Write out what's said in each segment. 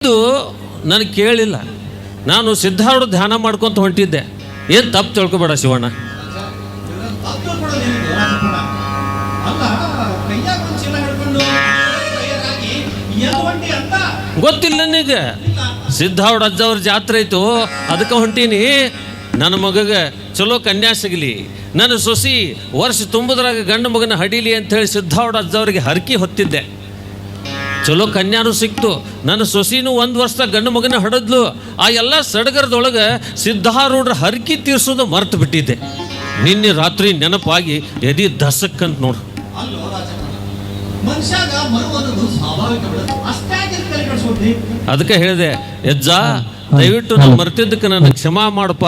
ಇದು ನನಗೆ ಕೇಳಿಲ್ಲ. ನಾನು ಸಿದ್ಧಾರೂಢ ಧ್ಯಾನ ಮಾಡ್ಕೊಂತ ಹೊಂಟಿದ್ದೆ. ಏನು ತಪ್ಪು ತಿಳ್ಕೊಬೇಡ ಶಿವಣ್ಣ. ಗೊತ್ತಿಲ್ಲ ನನಗೆ. ಸಿದ್ಧಾರೂಢ ಅಜ್ಜವ್ರ ಜಾತ್ರೆ ಇತ್ತು, ಅದಕ್ಕೆ ಹೊಂಟೀನಿ. ನನ್ನ ಮಗಗೆ ಚಲೋ ಕನ್ಯಾ ಸಿಗಲಿ, ನನ್ನ ಸೊಸಿ ವರ್ಷ ತುಂಬುದ್ರಾಗ ಗಂಡು ಮಗನ ಹಡೀಲಿ ಅಂಥೇಳಿ ಸಿದ್ಧಾರೂಢ ಅಜ್ಜವ್ರಿಗೆ ಹರಕೆ ಹೊತ್ತಿದ್ದೆ. ಚಲೋ ಕನ್ಯಾನು ಸಿಕ್ತು. ನನ್ನ ಸೊಸಿನೂ 1 ವರ್ಷದಾಗ ಗಂಡು ಮಗನ ಹಡದ್ಲು. ಆ ಎಲ್ಲ ಸಡಗರದೊಳಗೆ ಸಿದ್ಧಾರೂಢರ ಹರಕೆ ತೀರ್ಸೋದು ಮರ್ತು ಬಿಟ್ಟಿದ್ದೆ. ನಿನ್ನೆ ರಾತ್ರಿ ನೆನಪಾಗಿ ಎದಿ ದಸಕ್ಕಂತ ನೋಡು. ಅದಕ್ಕೆ ಹೇಳಿದೆ, ಯಜ್ಜ ದಯವಿಟ್ಟು ನಾನು ಮರ್ತಿದ್ದಕ್ಕೆ ನನ್ನ ಕ್ಷಮಾ ಮಾಡಪ್ಪ,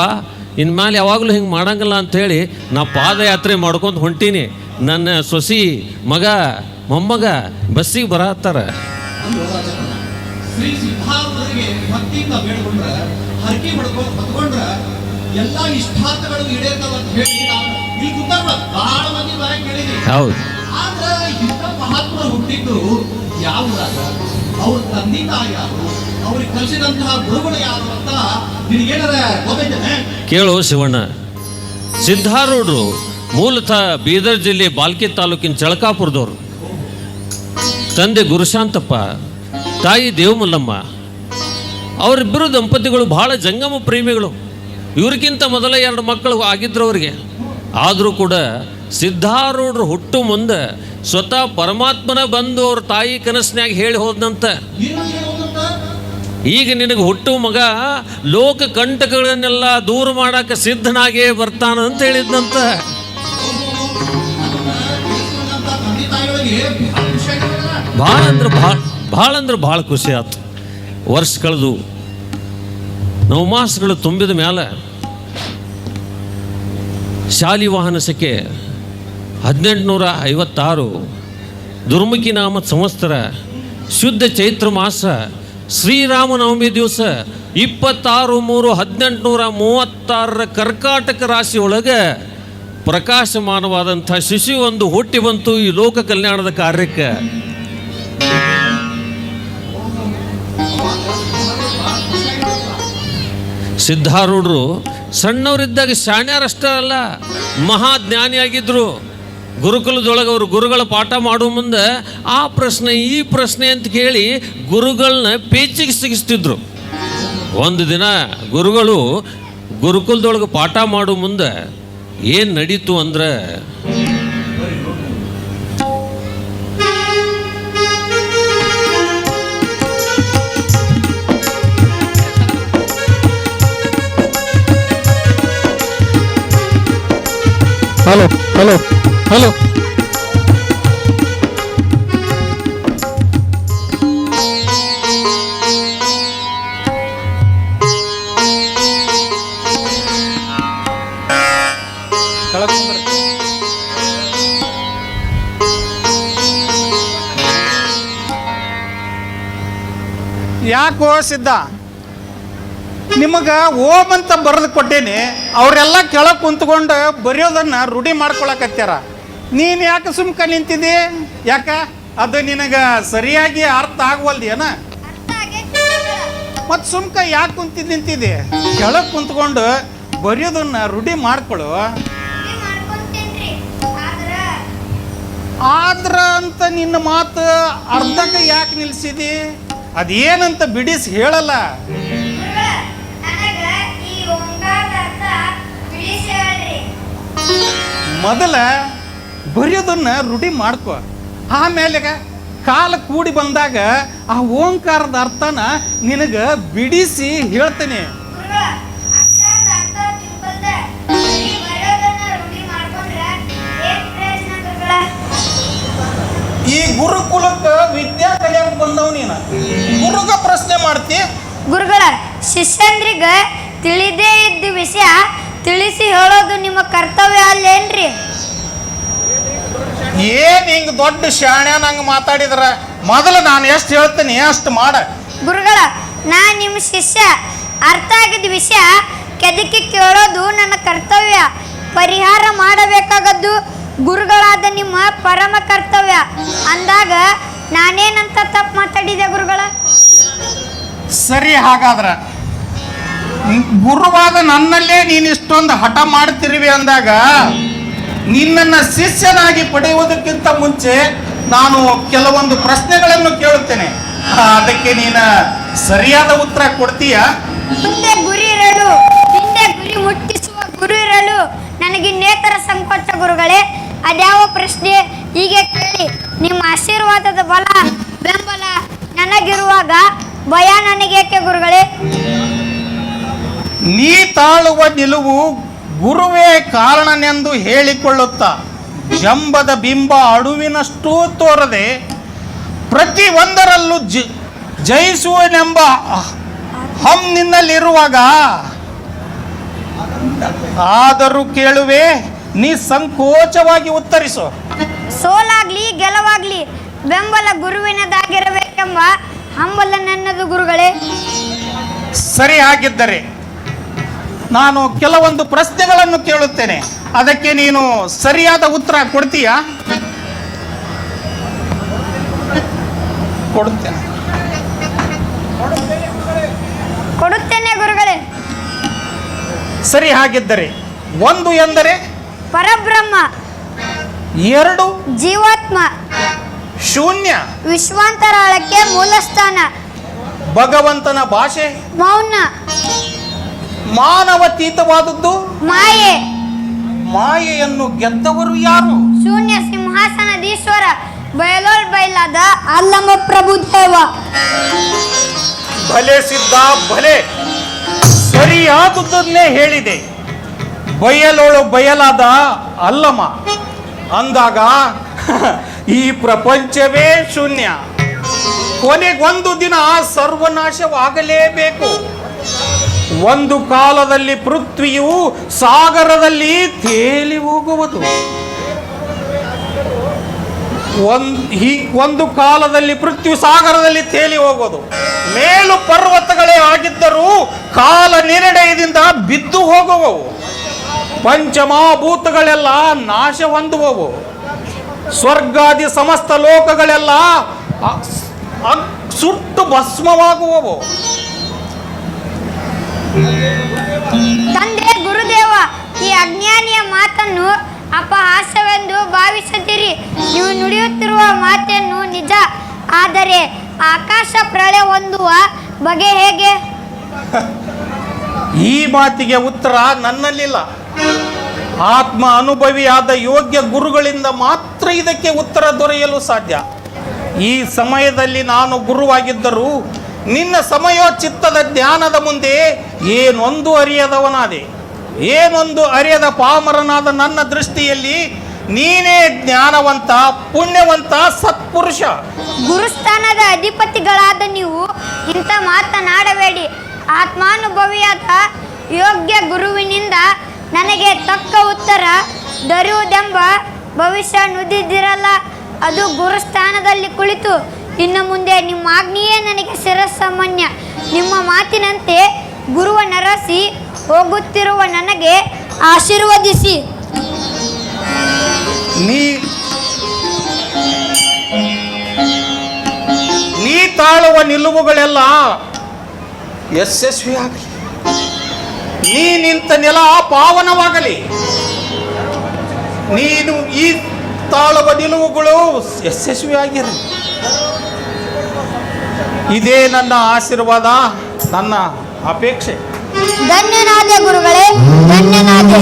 ಇನ್ಮೇಲೆ ಯಾವಾಗಲೂ ಹಿಂಗೆ ಮಾಡಂಗಿಲ್ಲ ಅಂಥೇಳಿ ನಾ ಪಾದಯಾತ್ರೆ ಮಾಡ್ಕೊಂತ ಹೊಂಟೀನಿ. ನನ್ನ ಸೊಸಿ ಮಗ ಮೊಮ್ಮಗ ಬಸ್ಸಿಗೆ ಬರತ್ತಾರ. ಹೌದು. ಕೇಳು ಶಿವಣ್ಣ, ಸಿದ್ಧಾರೂಢರು ಮೂಲತಃ ಬೀದರ್ ಜಿಲ್ಲೆ ಬಾಲ್ಕಿ ತಾಲೂಕಿನ ಚಳಕಾಪುರದವರು. ತಂದೆ ಗುರುಶಾಂತಪ್ಪ, ತಾಯಿ ದೇವಮಲ್ಲಮ್ಮ. ಅವರಿಬ್ಬರು ದಂಪತಿಗಳು ಬಹಳ ಜಂಗಮ ಪ್ರೇಮಿಗಳು. ಇವ್ರಿಗಿಂತ ಮೊದಲ 2 ಮಕ್ಕಳು ಆಗಿದ್ರು ಅವರಿಗೆ. ಆದರೂ ಕೂಡ ಸಿದ್ಧಾರೂಢರು ಹುಟ್ಟು ಮುಂದೆ ಸ್ವತಃ ಪರಮಾತ್ಮನ ಬಂದು ಅವ್ರ ತಾಯಿ ಕನಸಿನಾಗ ಹೇಳಿ ಹೋದಂತ, ಈಗ ನಿನಗೆ ಹುಟ್ಟು ಮಗ ಲೋಕ ಕಂಟಕಗಳನ್ನೆಲ್ಲ ದೂರ ಮಾಡಕ್ಕೆ ಸಿದ್ಧನಾಗೇ ಬರ್ತಾನ ಅಂತ ಹೇಳಿದ್ನಂತ. ಭಾಳ ಅಂದ್ರೆ ಭಾಳ ಖುಷಿ ಆಯ್ತು. ವರ್ಷ ಕಳೆದು 9 ಮಾಸಗಳು ತುಂಬಿದ ಮೇಲೆ ಶಾಲಿ ವಾಹನ ಸೆಕೆ 1856 ದುರ್ಮುಖಿ ನಾಮ ಸಂವತ್ಸರ ಶುದ್ಧ ಚೈತ್ರ ಮಾಸ ಶ್ರೀರಾಮನವಮಿ ದಿವಸ 26/3/1836 ಕರ್ಕಾಟಕ ರಾಶಿಯೊಳಗೆ ಪ್ರಕಾಶಮಾನವಾದಂಥ ಶಿಶು ಒಂದು ಹುಟ್ಟಿ ಬಂತು ಈ ಲೋಕ ಕಲ್ಯಾಣದ ಕಾರ್ಯಕ್ಕೆ. ಸಿದ್ಧಾರೂಢರು ಸಣ್ಣವರಿದ್ದಾಗ ಶಾಣ್ಯರಷ್ಟೇ ಅಲ್ಲ, ಮಹಾಜ್ಞಾನಿಯಾಗಿದ್ದರು. ಗುರುಕುಲದೊಳಗೆ ಅವರು ಗುರುಗಳ ಪಾಠ ಮಾಡುವ ಮುಂದೆ ಆ ಪ್ರಶ್ನೆ ಈ ಪ್ರಶ್ನೆ ಅಂತ ಕೇಳಿ ಗುರುಗಳನ್ನ ಪೇಚಿಗೆ ಸಿಗಿಸ್ತಿದ್ರು. ಒಂದು ದಿನ ಗುರುಗಳು ಗುರುಕುಲದೊಳಗೆ ಪಾಠ ಮಾಡುವ ಮುಂದೆ ಏನು ನಡೀತು ಅಂದ್ರೆ, ಹಲೋ ಹಲೋ ಹಲೋ ಯಾಕೋ ಸಿದ್ಧ, ನಿಮಗೆ ಓಮ್ ಅಂತ ಬರೆದು ಕೊಟ್ಟೇನಿ. ಅವರೆಲ್ಲ ಕೆಳಗೆ ಕುಂತ್ಕೊಂಡು ಬರೆಯೋದನ್ನು ರೂಢಿ ಮಾಡ್ಕೊಳಕತ್ಯಾರ. ನೀನು ಯಾಕೆ ಸುಮ್ಕ ನಿಂತಿದ್ದಿ? ಯಾಕ ಅದು ನಿನಗೆ ಸರಿಯಾಗಿ ಅರ್ಥ ಆಗವಲ್ದೇನ? ಮತ್ತು ಸುಮ್ಕ ಯಾಕೆ ನಿಂತಿದ್ದೆ? ಕೆಳಗೆ ಕುಂತ್ಕೊಂಡು ಬರೆಯೋದನ್ನು ರೂಢಿ ಮಾಡ್ಕೊಳ್ಳು. ಆದ್ರ ಅಂತ ನಿನ್ನ ಮಾತು ಅರ್ಧಕ್ಕೆ ಯಾಕೆ ನಿಲ್ಸಿದಿ? ಅದೇನಂತ ಬಿಡಿಸಿ ಹೇಳಲ್ಲ. ಮೊದಲ ಬರೆಯೋದನ್ನ ರೂಢಿ ಮಾಡ್ಕೊ, ಆಮೇಲೆ ಕಾಲ ಕೂಡಿ ಬಂದಾಗ ಆ ಓಂಕಾರದ ಅರ್ಥನ ನಿನಗೆ ಬಿಡಿಸಿ ಹೇಳ್ತೇನೆ. ಈ ಗುರುಕುಲಕ್ಕೆ ವಿದ್ಯಾ ಕಲಿಯಕ್ಕೆ ಬಂದವ್ ನೀನು ಗುರುಗ ಪ್ರಶ್ನೆ ಮಾಡ್ತಿ? ಗುರುಗಳ ಶಿಷ್ಯಂದ್ರಿಗೆ ತಿಳಿದೇ ಇದ್ದ ವಿಷಯ ತಿಳಿಸಿ ಹೇಳೋದು ನಿಮ್ಮ ಕರ್ತವ್ಯ ಅಲ್ಲೇನ್ರಿ? ಏನ್ ಹಿಂಗ್ ದೊಡ್ಡ ಶಾಣ್ಯ ನಂಗೆ ಮಾತಾಡಿದ್ರ ಮೊದಲು ನಾನು ಎಷ್ಟು ಹೇಳ್ತೀನಿ ಅಷ್ಟು ಮಾಡ. ಗುರುಗಳ, ನಾ ನಿಮ್ಮ ಶಿಷ್ಯ. ಅರ್ಥ ಆಗಿದ್ದ ವಿಷಯ ಕೆದಕಿ ಕೇಳೋದು ನನ್ನ ಕರ್ತವ್ಯ. ಪರಿಹಾರ ಮಾಡಬೇಕಾಗದ್ದು ಗುರುಗಳಾದ ನಿಮ್ಮ ಪರಮ ಕರ್ತವ್ಯ ಅಂದಾಗ ನಾನೇನಂತ ತಪ್ಪು ಮಾತಾಡಿದೆ ಗುರುಗಳ? ಸರಿ, ಹಾಗಾದ್ರ ಗುರುವಾದ ನನ್ನಲ್ಲೇ ನೀನು ಇಷ್ಟೊಂದು ಹಠ ಮಾಡ್ತಿರುವಿ ಅಂದಾಗ ನಿನ್ನನ್ನು ಶಿಷ್ಯನಾಗಿ ಪಡೆಯುವುದಕ್ಕಿಂತ ಮುಂಚೆ ನಾನು ಕೆಲವೊಂದು ಪ್ರಶ್ನೆಗಳನ್ನು ಕೇಳುತ್ತೇನೆ. ಅದಕ್ಕೆ ನೀನು ಸರಿಯಾದ ಉತ್ತರ ಕೊಡ್ತೀಯಾ? ಮುಂದೆ ಗುರಿ ಇರಲು ಹಿಂದೆ ಗುರಿ ಮುಟ್ಟಿಸುವ ಗುರು ಇರಲು ನನಗಿನ್ನೇತರ ಸಂಕೋಚ ಗುರುಗಳೇ. ಅದ್ಯಾವ ಪ್ರಶ್ನೆ ಹೀಗೆ ಕೇಳಿ. ನಿಮ್ಮ ಆಶೀರ್ವಾದದ ಬಲ ಬೆಂಬಲ ನನಗಿರುವಾಗ ಭಯ ನನಗೇಕೆ ಗುರುಗಳೇ? ನೀ ತಾಳುವ ನಿಲುವು ಗುರುವೇ ಕಾರಣನೆಂದು ಹೇಳಿಕೊಳ್ಳುತ್ತಾ ಜಂಬದ ಬಿಂಬ ಅಡುವಿನಷ್ಟೂ ತೋರದೆ ಪ್ರತಿ ಒಂದರಲ್ಲೂ ಜಯಿಸುವನೆಂಬ ಹಂ ನಿನ್ನಲ್ಲಿರುವಾಗ ಆದರೂ ಕೇಳುವೆ, ನೀ ಸಂಕೋಚವಾಗಿ ಉತ್ತರಿಸು. ಸೋಲಾಗ್ಲಿ ಗೆಲುವಾಗ್ಲಿ ಬೆಂಬಲ ಗುರುವಿನದಾಗಿರಬೇಕೆಂಬ ಹಂಬಲ ನನ್ನದು ಗುರುಗಳೇ. ಸರಿ, ಹಾಗಿದ್ದರೆ ನಾನು ಕೆಲವೊಂದು ಪ್ರಶ್ನೆಗಳನ್ನು ಕೇಳುತ್ತೇನೆ. ಅದಕ್ಕೆ ನೀನು ಸರಿಯಾದ ಉತ್ತರ ಕೊಡ್ತೀಯಾ? ಕೊಡುತ್ತೇನೆ ಗುರುಗಳೇ. ಸರಿ, ಹಾಗಿದ್ದರೆ ಒಂದು ಎಂದರೆ ಪರಬ್ರಹ್ಮ, ಎರಡು ಜೀವಾತ್ಮ, ಶೂನ್ಯ, ವಿಶ್ವಾಂತರಾಳಕ್ಕೆ ಮೂಲಸ್ಥಾನ, ಭಗವಂತನ ಭಾಷೆ ಮೌನ, ಮಾನವತೀತವಾದದ್ದು ಮಾಯೆ, ಮಾಯೆಯನ್ನು ಗೆದ್ದವರು ಯಾರು? ಶೂನ್ಯ ಸಿಂಹಾಸನದೀಶ್ವರ ಬಯಲೋಲ್ ಬಯಲಾದ ಅಲ್ಲಮ ಪ್ರಭುದೇವ. ಭಲೆ ಸಿದ್ಧ, ಭಲೆ ಸರಿಯಾದುದನ್ನೇ ಹೇಳಿದೆ. ಬಯಲೋಳು ಬಯಲಾದ ಅಲ್ಲಮ ಅಂದಾಗ ಈ ಪ್ರಪಂಚವೇ ಶೂನ್ಯ. ಕೊನೆಗೊಂದು ದಿನ ಸರ್ವನಾಶವಾಗಲೇಬೇಕು. ಒಂದು ಕಾಲದಲ್ಲಿ ಪೃಥ್ವಿಯು ಸಾಗರದಲ್ಲಿ ತೇಲಿ ಹೋಗುವುದು. ಒಂದು ಕಾಲದಲ್ಲಿ ಪೃಥ್ವಿ ಸಾಗರದಲ್ಲಿ ತೇಲಿ ಹೋಗೋದು. ಮೇಲು ಪರ್ವತಗಳೇ ಆಗಿದ್ದರೂ ಕಾಲ ನಿರ್ಣಯದಿಂದ ಬಿದ್ದು ಹೋಗುವವು. ಪಂಚಮಹಾಭೂತಗಳೆಲ್ಲ ನಾಶ ಹೊಂದುವವು. ಸ್ವರ್ಗಾದಿ ಸಮಸ್ತ ಲೋಕಗಳೆಲ್ಲ ಸುಟ್ಟು ಭಸ್ಮವಾಗುವವು. ತಂದೆ ಗುರುದೇವ, ಈ ಅಜ್ಞಾನಿಯ ಮಾತನ್ನು ಅಪಹಾಸ್ಯವೆಂದು ಭಾವಿಸುತ್ತೀರಿ. ನೀವು ನುಡಿಯುತ್ತಿರುವ ಮಾತನ್ನು ನಿಜ. ಆದರೆ ಆಕಾಶ ಪ್ರಳಯ ಹೊಂದುವ ಬಗೆ ಹೇಗೆ? ಈ ಮಾತಿಗೆ ಉತ್ತರ ನನ್ನಲ್ಲಿಲ್ಲ. ಆತ್ಮ ಅನುಭವಿಯಾದ ಯೋಗ್ಯ ಗುರುಗಳಿಂದ ಮಾತ್ರ ಇದಕ್ಕೆ ಉತ್ತರ ದೊರೆಯಲು ಸಾಧ್ಯ. ಈ ಸಮಯದಲ್ಲಿ ನಾನು ಗುರುವಾಗಿದ್ದರೂ ನಿನ್ನ ಸಮಯೋಚಿತ್ತದ ಜ್ಞಾನದ ಮುಂದೆ ಏನೊಂದು ಅರಿಯದವನಾದೆ. ಏನೊಂದು ಅರಿಯದ ಪಾಮರನಾದ ನನ್ನ ದೃಷ್ಟಿಯಲ್ಲಿ ನೀನೇ ಜ್ಞಾನವಂತ, ಪುಣ್ಯವಂತ, ಸತ್ಪುರುಷ. ಗುರುಸ್ಥಾನದ ಅಧಿಪತಿಗಳಾದ ನೀವು ಇಂಥ ಮಾತನಾಡಬೇಡಿ. ಆತ್ಮಾನುಭವಿಯಾದ ಯೋಗ್ಯ ಗುರುವಿನಿಂದ ನನಗೆ ತಕ್ಕ ಉತ್ತರ ದೊರೆಯುವುದೆಂಬ ಭವಿಷ್ಯ ನುಡಿದಿರಲ್ಲ. ಅದು ಗುರುಸ್ಥಾನದಲ್ಲಿ ಕುಳಿತು ಇನ್ನು ಮುಂದೆ ನಿಮ್ಮ ಆಜ್ಞೆಯೇ ನನಗೆ ಶಿರಸಾಮಾನ್ಯ. ನಿಮ್ಮ ಮಾತಿನಂತೆ ಗುರುವ ನರಸಿ ಹೋಗುತ್ತಿರುವ ನನಗೆ ಆಶೀರ್ವದಿಸಿ. ನೀ ತಾಳುವ ನಿಲುವುಗಳೆಲ್ಲ ಯಶಸ್ವಿಯಾಗಲಿ. ನೀ ನಿಂತ ನೆಲ ಪಾವನವಾಗಲಿ. ನೀನು ಈ ತಾಳುವ ನಿಲುವುಗಳು ಯಶಸ್ವಿಯಾಗಿರಲಿ. ಇದೇ ನನ್ನ ಆಶೀರ್ವಾದ, ನನ್ನ ಅಪೇಕ್ಷೆ. ಧನ್ಯನಾದೆ ಗುರುಗಳೇ, ಧನ್ಯನಾದೆ.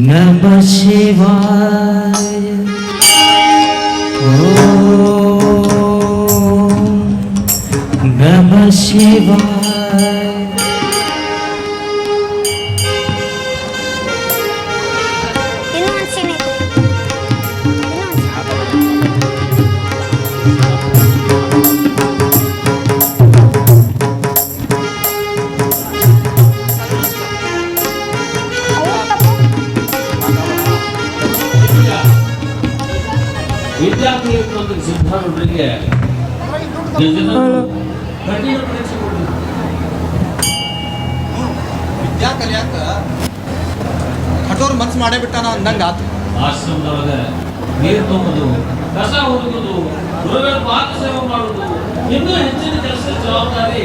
ನಮಃ ಶಿವಾಯ. ನಮಃ ಶಿವಾಯ. ಇನ್ನೊಂದು ಸೀನ್ ಐತೆ. ವಿದ್ಯಾರ್ಥಿ ಸಿದ್ಧಾರೂಢರಿಗೆ ಕಠಿಣ ಪರೀಕ್ಷೆ ಕೊಟ್ಟಿದ್ರು. ವಿದ್ಯಾ ಕಲಿಯಾಕ ಕಠೋರ್ ಮನ್ಸು ಮಾಡೇ ಬಿಟ್ಟಾನ ಅಂದಂಗ ಆತು. ಆಶ್ರಮದೊಳಗೆ ನೀರು ತುಂಬೋದು, ಕಸ ಹುಡುಗುದು, ಗುರುಗಳ ಪಾದ ಸೇವೆ ಮಾಡುವುದು, ಇನ್ನೂ ಹೆಚ್ಚಿನ ಕೆಲಸ ಜವಾಬ್ದಾರಿ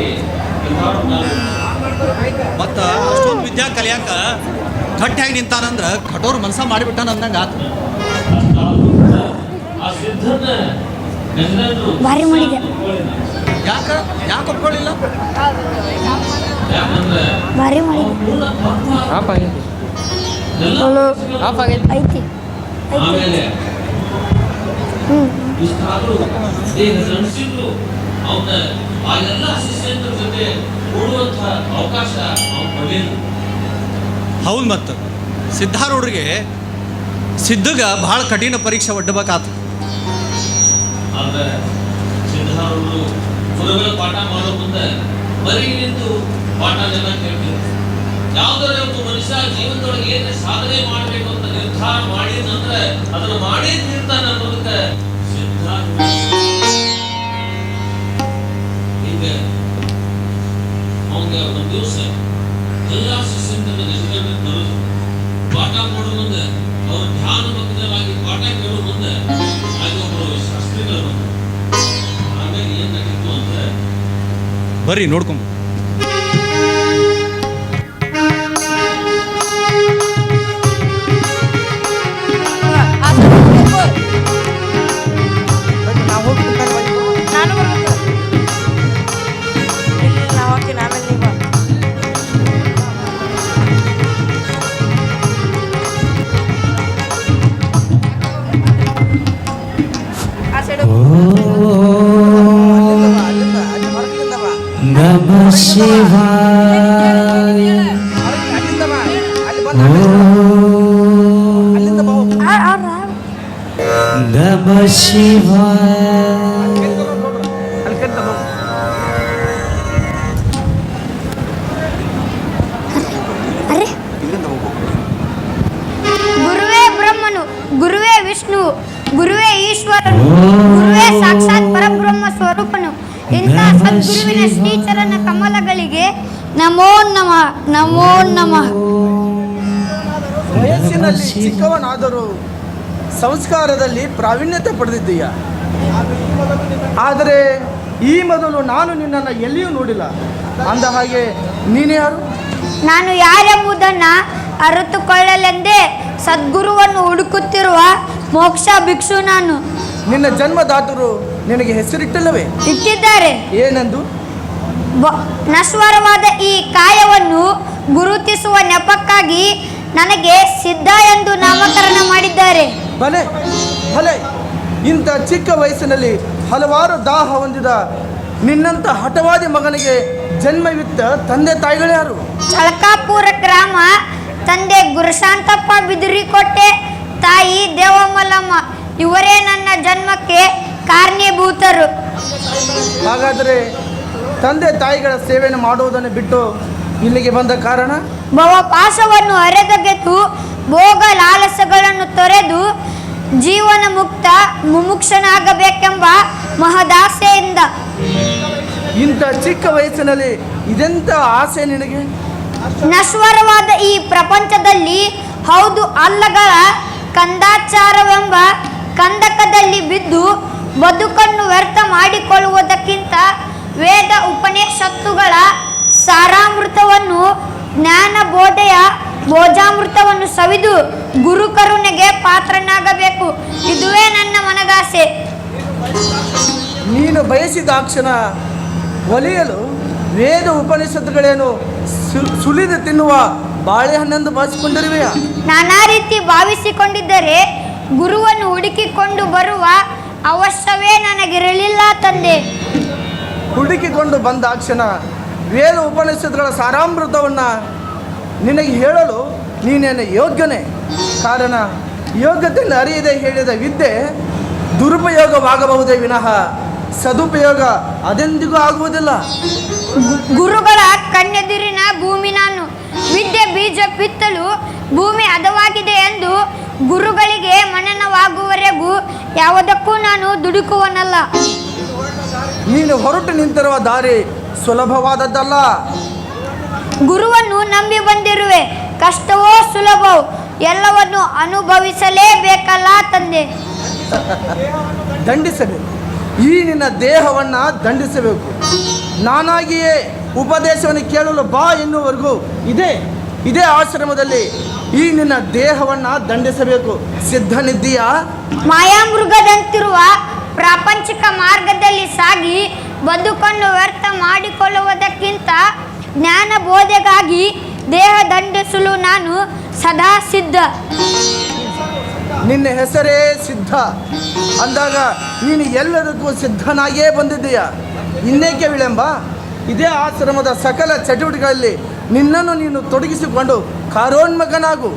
ಮತ್ತು ಅಷ್ಟೊಂದು ವಿದ್ಯಾ ಕಲಿಯಾಕ ಗಟ್ಟಿಯಾಗಿ ನಿಂತಾನಂದ್ರ ಕಠೋರ ಮನ್ಸ ಮಾಡಿಬಿಟ್ಟಾನ ಅಂದಂಗೆ ಆತು. ಆ ಸಿದ್ಧನ ಗಂಡಂದ್ರು ಭಾರಿ ಮಾಡಿದೆ. ಯಾಕೆ ಒಪ್ಕೊಳ್ಳಿಲ್ಲ? ಯಾಕಂದ್ರೆ ಭಾರಿ ಮಾಡಿದೆ. ಪೂರ್ಣ ಪಕ್ವ ಐತಿ ಆಮೇಲೆ ಹ್ಞೂ ಇಷ್ಟಾದ್ರೂ ಈಗ ಗಂಡಸಿದ್ರು ಅವನ ಆ ಎಲ್ಲ ಅಸಿಸ್ಟೆಂಟ್ ಜೊತೆ ಕೂಡುವಂಥ ಅವಕಾಶ ಅವ್ನು ಪಡೆಯಲು. ಹೌದು, ಮತ್ತು ಸಿದ್ಧಾರೂಢರಿಗೆ ಸಿದ್ಧಗ ಭಾಳ ಕಠಿಣ ಪರೀಕ್ಷೆ ಒಡ್ಡಬೇಕಾತು. ಆದ್ರೆ ಸಿದ್ಧಾರೂಢರು ಗುರುಗಳ ಪಾಠ ಮಾಡೋ ಮುಂದೆ ಬರೀ ನಿಂತು ಪಾಠನೆಲ್ಲ ಕೇಳ್ತಿದ್ರು. ಯಾವುದಾರ ಒಬ್ಬ ಮನುಷ್ಯ ಜೀವನದೊಳಗೆ ಏನೇ ಸಾಧನೆ ಮಾಡಬೇಕು ಅಂತ ನಿರ್ಧಾರ ಮಾಡಿದಂದ್ರೆ ಅದನ್ನು ಮಾಡೇ ತೀರ್ತಾನೆ ಅನ್ನೋದಕ್ಕೆ ಸಿದ್ಧಾರೂಢ ಈಗ ಅವಂಗ ಒಂದು ದಿವಸ ಎಲ್ಲ ಶಿಷ್ಯಂತನ ನಿಷ್ಕರ್ಣ ಬರೋದು ಪಾಠ ಮಾಡೋ ಮುಂದೆ ಅವರು ಧ್ಯಾನ ಮಗ್ನರಾಗಿ ಪಾಠ ಕೇಳೋ ಮುಂದೆ ಆಗ ಒಬ್ಬರು ಶಾಸ್ತ್ರಿಗಳು ಬಂದರು. ಆಮೇಲೆ ಏನಾಗಿತ್ತು ಅಂದ್ರೆ ಬರ್ರಿ ನೋಡ್ಕೊಂಬ. ನಾನು ಬರ್ಬೇಕು. ಇಲ್ಲಿ ನಾವು ಹಾಕಿ ಆಮೇಲೆ ನೀವು ಬಾ. ಆ ಸೈಡ್ ನಮಃ ಶಿವಾಯ ನಮಃ ಶಿವಾಯ ಅರೆ ಗುರುವೇ ಬ್ರಹ್ಮನು, ಗುರುವೇ ವಿಷ್ಣು, ಗುರುವೇ ಈಶ್ವರನು, ಗುರುವೇ ಸಾಕ್ಷಾತ್ ಪರಬ್ರಹ್ಮ ಸ್ವರೂಪನು. ಇಂತಹ ಸದ್ಗುರುವಿನ ಶ್ರೀಚರಣ ಕಮಲಗಳಿಗೆ ನಮೋ ನಮಃ, ನಮೋ ನಮಃ. ವಯಸ್ಸಿನಲ್ಲಿ ಚಿಕ್ಕವನಾದರೂ ಸಂಸ್ಕಾರದಲ್ಲಿ ಪ್ರಾವೀಣ್ಯತೆ ಪಡೆದಿದ್ದೀಯ. ಆದರೆ ಈ ಮೊದಲು ನಾನು ನಿನ್ನನ್ನು ಎಲ್ಲಿಯೂ ನೋಡಿಲ್ಲ. ಅಂದ ಹಾಗೆ ನೀನು ಯಾರು? ನಾನು ಯಾರೆಂಬುದನ್ನು ಅರಿತುಕೊಳ್ಳಲೆಂದೇ ಸದ್ಗುರುವನ್ನು ಹುಡುಕುತ್ತಿರುವ ಮೋಕ್ಷ ಭಿಕ್ಷು ನಾನು. ನಿನ್ನ ಜನ್ಮದಾತರು ನಿನಗೆ ಹೆಸರಿಟ್ಟಲ್ಲವೇ? ಇಟ್ಟಿದ್ದಾರೆ. ಏನೆಂದು? ನಶ್ವರವಾದ ಈ ಕಾಯವನ್ನು ಗುರುತಿಸುವ ನೆಪಕ್ಕಾಗಿ ನನಗೆ ಸಿದ್ಧ ಎಂದು ನಾಮಕರಣ ಮಾಡಿದ್ದಾರೆ. ಭಲೆ ಭಲೆ, ಇಂಥ ಚಿಕ್ಕ ವಯಸ್ಸಿನಲ್ಲಿ ಹಲವಾರು ದಾಹ ಹೊಂದಿದ ನಿನ್ನಂಥ ಹಠವಾದಿ ಮಗನಿಗೆ ಜನ್ಮವಿತ್ತ ತಂದೆ ತಾಯಿಗಳು ಯಾರು? ಚಳಕಾಪುರ ಗ್ರಾಮ, ತಂದೆ ಗುರುಶಾಂತಪ್ಪ ಬಿದಿರಿಕೋಟೆ, ತಾಯಿ ದೇವಮಲ್ಲಮ್ಮ. ಇವರೇ ನನ್ನ ಜನ್ಮಕ್ಕೆ ಕಾರಣೀಭೂತರು. ಹಾಗಾದರೆ ತಂದೆ ತಾಯಿಗಳ ಸೇವೆಯನ್ನು ಮಾಡುವುದನ್ನು ಬಿಟ್ಟು ಇಲ್ಲಿಗೆ ಬಂದ ಕಾರಣ? ಭವಪಾಶವನ್ನು ಅರೆದಗೆದು ಭೋಗ ಲಾಲಸಗಳನ್ನು ತೊರೆದು ಜೀವನ ಮುಕ್ತ ಮುಮುಕ್ಷನಾಗಬೇಕೆಂಬ ಮಹದಾಸೆಯಿಂದ. ಇಂಥ ಚಿಕ್ಕ ವಯಸ್ಸಿನಲ್ಲಿ ಇದೆಂಥ ಆಸೆ ನಿನಗೆ? ನಶ್ವರವಾದ ಈ ಪ್ರಪಂಚದಲ್ಲಿ ಹೌದು ಅಲ್ಲಗಳ ಕಂದಾಚಾರವೆಂಬ ಕಂದಕದಲ್ಲಿ ಬಿದ್ದು ಬದುಕನ್ನು ವ್ಯರ್ಥ ಮಾಡಿಕೊಳ್ಳುವುದಕ್ಕಿಂತ ವೇದ ಉಪನಿಷತ್ತುಗಳ ಸಾರಾಮೃತವನ್ನು, ಜ್ಞಾನ ಬೋಧೆಯ ಭೋಜಾಮೃತವನ್ನು ಸವಿದು ಗುರು ಕರುಣೆಗೆ ಪಾತ್ರನಾಗಬೇಕು. ಇದುವೇ ನನ್ನ ಮನದಾಸೆ. ನೀನು ಬಯಸಿದ ಕ್ಷಣ ಒಲಿಯಲು ವೇದ ಉಪನಿಷತ್ತುಗಳೇನು ಸುಲಿದು ತಿನ್ನುವ ಬಾಳೆಹಣ್ಣೆಂದು ಭಾವಿಸಿಕೊಂಡಿರುವೆಯಾ? ನಾನಾ ರೀತಿ ಭಾವಿಸಿಕೊಂಡಿದ್ದರೆ ಗುರುವನ್ನು ಹುಡುಕಿಕೊಂಡು ಬರುವ ಅವಶ್ಯವೇ ನನಗಿರಲಿಲ್ಲ ತಂದೆ. ಹುಡುಕಿಕೊಂಡು ಬಂದ ಕ್ಷಣ ವೇದ ಉಪನಿಷತ್ತುಗಳ ಸಾರಾಮೃತವನ್ನು ನಿನಗೆ ಹೇಳಲು ನೀನೇನು ಯೋಗ್ಯನೇ? ಕಾರಣ ಯೋಗ್ಯತೆಯನ್ನು ಅರಿಯದೆ ಹೇಳಿದ ವಿದ್ಯೆ ದುರುಪಯೋಗವಾಗಬಹುದೇ ವಿನಃ ಸದುಪಯೋಗ ಅದೆಂದಿಗೂ ಆಗುವುದಿಲ್ಲ. ಗುರುಗಳ ಕಣ್ಣೆದುರಿನ ಭೂಮಿ ನಾನು. ವಿದ್ಯೆ ಬೀಜ ಬಿತ್ತಲು ಭೂಮಿ ಹದವಾಗಿದೆ ಎಂದು ಗುರುಗಳಿಗೆ ಮನನವಾಗುವವರೆಗೂ ಯಾವುದಕ್ಕೂ ನಾನು ದುಡುಕುವನಲ್ಲ. ನೀನು ಹೊರಟು ನಿಂತಿರುವ ದಾರಿ ಸುಲಭವಾದದ್ದಲ್ಲ. ಗುರುವನ್ನು ನಂಬಿ ಬಂದಿರುವೆ. ಕಷ್ಟವೋ ಸುಲಭವೋ ಎಲ್ಲವನ್ನು ಅನುಭವಿಸಲೇಬೇಕಲ್ಲ ತಂದೆ. ದಂಡಿಸಬೇಕು. ಈ ನಿನ್ನ ದೇಹವನ್ನು ದಂಡಿಸಬೇಕು. ನಾನಾಗಿಯೇ ಉಪದೇಶವನ್ನು ಕೇಳಲು ಬಾ ಎನ್ನುವರೆಗೂ ಇದೇ ಆಶ್ರಮದಲ್ಲಿ ಈ ನಿನ್ನ ದೇಹವನ್ನು ದಂಡಿಸಬೇಕು. ಸಿದ್ಧನಿದ್ದೀಯಾ? ಮಾಯಾಮೃಗದಂತಿರುವ ಪ್ರಾಪಂಚಿಕ ಮಾರ್ಗದಲ್ಲಿ ಸಾಗಿ ಬದುಕನ್ನು ವ್ಯರ್ಥ ಮಾಡಿಕೊಳ್ಳುವುದಕ್ಕಿಂತ ಜ್ಞಾನ ಬೋಧೆಗಾಗಿ ದೇಹ ದಂಡಿಸಲು ನಾನು ಸದಾ ಸಿದ್ಧ. ನಿನ್ನ ಹೆಸರೇ ಸಿದ್ಧ ಅಂದಾಗ ನೀನು ಎಲ್ಲದಕ್ಕೂ ಸಿದ್ಧನಾಗಿಯೇ ಬಂದಿದ್ದೀಯ. ಇನ್ನೇಕೆ ವಿಳಂಬ? ಇದೇ ಆಶ್ರಮದ ಸಕಲ ಚಟುವಟಿಕೆಗಳಲ್ಲಿ ನಿನ್ನನ್ನು ನೀನು ತೊಡಗಿಸಿಕೊಂಡು ಕಾರೋನ್ಮಗನಾಗು.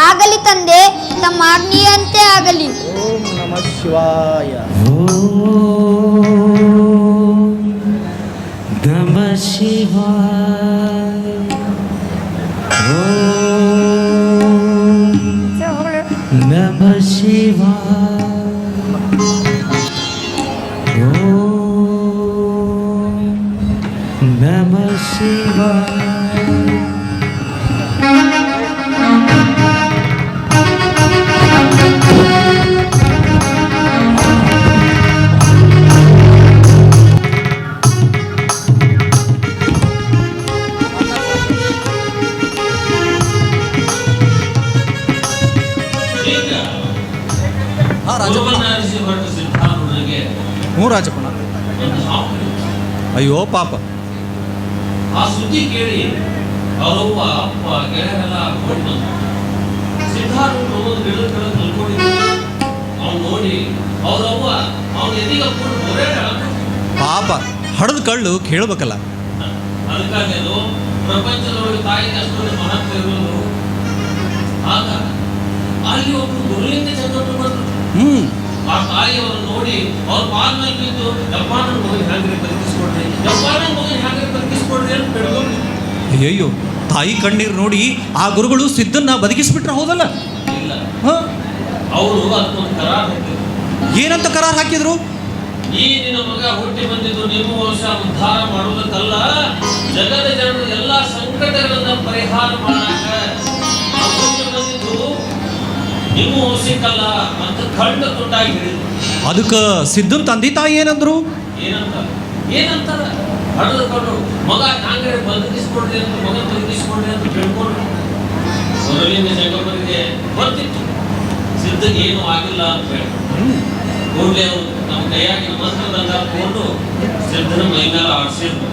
ಆಗಲಿ ತಂದೆ, ತಮ್ಮ ಆಜ್ಞೆಯಂತೆ ಆಗಲಿ. ಓಂ ನಮಃ ಶಿವಾಯ. ಓಂ ನಮಃ ಶಿವಾಯ. ಓಂ ನಮಃ ಶಿವಾಯ. ಓಂ ನಮಃ ಶಿವಾಯ. ಹಾ ರಾಜಪ್ಪನ. ಗುರುವನ್ನಾರಿಸಿ ಹೊರಟ ಸಿದ್ಧಾರೂಢನಿಗೆ ಹ್ಞೂ ರಾಜಪ್ಪನ. ಒಂದು ಹಾವು ಹಿಡಿತು. ಅಯ್ಯೋ ಪಾಪ. ಆ ಸುದ್ದಿ ಕೇಳಿ ಅವರವ್ವ ಅಪ್ಪ ಗೆಳೆಯರೆಲ್ಲ ಓಡಿ ಬಂದ್ರು. ಸಿದ್ಧಾರೂಢರು ಒಂದು ಗಿಡದ ಕೆಳಗೆ ನಿಲ್ಕೊಂಡಿದ್ರು. ಅವ್ನು ನೋಡಿ ಅವರವ್ವ ಅವನ ಎದಿಗೆ ಹಾಕೊಂಡು ಪಾಪ ಹಡದ ಕಳ್ಳು ಕೇಳ್ಬೇಕಲ್ಲ. ಅದಕ್ಕಾಗಿ ಅದು ಪ್ರಪಂಚದೊಳಗೆ ತಾಯಿಗೆ ಅಷ್ಟೊಂದು ಮಹತ್ವ ಇರೋದು. ಆಗ ಅಲ್ಲಿ ಒಬ್ರು ಗುರುಲಿಂಗ ಚಂದ್ರರು ಬಂದ್ರು. ಆ ತಾಯಿಯವರು ನೋಡಿ ಅವ್ರ ಪಾದ ಮೇಲೆ ಬಿದ್ದು ಯಪ್ಪ ನನ್ನ ಮಗನ ಹ್ಯಾಂಗ್ರಿ ಬದುಕಿಸ್ಕೊಡ್ರಿ, ಯಪ್ಪ ನನ್ನ ಮಗನ ಹ್ಯಾಂಗ್ರಿ ಬದುಕಿಸ್ಕೊಡ್ರಿ ಅಂತ ಬೆಳೆದವ್ರು. ಅಯ್ಯಯ್ಯೋ, ತಾಯಿ ಕಣ್ಣೀರು ನೋಡಿ ಆ ಗುರುಗಳು ಸಿದ್ಧನ್ನ ಬದುಕಿಸ್ಬಿಟ್ರೆ ಹೌದಲ್ಲ? ಇಲ್ಲ, ಹ? ಅವರು ಅದಕ್ಕೊಂದು ಕರಾರ್ ಹಾಕಿದ್ರು. ಏನಂತ ಕರಾರ್ ಹಾಕಿದ್ರು? ಈ ನಿನ್ನ ಮಗ ಹುಟ್ಟಿ ಬಂದಿದ್ದು ನಿಮ್ಮ ವಂಶ ಉದ್ಧಾರ ಮಾಡುವುದಕ್ಕಲ್ಲ, ಜಗದ ಜನರ ಎಲ್ಲಾ ಸಂಕಟಗಳನ್ನ ಪರಿಹಾರ ಮಾಡಾಕ. ಆ ಹುಟ್ಟಿ ಬಂದಿದ್ದು ನಿಮ್ಮ ವಂಶಕ್ಕಲ್ಲ ಅಂತ ಖಂಡ ತುಂಡಾಗಿ ಹೇಳಿದ್ರು. ಅದಕ್ಕೆ ಸಿದ್ಧನ್ ತಂದೆ ತಾಯಿ ಏನಂದ್ರು? ಏನಂತಾರ ಹಡದ್ಕೊಂಡು ಮಗ ಹ್ಯಾಂಗ್ರೆ ಬದುಕಿಸ್ಕೊಡ್ರಿ ಅಂತ, ಮಗನ ಬದುಕಿಸ್ಕೊಡ್ರಿ ಅಂತ ಕೇಳ್ಕೊಂಡ್ರು. ಮೊದಲಿನ ಜಗಬರಿಗೆ ಬರ್ತಿತ್ತು ಸಿದ್ಧಗೆ ಏನು ಆಗಿಲ್ಲ ಅಂತ ಹೇಳಿ ಕೂಡಲೇ ಅವರು ನಮ್ಮ ಕೈಯಾಗಿನ ಮಂತ್ರದಂಗ ಹಾಕೊಂಡು ಸಿದ್ಧನ ಮೈ ಮೇಲೆ ಆಡಿಸಿದ್ರು.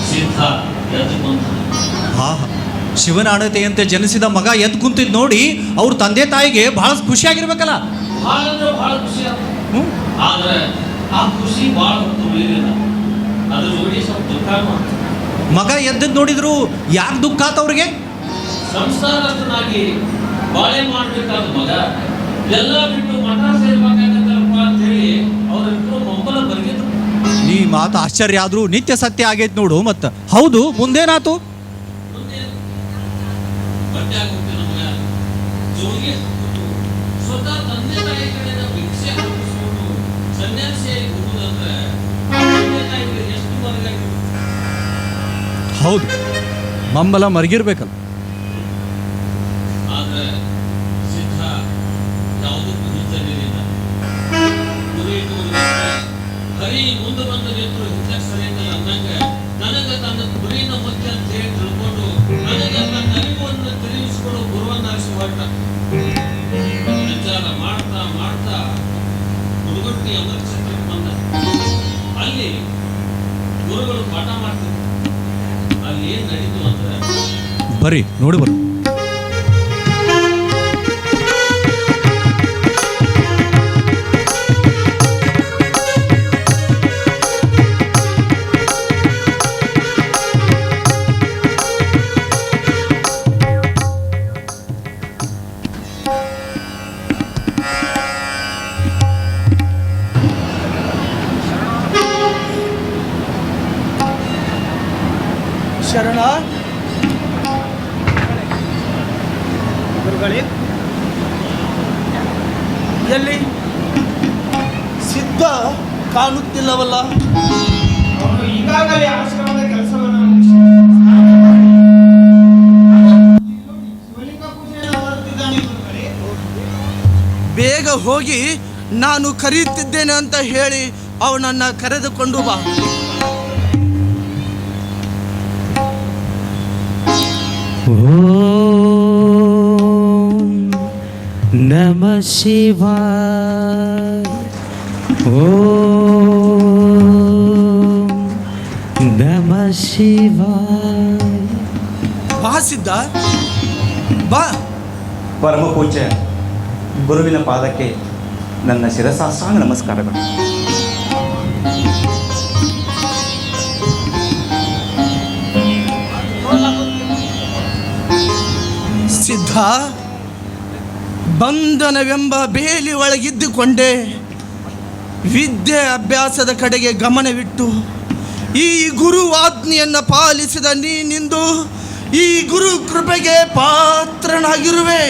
ಸಿದ್ಧ ಎದ್ದು ಕುಂತ. ಹಾ, ಶಿವನಾಣತೆಯಂತೆ ಜನಿಸಿದ ಮಗ ಎದ್ದು ಕುಂತಿದ್ ನೋಡಿ ಅವ್ರ ತಂದೆ ತಾಯಿಗೆ ಬಹಳ ಖುಷಿಯಾಗಿರ್ಬೇಕಲ್ಲ? ಬಹಳ ಅಂದ್ರೆ ಬಹಳ ಖುಷಿ ಆಯ್ತು. ಆದ್ರೆ ಆ ಖುಷಿ ಬಹಳ ಹೊತ್ತು ಉಳಿಲಿಲ್ಲ. ಅದ್ರ ನೋಡಿ ಸ್ವಲ್ಪ ದುಃಖ ಮಾಡ್ತು. ಮಗ ಎದ್ದದ್ ನೋಡಿದ್ರು ಯಾಕೆ ದುಃಖ ಆತ ಅವ್ರಿಗೆ? ಸಂಸ್ಥಾನಸ್ಥನಾಗಿ ಬಾಳೆ ಮಾಡ್ಬೇಕಾದ ಮಗ ಎಲ್ಲ ಬಿಟ್ಟು ಮಠ ಸೇರ್ಬೇಕಾಗತ್ತಲ್ಲಪ್ಪ ಅಂತ ಹೇಳಿ ಅವರಿಬ್ಬರು ಮೊಂಬಲ ಬರೆದಿದ್ರು. ಈ ಮಾತು ಆಶ್ಚರ್ಯ ಆದ್ರೂ ನಿತ್ಯ ಸತ್ಯ ಆಗೈತ್ ನೋಡು. ಮತ್ತ ಹೌದು, ಮುಂದೇನಾತು? ಬಟ್ಟೆ ಹಾಕೋತಿನ ಮಗ ಜೋಳಿಗೆ ಹಾಕೋದು, ಸ್ವತಃ ತಂದೆ ತಾಯಿ ಕಡೆಯಿಂದ ಭಿಕ್ಷೆ ಹಾಕಿಸ್ಕೊಂಡು ಸನ್ಯಾಸಿಯಾಗಿ ಹೋಗುದಂದ್ರೆ ತಂದೆ ತಾಯಿಗೆ ಎಷ್ಟು ಮರಗಾಗಿರ್ಬೇಕು. ಹೌದು, ಮಂಬಲ ಮರಗಿರ್ಬೇಕಲ್ಲ. ಆದ್ರೆ ಸಿದ್ಧ ಯಾವುದಕ್ಕೂ ಹಿಂಜರಿಲಿಲ್ಲ. ಗುರಿ ಹರಿ ಮುಂದೆ ಬಂದ ನಿಂತರು ಹಿಂದಕ್ಕೆ ಸರಿಯಲ್ಲ ಅನ್ನಂಗ ನನಗೆ ತನ್ನ ಗುರಿನ ಮುಖ್ಯ ಅಂತ ಹೇಳಿ ತಿಳ್ಕೊಂಡು ನನಗೆ ತನ್ನ ಅರಿವನ್ನು ತಿಳಿಸಿಕೊಂಡು ಗುರುವನ್ನಾರಿಸಿ ಹೊರಟ. ವಿಚಾರ ಮಾಡ್ತಾ ಮಾಡ್ತಾ ಹುಡುಗಟ್ಟಿ ಅಮೃತಕ್ಷೇತ್ರಕ್ಕೆ ಬಂದ. ಅಲ್ಲಿ ಗುರುಗಳು ಪಾಠ ಮಾಡ್ತಿದ್ರು. ಅಲ್ಲಿ ಏನ್ ನಡೀತು ಅಂದ್ರೆ ಬರೀ ನೋಡಿ ಬರು. ಶರಣ ಗುರುಗಳೇ, ಎಲ್ಲಿ ಸಿದ್ಧ ಕಾಣುತ್ತಿಲ್ಲವಲ್ಲ? ಈಗಾಗಲೇ ಆಶ್ರಮದ ಕೆಲಸವನ್ನು ಬೇಗ ಹೋಗಿ ನಾನು ಕರೆಯುತ್ತಿದ್ದೇನೆ ಅಂತ ಹೇಳಿ ಅವನನ್ನು ಕರೆದುಕೊಂಡು ಬಾ. ಓಂ ನಮಃ ಶಿವಾಯ. ಓಂ ನಮಃ ಶಿವಾಯ. ಬಾ ಸಿದ್ಧ, ಬಾ. ಪರಮ ಪೂಜ್ಯ ಗುರುವಿನ ಪಾದಕ್ಕೆ ನನ್ನ ಶಿರಸಾಷ್ಟಾಂಗ ನಮಸ್ಕಾರಗಳು. ಸಿದ್ಧ, ಬಂಧನವೆಂಬ ಬೇಲಿ ಒಳಗಿದ್ದುಕೊಂಡೇ ವಿದ್ಯೆ ಅಭ್ಯಾಸದ ಕಡೆಗೆ ಗಮನವಿಟ್ಟು ಈ ಗುರು ಆಜ್ಞೆಯನ್ನು ಪಾಲಿಸಿದ ನೀನಿಂದು ಈ ಗುರು ಕೃಪೆಗೆ ಪಾತ್ರನಾಗಿರುವೆ.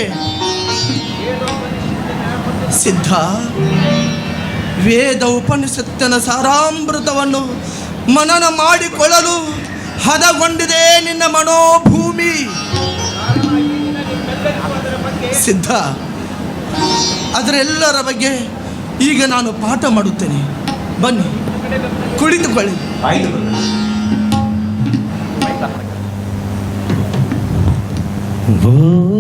ಸಿದ್ಧ, ವೇದ ಉಪನಿಷತ್ತಿನ ಸಾರಾಮೃತವನ್ನು ಮನನ ಮಾಡಿಕೊಳ್ಳಲು ಹದಗೊಂಡಿದೆ ನಿನ್ನ ಮನೋಭೂಮಿ. ಸಿದ್ಧ, ಅದರೆಲ್ಲರ ಬಗ್ಗೆ ಈಗ ನಾನು ಪಾಠ ಮಾಡುತ್ತೇನೆ. ಬನ್ನಿ, ಕುಳಿತುಕೊಳ್ಳಿ. ಆಯಿತು ಗುರುಗಳೇ. ಓಂ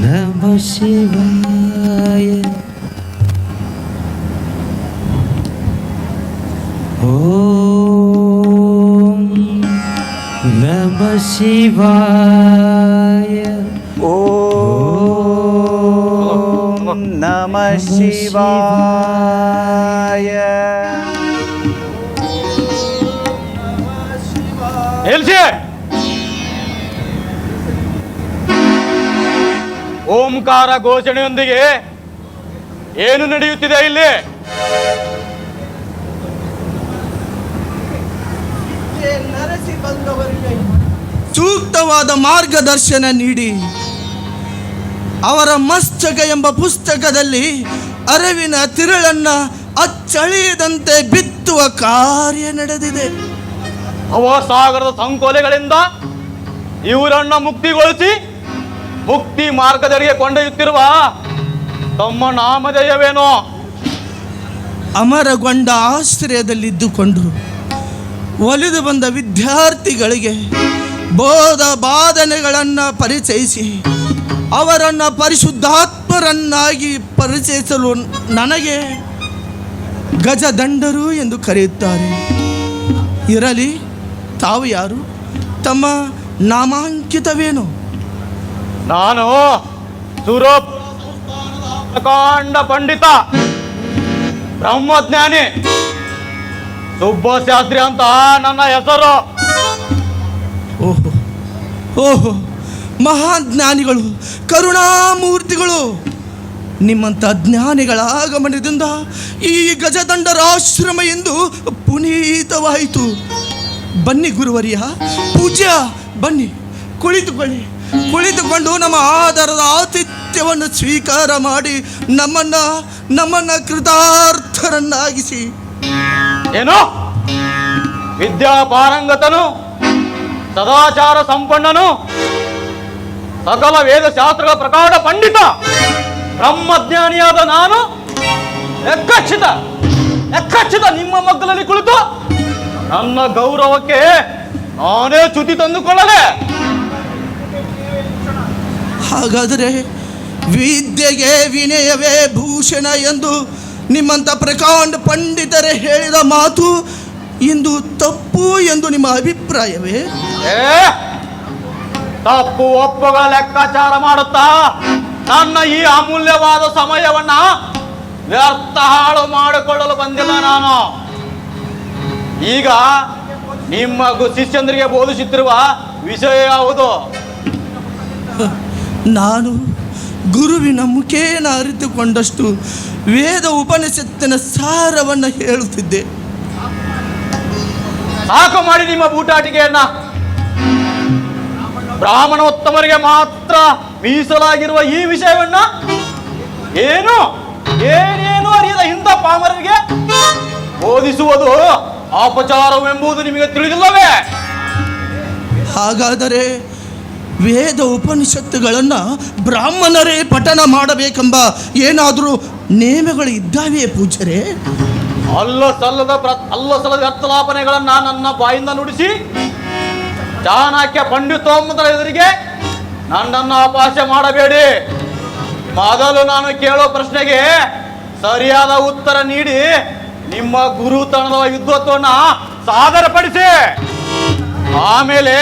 ನಮಃ ಶಿವಾಯ. ಓಂ ನಮಃ ಶಿವಾಯ. ಓಂ ನಮಃ ಶಿವಾಯ. ನಿಲ್ಸಿ. ಓಂಕಾರ ಘೋಷಣೆಯೊಂದಿಗೆ ಏನು ನಡೆಯುತ್ತಿದೆ ಇಲ್ಲಿ? ಸೂಕ್ತವಾದ ಮಾರ್ಗದರ್ಶನ ನೀಡಿ ಅವರ ಮಸ್ತಕ ಎಂಬ ಪುಸ್ತಕದಲ್ಲಿ ಅರಿವಿನ ತಿರುಳನ್ನು ಅಚ್ಚಳಿಯದಂತೆ ಬಿತ್ತುವ ಕಾರ್ಯ ನಡೆದಿದೆ. ಭವಸಾಗರದ ಸಂಕೋಲೆಗಳಿಂದ ಇವರನ್ನ ಮುಕ್ತಿಗೊಳಿಸಿ ಮುಕ್ತಿ ಮಾರ್ಗದರಿಗೆ ಕೊಂಡೊಯ್ಯುತ್ತಿರುವ ತಮ್ಮ ನಾಮಧೇಯವೇನೋ? ಅಮರಗೊಂಡ ಆಶ್ರಯದಲ್ಲಿದ್ದುಕೊಂಡು ಒಲಿದು ಬಂದ ವಿದ್ಯಾರ್ಥಿಗಳಿಗೆ ಬೋಧ ಬಾಧನೆಗಳನ್ನು ಪರಿಚಯಿಸಿ ಅವರನ್ನು ಪರಿಶುದ್ಧಾತ್ಮರನ್ನಾಗಿ ಪರಿಚಯಿಸಲು ನನಗೆ ಗಜದಂಡರು ಎಂದು ಕರೆಯುತ್ತಾರೆ. ಇರಲಿ, ತಾವು ಯಾರು? ತಮ್ಮ ನಾಮಾಂಕಿತವೇನು? ನಾನು ಪ್ರಕಾಂಡ ಪಂಡಿತ ಬ್ರಹ್ಮಜ್ಞಾನಿ ಸುಬ್ಬಶಾಸ್ತ್ರಿ ಅಂತ ನನ್ನ ಹೆಸರು. ಓಹೋ ಓಹೋ, ಮಹಾಜ್ಞಾನಿಗಳು, ಕರುಣಾಮೂರ್ತಿಗಳು. ನಿಮ್ಮಂಥ ಜ್ಞಾನಿಗಳ ಆಗಮನದಿಂದ ಈ ಗಜದಂಡರ ಆಶ್ರಮ ಎಂದು ಪುನೀತವಾಯಿತು. ಬನ್ನಿ ಗುರುವರಿಯ, ಪೂಜ್ಯ, ಬನ್ನಿ, ಕುಳಿತುಕೊಂಡು ನಮ್ಮ ಆಧಾರದ ಆತಿಥ್ಯವನ್ನು ಸ್ವೀಕಾರ ಮಾಡಿ ನಮ್ಮನ್ನ ಕೃತಾರ್ಥರನ್ನಾಗಿಸಿ. ಏನು? ವಿದ್ಯಾಪಾರಂಗತನು, ಸದಾಚಾರ ಸಂಪನ್ನನು, ಸಕಲ ವೇದ ಶಾಸ್ತ್ರಗಳ ಪ್ರಕಾಂಡ ಪಂಡಿತ ಬ್ರಹ್ಮಜ್ಞಾನಿಯಾದ ನಾನು ಎಕ್ಕಚ್ಚಿತ ನಿಮ್ಮ ಮಗ್ಗಲಲ್ಲಿ ಕುಳಿತು ನನ್ನ ಗೌರವಕ್ಕೆ ನಾನೇ ಚ್ಯುತಿ ತಂದುಕೊಳ್ಳಲೆ? ಹಾಗಾದರೆ ವಿದ್ಯೆಗೆ ವಿನಯವೇ ಭೂಷಣ ಎಂದು ನಿಮ್ಮಂಥ ಪ್ರಕಾಂಡ ಪಂಡಿತರೇ ಹೇಳಿದ ಮಾತು ಇಂದು ತಪ್ಪು ಎಂದು ನಿಮ್ಮ ಅಭಿಪ್ರಾಯವೇ? ತಪ್ಪು ಒಪ್ಪುಗಳ ಲೆಕ್ಕಾಚಾರ ಮಾಡುತ್ತಾ ನನ್ನ ಈ ಅಮೂಲ್ಯವಾದ ಸಮಯವನ್ನ ವ್ಯರ್ಥ ಹಾಳು ಮಾಡಿಕೊಳ್ಳಲು ಬಂದಿಲ್ಲ ನಾನು. ಈಗ ನಿಮ್ಮ ಶಿಷ್ಯಂದರಿಗೆ ಬೋಧಿಸುತ್ತಿರುವ ವಿಷಯ ಯಾವುದು? ನಾನು ಗುರುವಿನ ಮುಖೇನ ಅರಿತುಕೊಂಡಷ್ಟು ವೇದ ಉಪನಿಷತ್ತಿನ ಸಾರವನ್ನು ಹೇಳುತ್ತಿದ್ದೆ. ಸಾಕು ಮಾಡಿ ನಿಮ್ಮ ಬೂಟಾಟಿಕೆಯನ್ನ. ಬ್ರಾಹ್ಮಣೋತ್ತಮರಿಗೆ ಮಾತ್ರ ಮೀಸಲಾಗಿರುವ ಈ ವಿಷಯವನ್ನ ಏನೇನು ಅರಿಯದ ಹಿಂದ ಪಾಮರರಿಗೆ ಬೋಧಿಸುವುದು ಅಪಚಾರವೆಂಬುದು ನಿಮಗೆ ತಿಳಿದಿಲ್ಲವೇ? ಹಾಗಾದರೆ ವೇದ ಉಪನಿಷತ್ತುಗಳನ್ನು ಬ್ರಾಹ್ಮಣರೇ ಪಠನ ಮಾಡಬೇಕೆಂಬ ಏನಾದರೂ ನೇಮಗಳು ಇದ್ದಾವೆಯೇ ಪೂಜ್ಯರೇ? ಅಲ್ಲ ಸಲ್ಲದ ಅರ್ಥಲಾಪನೆಗಳನ್ನ ನನ್ನ ಬಾಯಿಂದ ನುಡಿಸಿ ಚಾಣಕ್ಯ ಪಂಡಿತೋಮ್ಮದರ ಎದುರಿಗೆ ನನ್ನನ್ನು ಅಪಹಾಸ್ಯ ಮಾಡಬೇಡಿ. ಮೊದಲು ನಾನು ಕೇಳೋ ಪ್ರಶ್ನೆಗೆ ಸರಿಯಾದ ಉತ್ತರ ನೀಡಿ ನಿಮ್ಮ ಗುರುತನದ ವಿದ್ವತ್ವನ್ನ ಸಾದರಪಡಿಸಿ. ಆಮೇಲೆ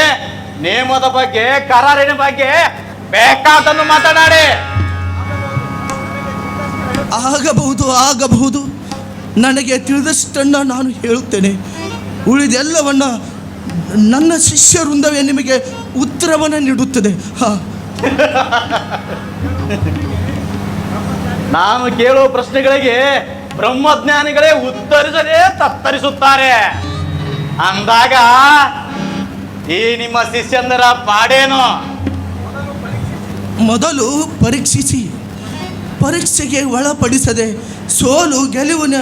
ನೇಮದ ಬಗ್ಗೆ, ಕರಾರಿನ ಬಗ್ಗೆ ಬೇಕಾದನ್ನು ಮಾತನಾಡಿ. ಆಗಬಹುದು. ನನಗೆ ತಿಳಿದಷ್ಟನ್ನು ನಾನು ಹೇಳುತ್ತೇನೆ. ಉಳಿದೆಲ್ಲವನ್ನ ನನ್ನ ಶಿಷ್ಯ ವೃಂದವೇ ನಿಮಗೆ ಉತ್ತರವನ್ನು ನೀಡುತ್ತದೆ. ನಾನು ಕೇಳುವ ಪ್ರಶ್ನೆಗಳಿಗೆ ಬ್ರಹ್ಮಜ್ಞಾನಿಗಳೇ ಉತ್ತರಿಸದೆ ತತ್ತರಿಸುತ್ತಾರೆ ಅಂದಾಗ ಈ ನಿಮ್ಮ ಶಿಷ್ಯಂದರ ಪಾಡೇನು? ಮೊದಲು ಪರೀಕ್ಷೆಗೆ ಒಳಪಡಿಸದೆ ಸೋಲು ಗೆಲುವಿನ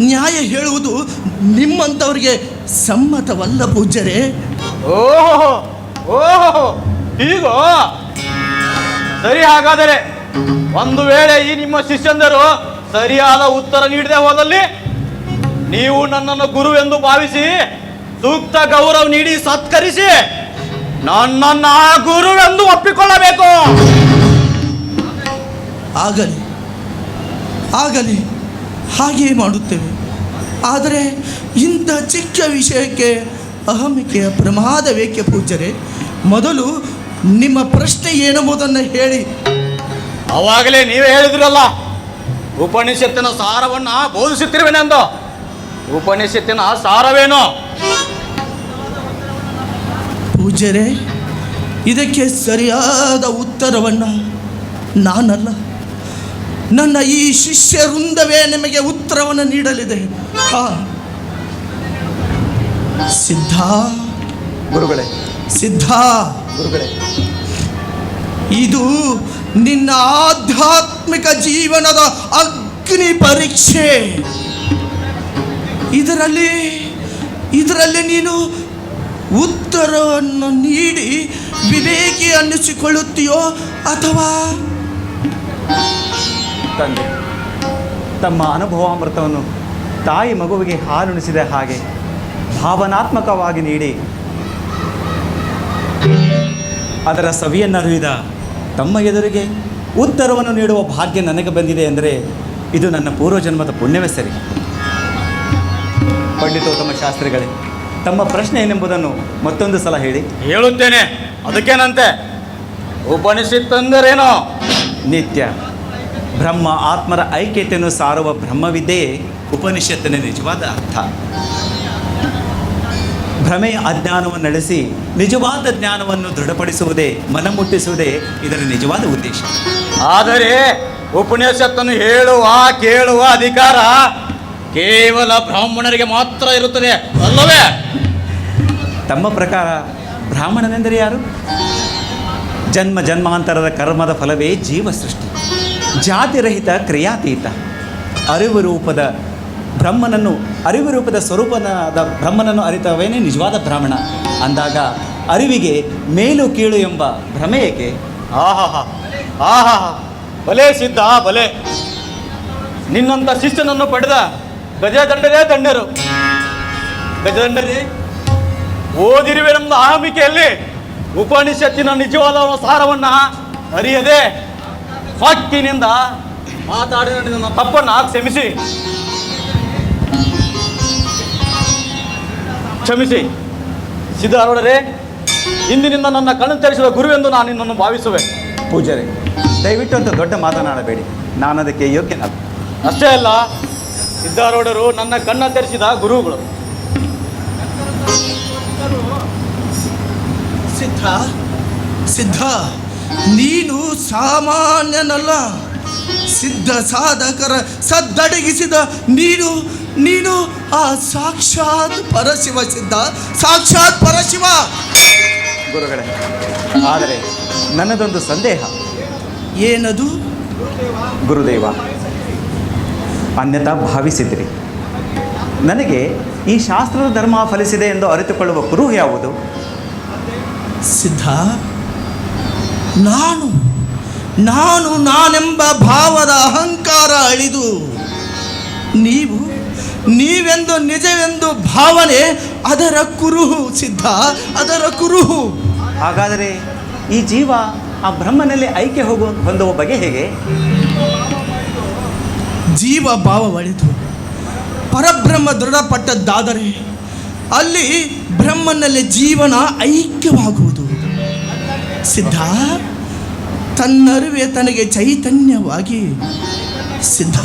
ನ್ಯಾಯ ಹೇಳುವುದು ನಿಮ್ಮಂಥವರಿಗೆ ಸಮ್ಮತವಲ್ಲ ಪೂಜ್ಯರೇ. ಓಹೋ ಹೀಗೋ? ಸರಿ, ಹಾಗಾದರೆ ಒಂದು ವೇಳೆ ಈ ನಿಮ್ಮ ಶಿಷ್ಯಂದರು ಸರಿಯಾದ ಉತ್ತರ ನೀಡದೆ ಹೋದಲ್ಲಿ ನೀವು ನನ್ನನ್ನು ಗುರು ಎಂದು ಭಾವಿಸಿ ಸೂಕ್ತ ಗೌರವ ನೀಡಿ ಸತ್ಕರಿಸಿ ನನ್ನನ್ನು ಆ ಗುರುವೆಂದು ಒಪ್ಪಿಕೊಳ್ಳಬೇಕು. ಆಗಲಿ ಹಾಗೆಯೇ ಮಾಡುತ್ತೇವೆ. ಆದರೆ ಇಂಥ ಚಿಕ್ಕ ವಿಷಯಕ್ಕೆ ಅಹಮಿಕೆಯ ಪ್ರಮಾದವೇಕೆ ಪೂಜ್ಯರೇ? ಮೊದಲು ನಿಮ್ಮ ಪ್ರಶ್ನೆ ಏನೆಂಬುದನ್ನು ಹೇಳಿ. ಅವಾಗಲೇ ನೀವೇ ಹೇಳಿದ್ರಲ್ಲ, ಉಪನಿಷತ್ತಿನ ಸಾರವನ್ನು ಬೋಧಿಸುತ್ತಿರುವೆನೆಂದು. ಉಪನಿಷತ್ತಿನ ಸಾರವೇನು? ಪೂಜ್ಯರೇ, ಇದಕ್ಕೆ ಸರಿಯಾದ ಉತ್ತರವನ್ನು ನಾನಲ್ಲ, ನನ್ನ ಈ ಶಿಷ್ಯ ವೃಂದವೇ ನಿಮಗೆ ಉತ್ತರವನ್ನು ನೀಡಲಿದೆ. ಸಿದ್ಧ ಗುರುಗಳೇ, ಇದು ನಿನ್ನ ಆಧ್ಯಾತ್ಮಿಕ ಜೀವನದ ಅಗ್ನಿ ಪರೀಕ್ಷೆ. ಇದರಲ್ಲಿ ನೀನು ಉತ್ತರವನ್ನು ನೀಡಿ ವಿವೇಕಿ ಅನ್ನಿಸಿಕೊಳ್ಳುತ್ತೀಯೋ ಅಥವಾ ತಂದೆ ತಮ್ಮ ಅನುಭವಾಮೃತವನ್ನು ತಾಯಿ ಮಗುವಿಗೆ ಹಾಲುಣಿಸಿದ ಹಾಗೆ ಭಾವನಾತ್ಮಕವಾಗಿ ನೀಡಿ ಅದರ ಸವಿಯನ್ನರಿದ ತಮ್ಮ ಎದುರಿಗೆ ಉತ್ತರವನ್ನು ನೀಡುವ ಭಾಗ್ಯ ನನಗೆ ಬಂದಿದೆ ಅಂದರೆ ಇದು ನನ್ನ ಪೂರ್ವಜನ್ಮದ ಪುಣ್ಯವೇ ಸರಿ. ಪಂಡಿತೋತ್ತಮ ಶಾಸ್ತ್ರಿಗಳೇ, ತಮ್ಮ ಪ್ರಶ್ನೆ ಏನೆಂಬುದನ್ನು ಮತ್ತೊಂದು ಸಲ ಹೇಳಿ. ಹೇಳುತ್ತೇನೆ, ಅದಕ್ಕೇನಂತೆ. ಉಪನಿಷತ್ತಂದರೇನೋ? ನಿತ್ಯ ಬ್ರಹ್ಮ ಆತ್ಮರ ಐಕ್ಯತೆಯನ್ನು ಸಾರುವ ಬ್ರಹ್ಮವಿದ್ಯೆಯೇ ಉಪನಿಷತ್ತಿನ ನಿಜವಾದ ಅರ್ಥ. ಭ್ರಮೆಯ ಅಜ್ಞಾನವನ್ನು ನಡೆಸಿ ನಿಜವಾದ ಜ್ಞಾನವನ್ನು ದೃಢಪಡಿಸುವುದೇ, ಮನಮುಟ್ಟಿಸುವುದೇ ಇದರ ನಿಜವಾದ ಉದ್ದೇಶ. ಆದರೆ ಉಪನಿಷತ್ತನ್ನು ಹೇಳುವ ಕೇಳುವ ಅಧಿಕಾರ ಕೇವಲ ಬ್ರಾಹ್ಮಣರಿಗೆ ಮಾತ್ರ ಇರುತ್ತದೆ ಅಲ್ಲವೇ? ತಮ್ಮ ಪ್ರಕಾರ ಬ್ರಾಹ್ಮಣನೆಂದರೆ ಯಾರು? ಜನ್ಮ ಜನ್ಮಾಂತರದ ಕರ್ಮದ ಫಲವೇ ಜೀವ ಸೃಷ್ಟಿ, ಜಾತಿರಹಿತ ಕ್ರಿಯಾತೀತ, ಅರಿವು ರೂಪದ ಸ್ವರೂಪನಾದ ಬ್ರಹ್ಮನನ್ನು ಅರಿತವೇನೇ ನಿಜವಾದ ಬ್ರಾಹ್ಮಣ ಅಂದಾಗ ಅರಿವಿಗೆ ಮೇಲು ಕೀಳು ಎಂಬ ಭ್ರಮೆ ಏಕೆ? ಆಹಾ ಬಲೆ ಸಿದ್ಧ, ಬಲೆ. ನಿನ್ನಂಥ ಶಿಷ್ಯನನ್ನು ಪಡೆದ ಗಜದಂಡರೇ ದಂಡರು. ಗಜದಂಡರೇ, ಓದಿರುವೆನೆಂಬ ಆಮಿಕೆಯಲ್ಲಿ ಉಪನಿಷತ್ತಿನ ನಿಜವಾದ ಸಾರವನ್ನು ಅರಿಯದೆ ಹಕ್ಕಿನಿಂದ ಮಾತಾಡಿದ ನನ್ನ ತಪ್ಪನ್ನು ಕ್ಷಮಿಸಿ. ಸಿದ್ಧಾರೂಢರೇ, ಇಂದಿನಿಂದ ನನ್ನ ಕಣ್ಣು ತೆರೆಸಿದ ಗುರುವೆಂದು ನಾನು ನಿನ್ನನ್ನು ಭಾವಿಸುವೆ. ಪೂಜಾರಿ, ದಯವಿಟ್ಟು ಅಂತ ದೊಡ್ಡ ಮಾತನಾಡಬೇಡಿ, ನಾನು ಅದಕ್ಕೆ ಯೋಗ್ಯನಲ್ಲ. ಅಷ್ಟೇ ಅಲ್ಲ, ಸಿದ್ಧಾರೂಢರು ನನ್ನ ಕಣ್ಣ ತೆರೆಸಿದ ಗುರುಗಳು. ಸಿದ್ಧ, ನೀನು ಸಾಮಾನ್ಯನಲ್ಲ. ಸಿದ್ಧ ಸಾಧಕರ ಸದ್ದಡಗಿಸಿದ ನೀನು ಆ ಸಾಕ್ಷಾತ್ ಪರಶಿವ. ಸಿದ್ಧ, ಸಾಕ್ಷಾತ್ ಪರಶಿವ. ಗುರುಗಳೇ, ಆದರೆ ನನ್ನದೊಂದು ಸಂದೇಹ. ಏನದು? ಗುರುದೇವ, ಅನ್ಯತಾ ಭಾವಿಸಿದ್ರಿ. ನನಗೆ ಈ ಶಾಸ್ತ್ರದ ಧರ್ಮ ಫಲಿಸಿದೆ ಎಂದು ಅರಿತುಕೊಳ್ಳುವ ಕುರುಹು ಯಾವುದು? ಸಿದ್ಧ, ನಾನೆಂಬ ಭಾವದ ಅಹಂಕಾರ ಅಳಿದು ನೀವೆಂದು ನಿಜವೆಂದು ಭಾವನೆ ಅದರ ಕುರುಹು ಸಿದ್ಧ, ಅದರ ಕುರುಹು. ಹಾಗಾದರೆ ಈ ಜೀವ ಆ ಬ್ರಹ್ಮನಲ್ಲಿ ಐಕ್ಯ ಹೊಂದುವ ಬಗೆ ಹೇಗೆ? ಜೀವ ಭಾವ ಒಳಿತು ಪರಬ್ರಹ್ಮ ದೃಢಪಟ್ಟದ್ದಾದರೆ ಅಲ್ಲಿ ಬ್ರಹ್ಮನಲ್ಲಿ ಜೀವನ ಐಕ್ಯವಾಗುವುದು ಸಿದ್ಧ. ತನ್ನರಿವೆ ತನಗೆ ಚೈತನ್ಯವಾಗಿ ಸಿದ್ಧ.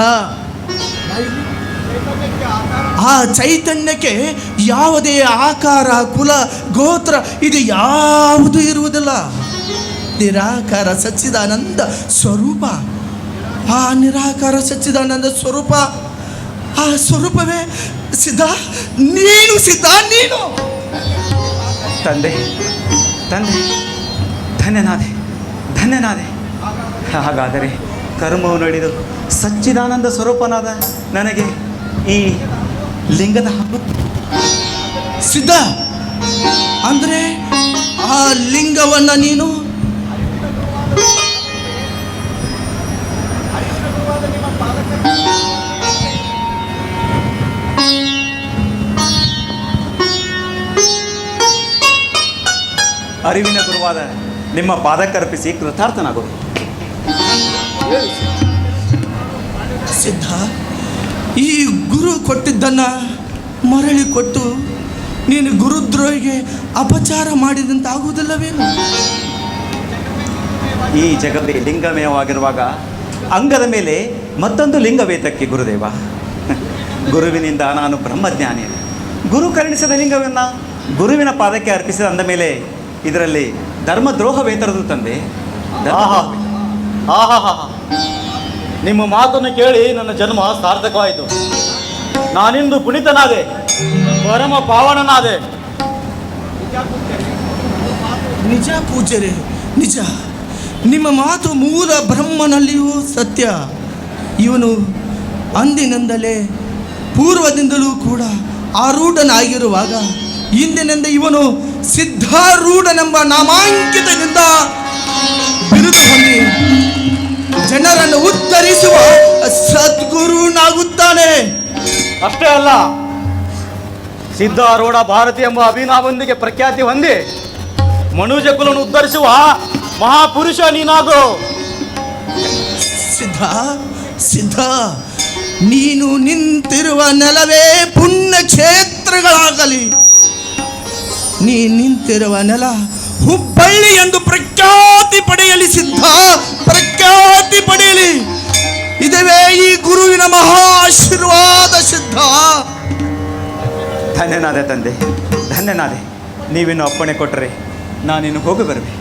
ಆ ಚೈತನ್ಯಕ್ಕೆ ಯಾವುದೇ ಆಕಾರ, ಕುಲ, ಗೋತ್ರ ಇದು ಯಾವುದು ಇರುವುದಿಲ್ಲ. ನಿರಾಕಾರ ಸಚ್ಚಿದಾನಂದ ಸ್ವರೂಪ. ಆ ನಿರಾಕಾರ ಸಚ್ಚಿದಾನಂದ ಸ್ವರೂಪ, ಆ ಸ್ವರೂಪವೇ ಸಿದ್ಧ. ನೀನು ಸಿದ್ಧ, ನೀನು. ತಂದೆ ತಂದೆ ಧನ್ಯನಾದೆ. ಹಾಗಾದರೆ ಕರ್ಮವು ನಡೆದು ಸಚ್ಚಿದಾನಂದ ಸ್ವರೂಪನಾದ ನನಗೆ ಈ ಲಿಂಗದ ಹಬ್ಬ ಸಿದ್ಧ. ಅಂದರೆ ಆ ಲಿಂಗವನ್ನ ನೀನು ಅರಿವಿನ ಗುರುವಾದ ನಿಮ್ಮ ಪಾದಕ್ಕರ್ಪಿಸಿ ಕೃತಾರ್ಥನಾಗುವುದು. ಸಿದ್ಧ, ಈ ಗುರು ಕೊಟ್ಟಿದ್ದನ್ನು ಮರಳಿ ಕೊಟ್ಟು ನೀನು ಗುರುದ್ರೋಹಿಗೆ ಅಪಚಾರ ಮಾಡಿದಂತಾಗುವುದಿಲ್ಲವೇನು? ಈ ಜಗತ್ತೇ ಲಿಂಗಮಯವಾಗಿರುವಾಗ ಅಂಗದ ಮೇಲೆ ಮತ್ತೊಂದು ಲಿಂಗವೇತಕ್ಕೆ ಗುರುದೇವ. ಗುರುವಿನಿಂದ ನಾನು ಬ್ರಹ್ಮಜ್ಞಾನಿ. ಗುರು ಕರುಣಿಸಿದ ಲಿಂಗವನ್ನು ಗುರುವಿನ ಪಾದಕ್ಕೆ ಅರ್ಪಿಸಿದ ಅಂದ ಮೇಲೆ ಇದರಲ್ಲಿ ಧರ್ಮದ್ರೋಹವೇತರದು ತಂದೆ. ಆಹಾ, ನಿಮ್ಮ ಮಾತನ್ನು ಕೇಳಿ ನನ್ನ ಜನ್ಮ ಸಾರ್ಥಕವಾಯಿತು. ನಾನಿಂದು ಪುನೀತನಾದೆ, ಪರಮ ಪಾವನನಾದೆ. ನಿಜ ಪೂಜ್ಯರೇ, ನಿಜ. ನಿಮ್ಮ ಮಾತು ಮೂಲ ಬ್ರಹ್ಮನಲ್ಲಿಯೂ ಸತ್ಯ. ಇವನು ಅಂದಿನಿಂದಲೇ ಪೂರ್ವದಿಂದಲೂ ಕೂಡ ಆರೂಢನಾಗಿರುವಾಗ ಇಂದಿನಿಂದ ಇವನು ಸಿದ್ಧಾರೂಢನೆಂಬ ನಾಮಾಂಕಿತದಿಂದ ಬಿರುದು ಹೊಂದಿ ಜನರನ್ನು ಉದ್ಧರಿಸುವ ಸದ್ಗುರುನಾಗುತ್ತಾನೆ. ಅಷ್ಟೇ ಅಲ್ಲ, ಸಿದ್ಧಾರೂಢ ಭಾರತಿ ಎಂಬ ಅಭಿನಾಮದೊಂದಿಗೆ ಪ್ರಖ್ಯಾತಿ ಹೊಂದಿ ಮನುಜ ಕುಲವನ್ನು ಉದ್ಧರಿಸುವ ಮಹಾಪುರುಷ ನೀನಾಗು. ಸಿದ್ಧ, ನೀನು ನಿಂತಿರುವ ನೆಲವೇ ಪುಣ್ಯ ಕ್ಷೇತ್ರಗಳಾಗಲಿ. ನೀ ನಿಂತಿರುವ ನೆಲ ಹುಬ್ಬಳ್ಳಿ ಎಂದು ಪ್ರಖ್ಯಾತಿ ಪಡೆಯಲಿ ಸಿದ್ಧ, ಪ್ರಖ್ಯಾತಿ ಪಡೆಯಲಿ. ಇದುವೇ ಈ ಗುರುವಿನ ಮಹಾ ಆಶೀರ್ವಾದ ಸಿದ್ಧ. ಧನ್ಯನಾದೆ ತಂದೆ, ಧನ್ಯನಾದೆ. ನೀವಿನ್ನು ಅಪ್ಪಣೆ ಕೊಟ್ಟರೆ ನಾನಿನ್ನು ಹೋಗಿ ಬರುವೆ.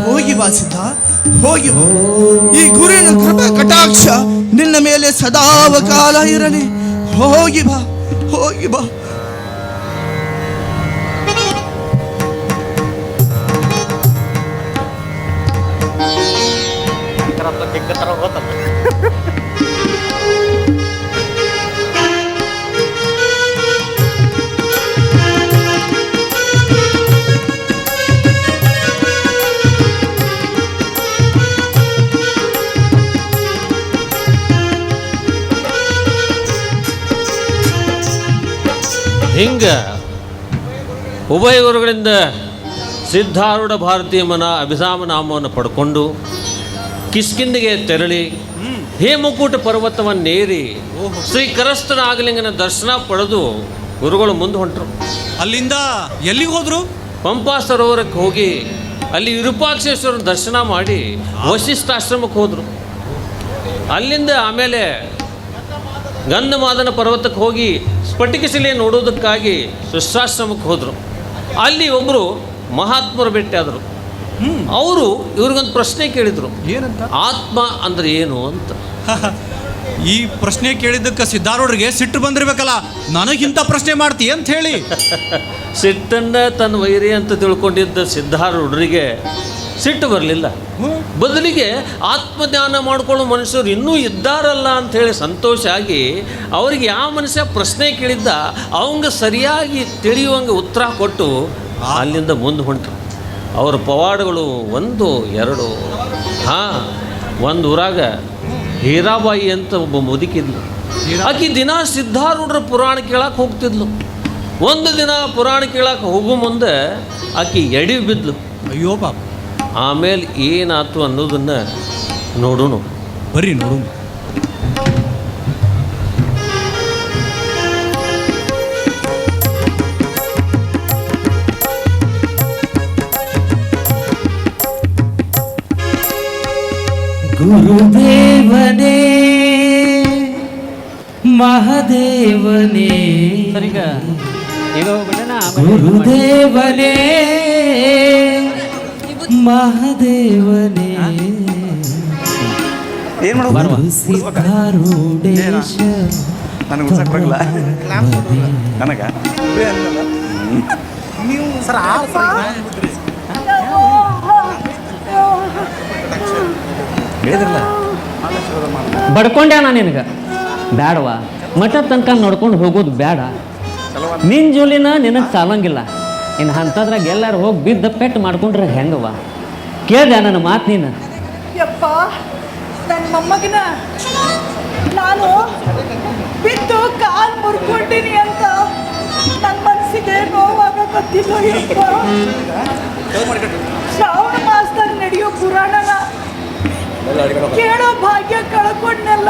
ಹೋಗಿ ಬಾ ಸಿದ್ಧ, ಹೋಗಿ ಬಾ. ಈ ಗುರುವಿನ ಕೃಪಾ ಕಟಾಕ್ಷ ನಿನ್ನ ಮೇಲೆ ಸದಾವಕಾಲ ಇರಲಿ. ಹೋಗಿ ಬಾ, ಹೋಗಿ ಬಾ. ಹಿಂಗ ಉಭಯ ಗುರುಗಳಿಂದ ಸಿದ್ಧಾರೂಢ ಭಾರತೀಯಮನ ಅಭಿಧಾಮ ನಾಮವನ್ನು ಪಡ್ಕೊಂಡು ಕಿಷ್ಕಿಂದಿಗೆ ತೆರಳಿ ಹೇಮಕೂಟ ಪರ್ವತವನ್ನೇರಿ ಶ್ರೀ ಕರಸ್ಥನ ಆಗಲಿಂಗನ ದರ್ಶನ ಪಡೆದು ಗುರುಗಳು ಮುಂದೆ ಹೊಂಟರು. ಅಲ್ಲಿಂದ ಎಲ್ಲಿಗೆ ಹೋದ್ರು? ಪಂಪಾ ಸರೋವರಕ್ಕೆ ಹೋಗಿ ಅಲ್ಲಿ ವಿರೂಪಾಕ್ಷೇಶ್ವರನ ದರ್ಶನ ಮಾಡಿ ವಶಿಷ್ಠಾಶ್ರಮಕ್ಕೆ ಹೋದರು. ಅಲ್ಲಿಂದ ಆಮೇಲೆ ಗಂಧಮಾದನ ಪರ್ವತಕ್ಕೆ ಹೋಗಿ ಸ್ಫಟಿಕ ಶಿಲೆ ನೋಡೋದಕ್ಕಾಗಿ ಶಿಷ್ಟಾಶ್ರಮಕ್ಕೆ ಹೋದರು. ಅಲ್ಲಿ ಒಬ್ಬರು ಮಹಾತ್ಮರು ಭೇಟಿಯಾದರು. ಅವರು ಇವ್ರಿಗೊಂದು ಪ್ರಶ್ನೆ ಕೇಳಿದರು, ಏನಂತ? ಆತ್ಮ ಅಂದ್ರೆ ಏನು ಅಂತ. ಈ ಪ್ರಶ್ನೆ ಕೇಳಿದ್ದಕ್ಕೆ ಸಿದ್ಧಾರೂಢರಿಗೆ ಸಿಟ್ಟು ಬಂದಿರ್ಬೇಕಲ್ಲ, ನನಗಿಂತ ಪ್ರಶ್ನೆ ಮಾಡ್ತೀಯ ಅಂತ ಹೇಳಿ. ಸಿಟ್ಟನ್ನ ತನ್ನ ವೈರಿ ಅಂತ ತಿಳ್ಕೊಂಡಿದ್ದ ಸಿದ್ಧಾರೂಢರಿಗೆ ಸಿಟ್ಟು ಬರಲಿಲ್ಲ. ಬದಲಿಗೆ ಆತ್ಮಜ್ಞಾನ ಮಾಡ್ಕೊಳ್ಳೋ ಮನುಷ್ಯರು ಇನ್ನೂ ಇದ್ದಾರಲ್ಲ ಅಂಥೇಳಿ ಸಂತೋಷ ಆಗಿ ಅವ್ರಿಗೆ ಯಾವ ಮನುಷ್ಯ ಪ್ರಶ್ನೆ ಕೇಳಿದ್ದ ಅವಂಗೆ ಸರಿಯಾಗಿ ತಿಳಿಯುವಂಗೆ ಉತ್ತರ ಕೊಟ್ಟು ಅಲ್ಲಿಂದ ಮುಂದೆ ಹೊಂಟರು. ಅವ್ರ ಪವಾಡಗಳು 1 2. ಒಂದು ಊರಾಗ ಹೀರಾಬಾಯಿ ಅಂತ ಒಬ್ಬ ಮುದುಕಿದ್ಲು. ಆಕೆ ದಿನ ಸಿದ್ಧಾರೂಢರ ಪುರಾಣ ಕೇಳಕ್ಕೆ ಹೋಗ್ತಿದ್ಲು. ಒಂದು ದಿನ ಪುರಾಣ ಕೇಳಕ್ಕೆ ಹೋಗೋ ಮುಂದೆ ಆಕೆ ಎಡಿ ಬಿದ್ಲು. ಅಯ್ಯೋ ಪಾಪ. ಆಮೇಲೆ ಏನಾಯ್ತು ಅನ್ನೋದನ್ನು ನೋಡೋಣ ಬರ್ರಿ ನೋಡು. ಗುರುದೇವನೇ ಮಹಾದೇವನೇ ಗುರುದೇವನೇ ಮಹಾದೇವನೇ ಏನು ಮಾಡೋದು? ಸಿದ್ಧಾರೂಢೇಶ ನನಗೆ ಉತ್ಸಾಹ ಬರಲ್ಲ ನನಗ ಹೇಳಿದ್ರಲ್ಲ ಬಡ್ಕೊಂಡ್ಯಾನ ನಿನಗೆ ಬ್ಯಾಡವಾ, ಮಠ ತನಕ ನೋಡ್ಕೊಂಡು ಹೋಗೋದು ಬೇಡ. ನಿನ್ನ ಜೋಲಿನ ನಿನಗೆ ಸಾಲಂಗಿಲ್ಲ. ಇನ್ನು ಅಂಥದ್ರಾಗ ಎಲ್ಲರೂ ಹೋಗಿ ಬಿದ್ದ ಪೆಟ್ಟು ಮಾಡ್ಕೊಂಡ್ರೆ ಹೆಂಗವ? ಕೇಳ್ದೆ ನನ್ನ ಮಾತು ನೀನು. ಯಪ್ಪ ನನ್ನ ಮೊಮ್ಮಗನ ನಾನು ಬಿದ್ದು ಕಾಲು ಮುರ್ಕೊಂಡಿನಿ ಅಂತ ನನ್ನ ಮನಸ್ಸಿಗೆ ನೋವಾಗಕತ್ತಿಲ್ಲ ಯಪ್ಪ. ಶ್ರಾವಣ ಮಾಸದಾಗ ನಡೆಯೋ ಪುರಾಣನ ಕೇಳೋ ಭಾಗ್ಯ ಕಳ್ಕೊಂಡ್ನಲ್ಲ.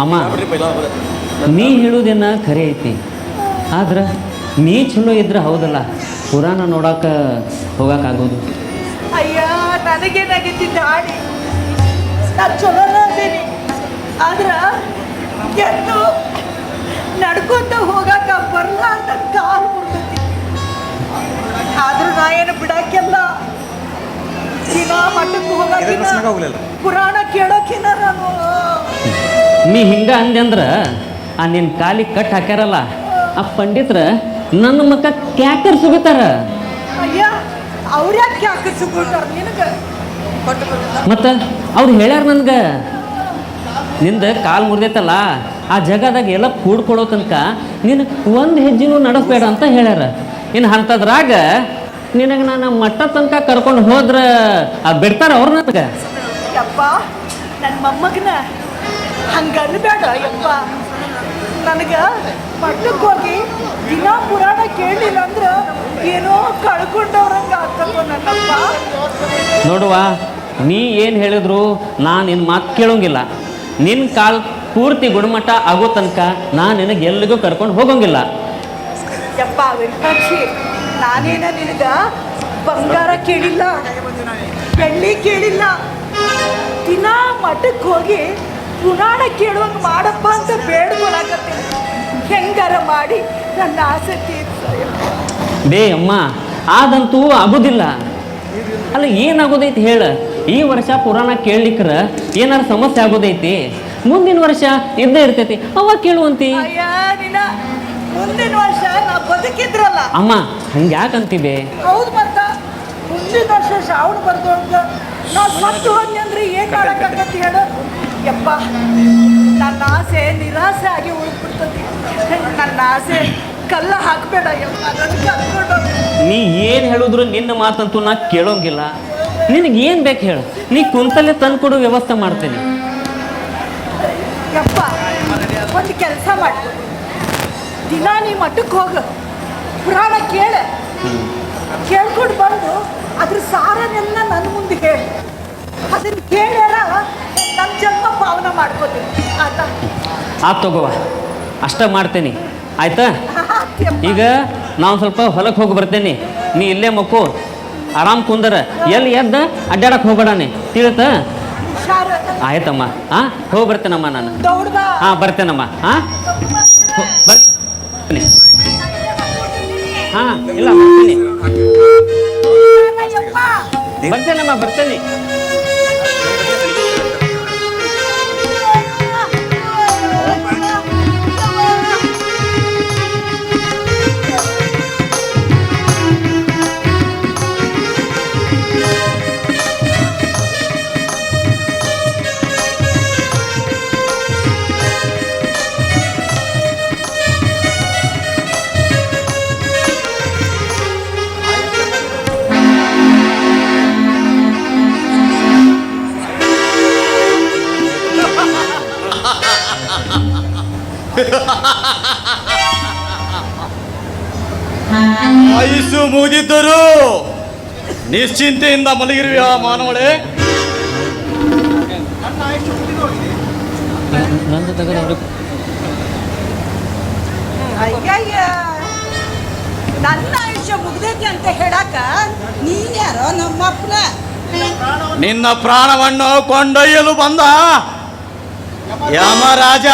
ಅಮ್ಮ, ನೀ ಹೇಳೋದೇನ ಖರೆ ಐತಿ. ಆದ್ರೆ ನೀ ಚಲೋ ಇದ್ರೆ ಹೌದಲ್ಲ ಪುರಾಣ ನೋಡಕ್ಕೆ ಹೋಗಕ್ಕಾಗೋದು. ಅಯ್ಯ ನನಗೇನಾಗಿದ್ದ ಆಡಿ ನಾನು ಚಲೋನ ಅದೇನಿ. ಆದ್ರೆ ಎದ್ದು ನಡ್ಕೊಂತ ಹೋಗಾಕ ಬರಲ್ಲ ಅಂತ ಕಾಲು ಮುರ್ದತಿ. ಆದ್ರೂ ನಾ ಏನು ಬಿಡಕ್ಕೆಲ್ಲ ದಿನ ಮಠಕ್ಕೆ ಹೋಗಕ್ಕಿನ ಪುರಾಣ ಕೇಳೋಕಿನ ನಾನು. ನೀ ಹಿಂಗ ಅಂದೆ ಅಂದ್ರೆ ಆ ನಿನ್ನ ಕಾಲಿಗೆ ಕಟ್ ಹಾಕ್ಯಾರಲ್ಲ ಆ ಪಂಡಿತರ ನನ್ನ ಮಕ್ಕ ಕ್ಯಾಕರ್ ಸುಗಿತಾರ. ಅಯ್ಯ ಅವ್ರ್ಯಾಕೆ ಯಾಕೆ ಸುಗ್ಬಿಟ್ಟಾರ ನಿನಗೆ? ಮತ್ತು ಅವ್ರು ಹೇಳ್ಯಾರ ನನ್ಗೆ, ನಿಂದ ಕಾಲು ಮುರಿದೈತಲ್ಲ ಆ ಜಗದಾಗ ಎಲ್ಲ ಕೂಡ್ಕೊಡೋ ತನಕ ನಿನಗೆ ಒಂದು ಹೆಜ್ಜೆನೂ ನಡೆಸ್ಬೇಡ ಅಂತ ಹೇಳ್ಯಾರ. ಇನ್ನು ಅಂಥದ್ರಾಗ ನಿನಗೆ ನಾನು ಮಟ್ಟ ತನಕ ಕರ್ಕೊಂಡು ಹೋದ್ರೆ ಬಿಡ್ತಾರ ಅವ್ರು ನನಗೆ. ಯಪ್ಪ ನನ್ನ ಮೊಮ್ಮಗನ ಹಂಗನ್ಬೇಡ ಯಪ್ಪ. ನನಗೆ ಮಠಕ್ಕೆ ಹೋಗಿ ದಿನ ಪುರಾಣ ಕೇಳಲಿಲ್ಲ ಅಂದ್ರೆ ಏನೋ ಕಳ್ಕೊಂಡವ್ರಂಗೆ ಆಗ್ತಕ್ಕೋ ನನ್ನಪ್ಪ. ನೋಡುವ, ನೀ ಏನು ಹೇಳಿದ್ರು ನಾನು ನಿನ್ನ ಮಾತು ಕೇಳೋಂಗಿಲ್ಲ. ನಿನ್ನ ಕಾಲು ಪೂರ್ತಿ ಗುಣಮಟ್ಟ ಆಗೋ ತನಕ ನಾನು ನಿನಗೆ ಎಲ್ಲಿಗೂ ಕರ್ಕೊಂಡು ಹೋಗೋಂಗಿಲ್ಲ. ಯಪ್ಪ ವಿರೂಪಾಕ್ಷಿ, ನಾನೇನ ನಿನಗ ಬಂಗಾರ ಕೇಳಿಲ್ಲ, ಬೆಳ್ಳಿ ಕೇಳಿಲ್ಲ. ದಿನ ಮಠಕ್ಕೆ ಹೋಗಿ ಪುರಾಣ ಕೇಳುವಂಗೆ ಮಾಡಪ್ಪ ಅಂತ ಬೇಡ್ಕೊಳಕತ್ತೀನಿ. ಹೆಂಗಾರ ಮಾಡಿ ನನ್ನ ಆಸೆ ತೀರ್ಸ. ಬೇ ಅಮ್ಮ, ಅದಂತೂ ಆಗೋದಿಲ್ಲ. ಅಲ್ಲ ಏನಾಗೋದೈತಿ ಹೇಳ? ಈ ವರ್ಷ ಪುರಾಣ ಕೇಳಲಿಕ್ರ ಏನಾರು ಸಮಸ್ಯೆ ಆಗೋದೈತಿ, ಮುಂದಿನ ವರ್ಷ ಇದ್ದೇ ಇರ್ತೈತಿ, ಅವಾಗ ಕೇಳುವಂತಿ. ಅಯ್ಯ ನಿನ್ನ ಮುಂದಿನ ವರ್ಷ ನಾ ಬದುಕಿದ್ರಲ್ಲ ಅಮ್ಮ, ಹಂಗೆ ಯಾಕಂತೀವಿ? ಹೌದು ಮತ್ತ ಮುಂದಿನ ವರ್ಷ ಶ್ರಾವಣ ಬರ್ದೊಳಗ ನಾ ಸತ್ತು ಹೋದ್ನಿ ಅಂದ್ರೆ ಏನ್ ಮಾಡಕ್ಕಾಗತ್ತಿ ಹೇಳು? ಯಪ್ಪ ನನ್ನ ಆಸೆ ನಿರಾಸೆ ಆಗಿ ಉಳಿದ್ಬಿಡ್ತತಿ. ನನ್ನ ಆಸೆ ಕಲ್ಲ ಹಾಕ್ಬೇಡ ಯಪ್ಪ, ನನ್ನ ಕರ್ಕೊಂಡು. ನೀ ಏನು ಹೇಳಿದ್ರು ನಿನ್ನ ಮಾತಂತೂ ನಾ ಕೇಳೋಂಗಿಲ್ಲ. ನಿನಗೆ ಏನು ಬೇಕು ಹೇಳು, ನೀ ಕುಂತಲ್ಲೇ ತಂದ್ಕೊಡೋ ವ್ಯವಸ್ಥೆ ಮಾಡ್ತೀನಿ. ಯಪ್ಪ ಒಂದು ಕೆಲಸ ಮಾಡಿ, ದಿನ ನೀ ಮಠಕ್ಕೆ ಹೋಗು, ಪುರಾಣ ಕೇಳ್ಕೊಂಡು ಬಂದು ಅದ್ರ ಸಾರನೆಲ್ಲ ನನ್ನ ಮುಂದೆ ಹೇಳಿ. ಅದನ್ನ ಕೇಳ್ಯಾರ ನನ್ನ ಜನ್ಮ ಪಾವನ ಮಾಡ್ಕೋತೀನಿ. ಆತ ತಗೋವ, ಅಷ್ಟ ಮಾಡ್ತೇನೆ ಆಯ್ತಾ? ಈಗ ನಾವು ಸ್ವಲ್ಪ ಹೊಲಕ್ಕೆ ಹೋಗಿ ಬರ್ತೇನೆ, ನೀ ಇಲ್ಲೇ ಮಕ್ಕೋ, ಆರಾಮ್ ಕುಂದರ, ಎಲ್ಲಿ ಎದ್ದ ಅಡ್ಡಾಡಕ್ಕೆ ಹೋಗ್ಬೇಡಾನೆ, ತಿಳಿತ? ಆಯ್ತಮ್ಮ, ಹೋಗಿ ಬರ್ತೇನಮ್ಮ ನಾನು. ಬರ್ತೇನಮ್ಮ. ಬರ್ತೀನಿ. ಇಲ್ಲ ಬರ್ತೀನಿ, ಬರ್ತೇನಮ್ಮ, ಬರ್ತೇನೆ. ಆಯುಸ್ಸು ಮುಗಿದಿದ್ದರು ನಿಶ್ಚಿಂತೆಯಿಂದ ಮಲಗಿರುವೆಯ ಮಾನವಳೇ? ಅಯ್ಯಯ್ಯ, ನನ್ನ ಆಯುಷ್ಯ ಮುಗ್ದೈತಿ ಅಂತ ಹೇಳಾಕ ನೀನ್ ಯಾರೋ ನಮ್ಮಪ್ಪನ. ನಿನ್ನ ಪ್ರಾಣವನ್ನು ಕೊಂಡೊಯ್ಯಲು ಬಂದ ಯಮರಾಜ.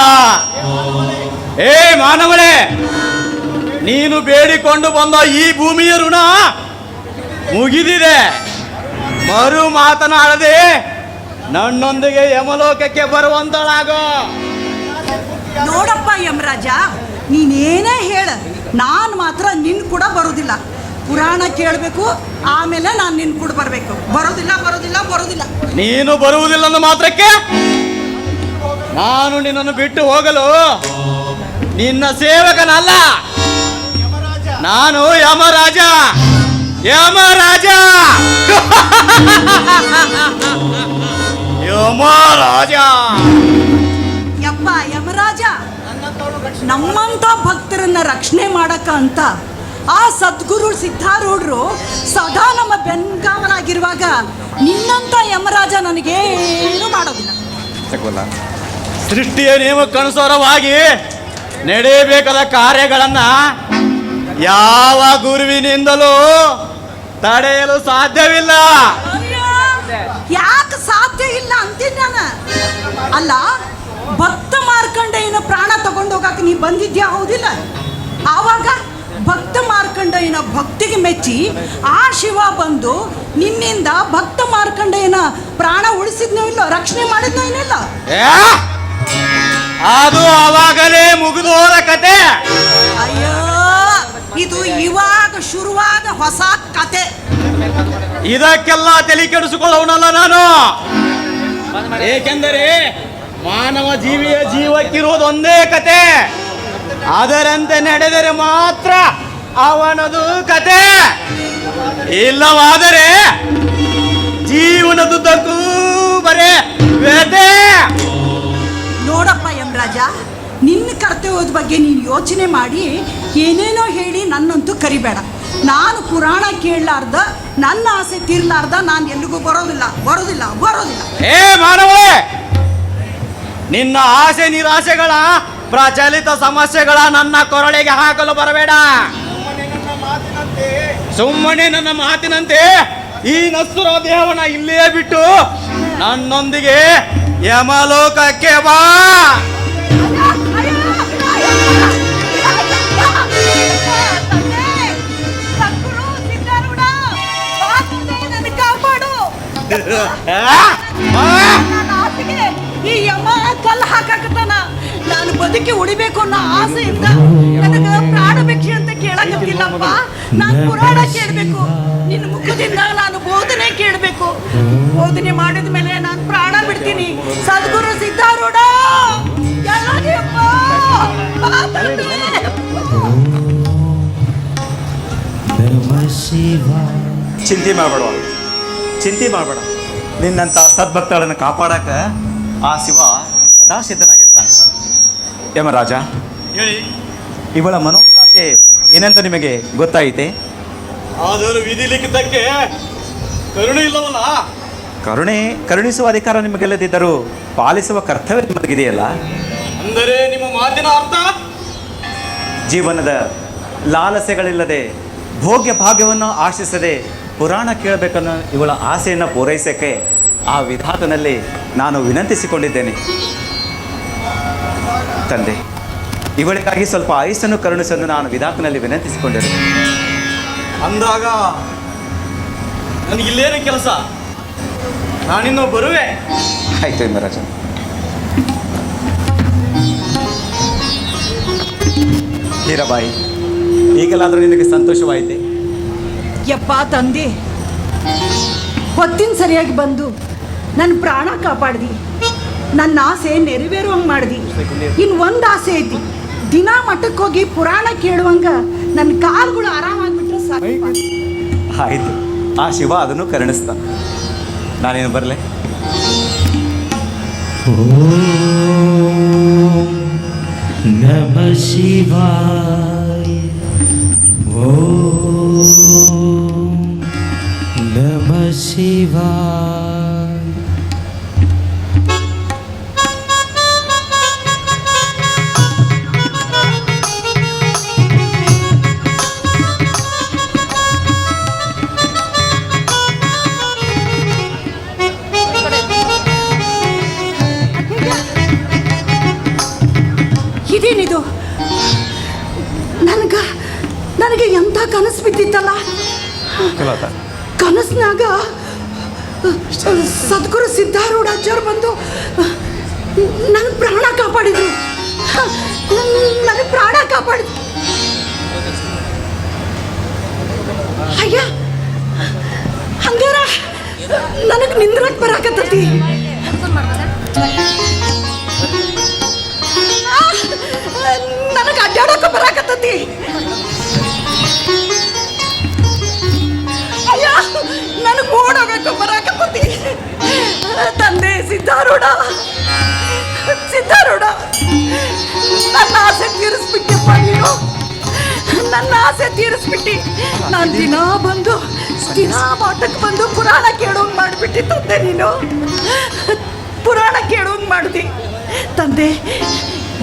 ಏ ಮಾನವಳೇ, ನೀನು ಬೇಡಿಕೊಂಡು ಬಂದ ಈ ಭೂಮಿಯ ಋಣ ಮುಗಿದಿದೆ. ಮರು ಮಾತನಾಡದೆ ನನ್ನೊಂದಿಗೆ ಯಮಲೋಕಕ್ಕೆ ಬರುವಂತಳಾಗೋ. ನೋಡಪ್ಪ ಯಮರಾಜ, ನೀನೇನೇ ಹೇಳ, ನಾನು ಮಾತ್ರ ನಿನ್ ಕೂಡ ಬರೋದಿಲ್ಲ. ಪುರಾಣ ಕೇಳಬೇಕು, ಆಮೇಲೆ ನಾನು ನಿನ್ ಕೂಡ ಬರಬೇಕು. ಬರೋದಿಲ್ಲ ಬರೋದಿಲ್ಲ ಬರೋದಿಲ್ಲ. ನೀನು ಬರುವುದಿಲ್ಲ ಅನ್ನೋ ಮಾತ್ರಕ್ಕೆ ನಾನು ನಿನ್ನನ್ನು ಬಿಟ್ಟು ಹೋಗಲು ನಿನ್ನ ಸೇವಕನಲ್ಲ. ನಾನು ಯಮರಾಜ. ಯಮರಾಜ ಯಮರಾಜ. ಯಪ್ಪ ಯಮರಾಜ, ನಮ್ಮಂತ ಭಕ್ತರನ್ನ ರಕ್ಷಣೆ ಮಾಡಕ ಅಂತ ಆ ಸದ್ಗುರು ಸಿದ್ಧಾರೂಢರು ಸದಾ ನಮ್ಮ ಬೆನ್ಗಾವಲಾಗಿರುವಾಗ ನಿನ್ನಂತ ಯಮರಾಜ ನನಗೇನು ಮಾಡೋದಿಲ್ಲ. ಸೃಷ್ಟಿಯ ನಿಯಮಕ್ಕನುಸಾರವಾಗಿ ನಡೆಯಬೇಕಾದ ಕಾರ್ಯಗಳನ್ನ ಯಾವ ಗುರುವಿನಿಂದಲೂ ತಡೆಯಲು ಸಾಧ್ಯವಿಲ್ಲ. ಯಾಕೆ ಸಾಧ್ಯ ಇಲ್ಲ ಅಂತೀನಿ ನಾನು. ಅಲ್ಲ, ಭಕ್ತ ಮಾರ್ಕಂಡೇಯನ ಪ್ರಾಣ ತಗೊಂಡೋಗಕ್ಕೆ ನೀ ಬಂದಿದ್ಯಾ, ಹೌದಿಲ್ಲ? ಆವಾಗ ಭಕ್ತ ಮಾರ್ಕಂಡೇಯನ ಭಕ್ತಿಗೆ ಮೆಚ್ಚಿ ಆ ಶಿವ ಬಂದು ನಿನ್ನಿಂದ ಭಕ್ತ ಮಾರ್ಕಂಡೇಯನ ಪ್ರಾಣ ಉಳಿಸಿದ್ನೋ ಇಲ್ಲೋ, ರಕ್ಷಣೆ ಮಾಡಿದ್ನೋ ಏನಿಲ್ಲ? ಅದು ಅವಾಗಲೇ ಮುಗಿದೋದ ಕತೆ. ಅಯ್ಯೋ, ಇದು ಇವಾಗ ಶುರುವಾದ ಹೊಸ ಕತೆ. ಇದಕ್ಕೆಲ್ಲ ತಲೆ ಕೆಡಿಸಿಕೊಳ್ಳೋನಲ್ಲ ನಾನು. ಏಕೆಂದರೆ ಮಾನವ ಜೀವಿಯ ಜೀವಕ್ಕಿರುವುದೊಂದೇ ಕತೆ. ಅದರಂತೆ ನಡೆದರೆ ಮಾತ್ರ ಅವನದು ಕತೆ. ಇಲ್ಲವಾದರೆ ಜೀವನದುದ್ದಕ್ಕೂ ಬರೇ ವ್ಯಥೆ. ನೋಡಪ್ಪ ಯಮರಾಜ, ನಿನ್ನ ಕರ್ತವ್ಯದ ಬಗ್ಗೆ ನೀನು ಯೋಚನೆ ಮಾಡಿ ಏನೇನೋ ಹೇಳಿ ನನ್ನಂತೂ ಕರಿಬೇಡ. ನಾನು ಪುರಾಣ ಕೇಳಲಾರ್ದ, ನನ್ನ ಆಸೆ ತೀರ್ಲಾರ್ದ ನಾನು ಎಲ್ಲಿಗೂ ಬರೋದಿಲ್ಲ ಬರೋದಿಲ್ಲ ಬರೋದಿಲ್ಲ. ಏ ಮಾನವೇ, ನಿನ್ನ ಆಸೆ ನಿರಾಸೆಗಳ ಪ್ರಚಲಿತ ಸಮಸ್ಯೆಗಳ ನನ್ನ ಕೊರಳಿಗೆ ಹಾಕಲು ಬರಬೇಡ. ಸುಮ್ಮನೆ ನನ್ನ ಮಾತಿನಂತೆ ಈ ನಸುರ ದೇಹವನ್ನ ಇಲ್ಲೇ ಬಿಟ್ಟು ನನ್ನೊಂದಿಗೆ ಯಮಲೋಕಕ್ಕೆ ಬಾ. ಈ ಯಮ ಕಲ್ಲು ಹಾಕಕತ್ತಾನ. ನಾನು ಬದುಕಿ ಉಳಿಬೇಕು ಅನ್ನೋ ಆಸೆಯಿಂದ ನನಗೆ ಪ್ರಾಣ ಭಿಕ್ಷೆ ಅಂತ ಕೇಳಕತ್ತಿಲ್ಲಪ್ಪ. ನಾನು ಪುರಾಣ ಕೇಳಬೇಕು, ನಿನ್ನ ಮುಖದಿಂದ ನಾನು ಬೋಧನೆ ಕೇಳಬೇಕು. ಬೋಧನೆ ಮಾಡಿದ ಮೇಲೆ ನಾನು ಪ್ರಾಣ ಬಿಡ್ತೀನಿ. ಸದ್ಗುರು ಸಿದ್ಧಾರೂಢ ಎಲ್ಲರಿಗಪ್ಪ. ಚಿಂತೆ ಮಾಡಬೇಡ, ಚಿಂತೆ ಮಾಡಬೇಡ. ನಿನ್ನಂಥ ಸದ್ಭಕ್ತಗಳನ್ನು ಕಾಪಾಡಕ ಆ ಶಿವ ಸದಾ ಸಿದ್ಧನಾಗಿರ್ತಾನೆ. ಯಮರಾಜ, ಹೇಳಿ, ಇವಳ ಮನೋಭಿಲಾಷೆ ಏನಂತ ನಿಮಗೆ ಗೊತ್ತಾಯಿತೆ? ಆದರೂ ವಿಧಿ ಲಿಖಿತಕ್ಕೆ ಕರುಣೆ ಇಲ್ಲವಲ್ಲ? ಕರುಣಿಸುವ ಅಧಿಕಾರ ನಿಮಗೆಲ್ಲದಿದ್ದರೂ ಪಾಲಿಸುವ ಕರ್ತವ್ಯ ನಿಮಗಿದೆಯಲ್ಲ. ಅಂದರೆ ನಿಮ್ಮ ಮಾತಿನ ಅರ್ಥ? ಜೀವನದ ಲಾಲಸೆಗಳಿಲ್ಲದೆ, ಭೋಗ್ಯ ಭಾಗ್ಯವನ್ನು ಆಶಿಸದೆ ಪುರಾಣ ಕೇಳಬೇಕನ್ನೋ ಇವಳ ಆಸೆಯನ್ನು ಪೂರೈಸೋಕ್ಕೆ ಆ ವಿಧಾತನಲ್ಲಿ ನಾನು ವಿನಂತಿಸಿಕೊಂಡಿದ್ದೇನೆ. ತಂದೆ, ಇವಳಿಗಾಗಿ ಸ್ವಲ್ಪ ಆಯುಸ್ಸನ್ನು ಕರುಣಿಸಲು ನಾನು ವಿಧಾತನಲ್ಲಿ ವಿನಂತಿಸಿಕೊಂಡೆನು. ಅಂದಾಗ ನನಗಿಲ್ಲೇನು ಕೆಲಸ? ನಾನಿನ್ನೂ ಬರುವೆ. ಆಯ್ತು ಯಮರಾಜ. ಹೀರಾಬಾಯಿ, ಈಗಲಾದರೂ ನಿನಗೆ ಸಂತೋಷವಾಯಿತೆ? ಯಪ್ಪ ತಂದೆ, ಹೊತ್ತಿನ ಸರಿಯಾಗಿ ಬಂದು ನನ್ನ ಪ್ರಾಣ ಕಾಪಾಡ್ದಿ, ನನ್ನ ಆಸೆ ನೆರವೇರುವಂಗೆ ಮಾಡ್ದಿ. ಇನ್ನು ಒಂದು ಆಸೆ ಐತಿ, ದಿನ ಮಠಕ್ಕೆ ಹೋಗಿ ಪುರಾಣ ಕೇಳುವಂಗ ನನ್ನ ಕಾಲುಗಳು ಆರಾಮಾಗ್ಬಿಟ್ರೆ ಸಾಕು. ಆಯಿತು, ಆ ಶಿವ ಅದನ್ನು ಕರುಣಿಸ್ತಾನೆ. ನಾನೇನು ಬರಲೆ? नमः शिवाय ओम नमः शिवाय ಇದೇನಿದು ನನಗೆ ಎಂಥ ಕನಸು ಬಿದ್ದಿತ್ತಲ್ಲ. ಕನಸಿನಾಗ ಸದ್ಗುರು ಸಿದ್ಧಾರೂಢ ಅಜ್ಜವ್ರು ಬಂದು ನನ್ನ ಪ್ರಾಣ ಕಾಪಾಡಿದ್ರು. ನನ್ನ ಪ್ರಾಣ ಕಾಪಾಡಿದ್ರು. ಅಯ್ಯ, ಹಂಗಾರ ನನಗೆ ನಿಂದ್ರಕ್ ಬರಾಕತ್ತತಿ. ನನಗೆ ಅಡ್ಡಾಡಕ್ಕೆ ಬರಾಕತ್ತತಿ. ಅಯ್ಯ, ನನಗೆ ಓಡೋಗಕ್ಕೆ ಬರಾಕತ್ತತಿ. ತಂದೆ ಸಿದ್ಧಾರೂಢ, ನನ್ನ ಆಸೆ ತೀರಿಸ್ಬಿಟ್ಟೆಪ್ಪ ನೀನು. ನನ್ನ ಆಸೆ ತೀರಿಸ್ಬಿಟ್ಟು ನಾನು ದಿನ ಮಾಟಕ್ಕೆ ಬಂದು ಪುರಾಣ ಕೇಳೋಂಗ್ ಮಾಡಿಬಿಟ್ಟಿ ತಂದೆ. ನೀನು ಪುರಾಣ ಕೇಳೋಂಗ್ ಮಾಡಿದಿ ತಂದೆ.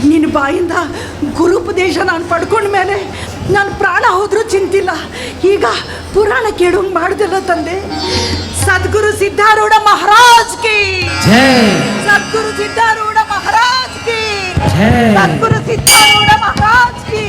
ನಿನ್ನ ಬಾಯಿಂದ ಗುರುಪದೇಶ ನಾನು ಪಡ್ಕೊಂಡ ಮೇಲೆ ನಾನು ಪ್ರಾಣ ಹೋದ್ರೂ ಚಿಂತಿಲ್ಲ. ಈಗ ಪುರಾಣ ಕೇಳೋಂಗ್ ಮಾಡ್ದಿಲ್ಲ ತಂದೆ. ಸದ್ಗುರು ಸಿದ್ಧಾರೂಢ ಮಹಾರಾಜ್ ಕಿ ಜೈ. ಸದ್ಗುರು ಸಿದ್ಧಾರೂಢ ಮಹಾರಾಜ್ ಕಿ ಜೈ. ಸದ್ಗುರು ಸಿದ್ಧಾರೂಢ ಮಹಾರಾಜ್ ಕಿ.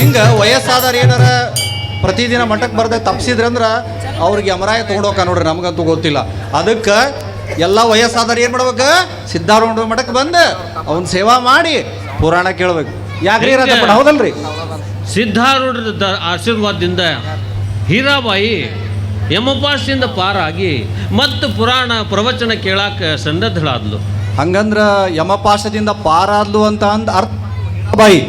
ಹಿಂಗ ವಯಸ್ಸಾದವ್ರು ಏನಾರ ಪ್ರತಿದಿನ ಮಠಕ್ಕೆ ಬರ್ದೆ ತಪ್ಸಿದ್ರಂದ್ರ ಅವ್ರಿಗೆ ಅಮರಾಯ ತೊಗೊಂಡೋಗ ನೋಡ್ರಿ, ನಮಗಂತೂ ಗೊತ್ತಿಲ್ಲ. ಅದಕ್ಕೆ ಎಲ್ಲ ವಯಸ್ಸಾದವ್ರು ಏನು ಮಾಡ್ಬೇಕು, ಸಿದ್ಧಾರೂಢ ಮಠಕ್ಕೆ ಬಂದು ಅವನ ಸೇವಾ ಮಾಡಿ ಪುರಾಣ ಕೇಳ್ಬೇಕು. ಯಾಕ್ರಿ ರಾಜಪ್ಪಣ್ಣ, ಹೌದಲ್ರಿ? ಸಿದ್ಧಾರೂಢರ ಆಶೀರ್ವಾದದಿಂದ ಹೀರಾಬಾಯಿ ಯಮಪಾಶದಿಂದ ಪಾರಾಗಿ ಮತ್ತು ಪುರಾಣ ಪ್ರವಚನ ಕೇಳಾಕ ಸನ್ನದ್ಧಳಾದ್ಲು. ಹಂಗಂದ್ರ ಯಮಪಾಶದಿಂದ ಪಾರಾದ್ಲು ಅಂತ ಅರ್ಥ ಬಾಯಿ.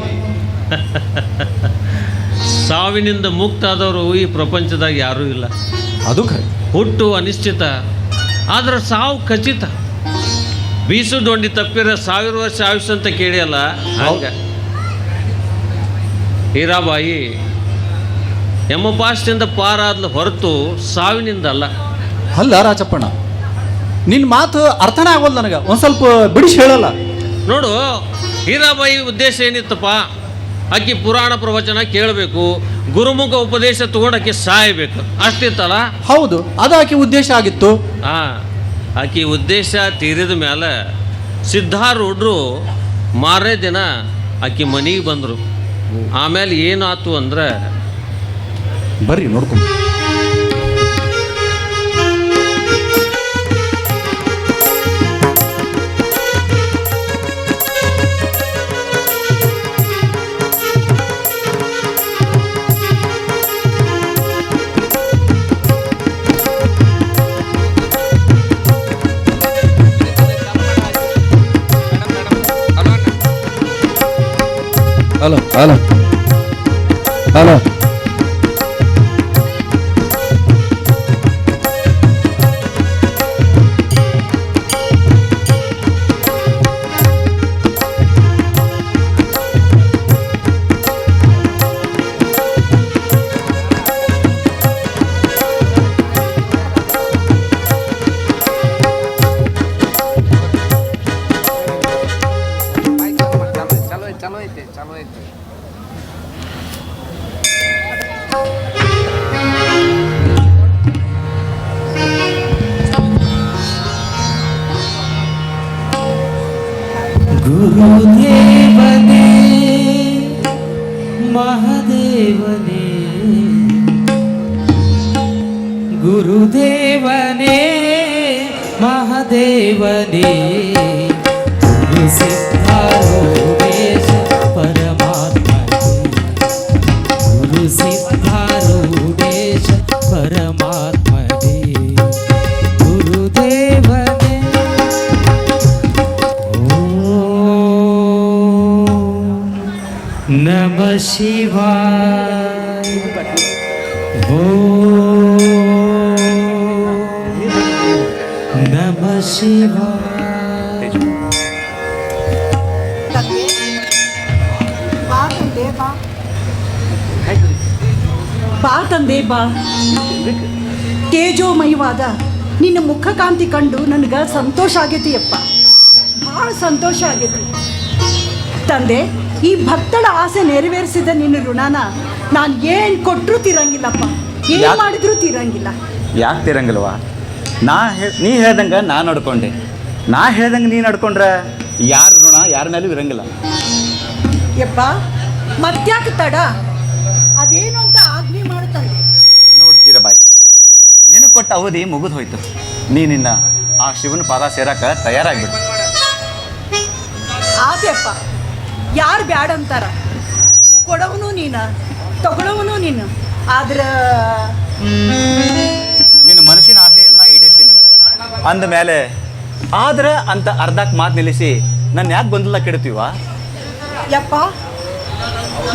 ಸಾವಿನಿಂದ ಮುಕ್ತ ಆದವರು ಈ ಪ್ರಪಂಚದಾಗ ಯಾರೂ ಇಲ್ಲ. ಅದು ಖರೆ. ಹುಟ್ಟು ಅನಿಶ್ಚಿತ, ಆದ್ರೆ ಸಾವು ಖಚಿತ. ಬೀಸು ದೊಂಡಿ ತಪ್ಪಿರ 1000 ವರ್ಷ ಆಯುಷ್ ಅಂತ ಕೇಳಿಯಲ್ಲ, ಹಂಗ ಹೀರಾಬಾಯಿ ಯಮಪಾಶದಿಂದ ಪಾರಾದ್ಲು ಹೊರತು ಸಾವಿನಿಂದ ಅಲ್ಲ. ಅಲ್ಲ ರಾಜಪ್ಪಣ್ಣ, ನಿನ್ನ ಮಾತು ಅರ್ಥನೇ ಆಗೋಲ್ಲ ನನಗೆ. ಒಂದು ಸ್ವಲ್ಪ ಬಿಡಿಸಿ ಹೇಳಲ್ಲ. ನೋಡು, ಹೀರಾಬಾಯಿ ಉದ್ದೇಶ ಏನಿತ್ತಪ್ಪ, ಆಕಿ ಪುರಾಣ ಪ್ರವಚನ ಕೇಳಬೇಕು, ಗುರುಮುಖ ಉಪದೇಶ ತಗೊಂಡಾಕಿ ಸಾಯಬೇಕು, ಅಷ್ಟಿತ್ತಲ್ಲ? ಹೌದು, ಅದು ಆಕೆ ಉದ್ದೇಶ ಆಗಿತ್ತು. ಆಕಿ ಉದ್ದೇಶ ತೀರಿದ ಮೇಲೆ ಸಿದ್ಧಾರೂಢರು ಮಾರನೇ ದಿನ ಆಕಿ ಮನೆಗೆ ಬಂದರು. ಆಮೇಲೆ ಏನಾಯ್ತು ಅಂದ್ರೆ, ಬರ್ರಿ ನೋಡ್ಕೊಂಡು. ಹಲೋ ಹಲೋ ಹಲೋ ಗುರುದೇವನೇ ಮಹಾದೇವನೇ ಗುರುದೇವನೇ ಮಹಾದೇವನೇ ಗುರು ಸಿದ್ಧಾರೂಢೇಶ ಪರಮಾತ್ಮನೇ ಗುರು ಸಿದ್ಧಾರೂಢೇಶ ಪರಮಾತ್ಮನೇ ಗುರುದೇವನೇ ಓಂ ನಮಃ ಶಿವಾಯ ನಮ ಶಿವಾಯ. ಬಾ ತಂದೆ ಬಾ ಬಾ ತಂದೆ ಬಾ. ತೇಜೋಮಯವಾದ ನಿನ್ನ ಮುಖಕಾಂತಿ ಕಂಡು ನನಗೆ ಸಂತೋಷ ಆಗೈತಿ ಅಪ್ಪ, ಭಾಳ ಸಂತೋಷ ಆಗೈತಿ ತಂದೆ. ಈ ಭಕ್ತಳ ಆಸೆ ನೆರವೇರಿಸಿದ ನಿನ್ನ ಋಣನ ನಾನು ಏನು ಕೊಟ್ಟರೂ ತೀರಂಗಿಲ್ಲಪ್ಪ, ಏನು ಮಾಡಿದ್ರೂ ತೀರಂಗಿಲ್ಲ. ಯಾಕೆ ತಿರಂಗಿಲ್ವಾ? ನೀ ಹೇಳ್ದಂಗೆ ನಾನು ನಡ್ಕೊಂಡೆ, ನಾ ಹೇಳ್ದಂಗೆ ನೀ ನಡ್ಕೊಂಡ್ರೆ ಯಾರ ಋಣ ಯಾರ ಮೇಲೂ ಇರಂಗಿಲ್ಲ. ಯಪ್ಪ ಮತ್ತ್ಯಾಕೆ ತಡ, ಅದೇನು ಅಂತ ಆಜ್ಞೆ ಮಾಡುತ್ತಂದೆ. ನೋಡಿ ಹೀರಬಾಯಿ, ನಿನಗೆ ಕೊಟ್ಟ ಅವಧಿ ಮುಗಿದು ಹೋಯ್ತು. ನಿನ್ನ ಆ ಶಿವನ ಪಾದ ಸೇರಕ್ಕೆ ತಯಾರಾಗ್ಬಿಡು. ಆದ್ಯಪ್ಪ, ಯಾರು ಬ್ಯಾಡ ಅಂತಾರ? ಕೊಡವನು ನೀನು, ತಗೊಳ್ಳವನು ನೀನು. ಆದ್ರೆ ನಿನ್ನ ಮನಸ್ಸಿನ ಆಸೆ ಎಲ್ಲ ಈಡೇರ್ಸೀನಿ ಅಂದಮೇಲೆ ಆದ್ರೆ ಅಂತ ಅರ್ಧಕ್ಕೆ ಮಾತು ನಿಲ್ಲಿಸಿ ನನ್ನ ಯಾಕೆ ಗೊಂದಲ ಕೆಡ್ತೀವ? ಯಪ್ಪ,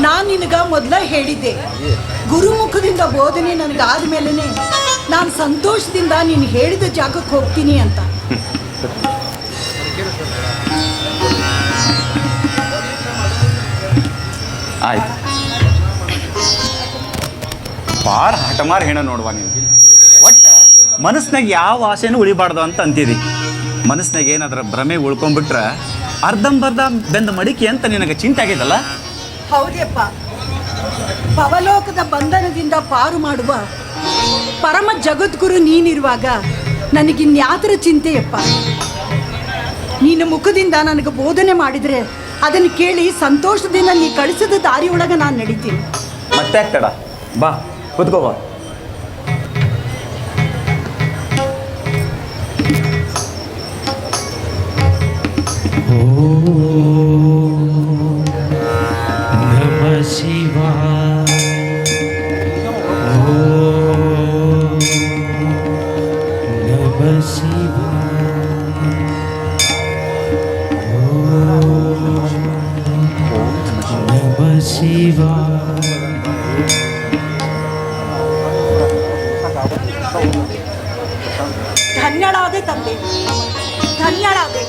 ನಾನು ನಿನಗೆ ಮೊದಲ ಹೇಳಿದ್ದೆ, ಗುರುಮುಖದಿಂದ ಬೋಧನೆ ನನಗಾದ ಮೇಲೇ ನಾನು ಸಂತೋಷದಿಂದ ನೀನು ಹೇಳಿದ ಜಾಗಕ್ಕೆ ಹೋಗ್ತೀನಿ ಅಂತ. ಆಯ್ತು, ಭಾಳ ಹಠಮಾರಿ ಹೆಣ ನೋಡುವ ನೀನು. ಒಟ್ಟು ಮನಸ್ಸಿನಾಗ ಯಾವ ಆಸೆನೂ ಉಳಿಬಾರ್ದು ಅಂತ ಅಂತಿದಿ. ಮನಸ್ಸಿನಾಗ ಏನಾದ್ರ ಭ್ರಮೆ ಉಳ್ಕೊಂಡ್ಬಿಟ್ರೆ ಅರ್ಧಂಬರ್ಧ ಬೆಂದ ಮಡಿಕೆ ಅಂತ ನಿನಗೆ ಚಿಂತೆ ಆಗಿದಲ್ಲ? ಹೌದಪ್ಪ, ಪವಲೋಕದ ಬಂಧನದಿಂದ ಪಾರು ಮಾಡುವ ಪರಮ ಜಗದ್ಗುರು ನೀನಿರುವಾಗ ನನಗಿನ್ಯಾತರ ಚಿಂತೆಯಪ್ಪ. ನಿನ್ನ ಮುಖದಿಂದ ನನಗೆ ಬೋಧನೆ ಮಾಡಿದರೆ ಅದನ್ನು ಕೇಳಿ ಸಂತೋಷದಿಂದ ನೀ ಕಳಿಸಿದ ದಾರಿಯೊಳಗೆ ನಾನು ನಡೀತೀನಿ. ಮತ್ತೆ ತಡ, ಬಾ ಕುತ್ಕೋ ಬಾ. ನಮ ಶಿವಾಯ ನಮ ಶಿವಾಯ ನಮ ಶಿವಾಯ. ಧನ್ಯಳಾದೆ ತಂದೆ, ಧನ್ಯಳಾದೆ.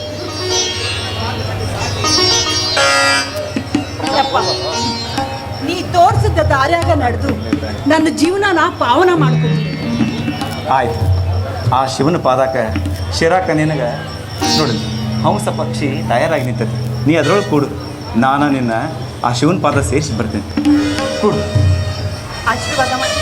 ಯಪ್ಪ, ನೀ ತೋರಿಸಿದ ದಾರ್ಯಾಗ ನಡೆದು ನನ್ನ ಜೀವನನ ಪಾವನ ಮಾಡ್ತೀನಿ. ಆಯ್ತು, ಆ ಶಿವನ ಪಾದಕ್ಕೆ ಶಿರಾಕ ನಿನಗೆ ನೋಡಿ ಹಂಸ ಪಕ್ಷಿ ತಯಾರಾಗಿ ನಿಂತೈತಿ. ನೀ ಅದ್ರೊಳಗೆ ಕೂಡು, ನಾನು ನಿನ್ನ ಆ ಶಿವನ ಪಾದ ಸೇರಿಸಿ ಬರ್ತೀನಿ. ಕೂಡು. ಆಶೀರ್ವಾದ ಮಾಡಿ.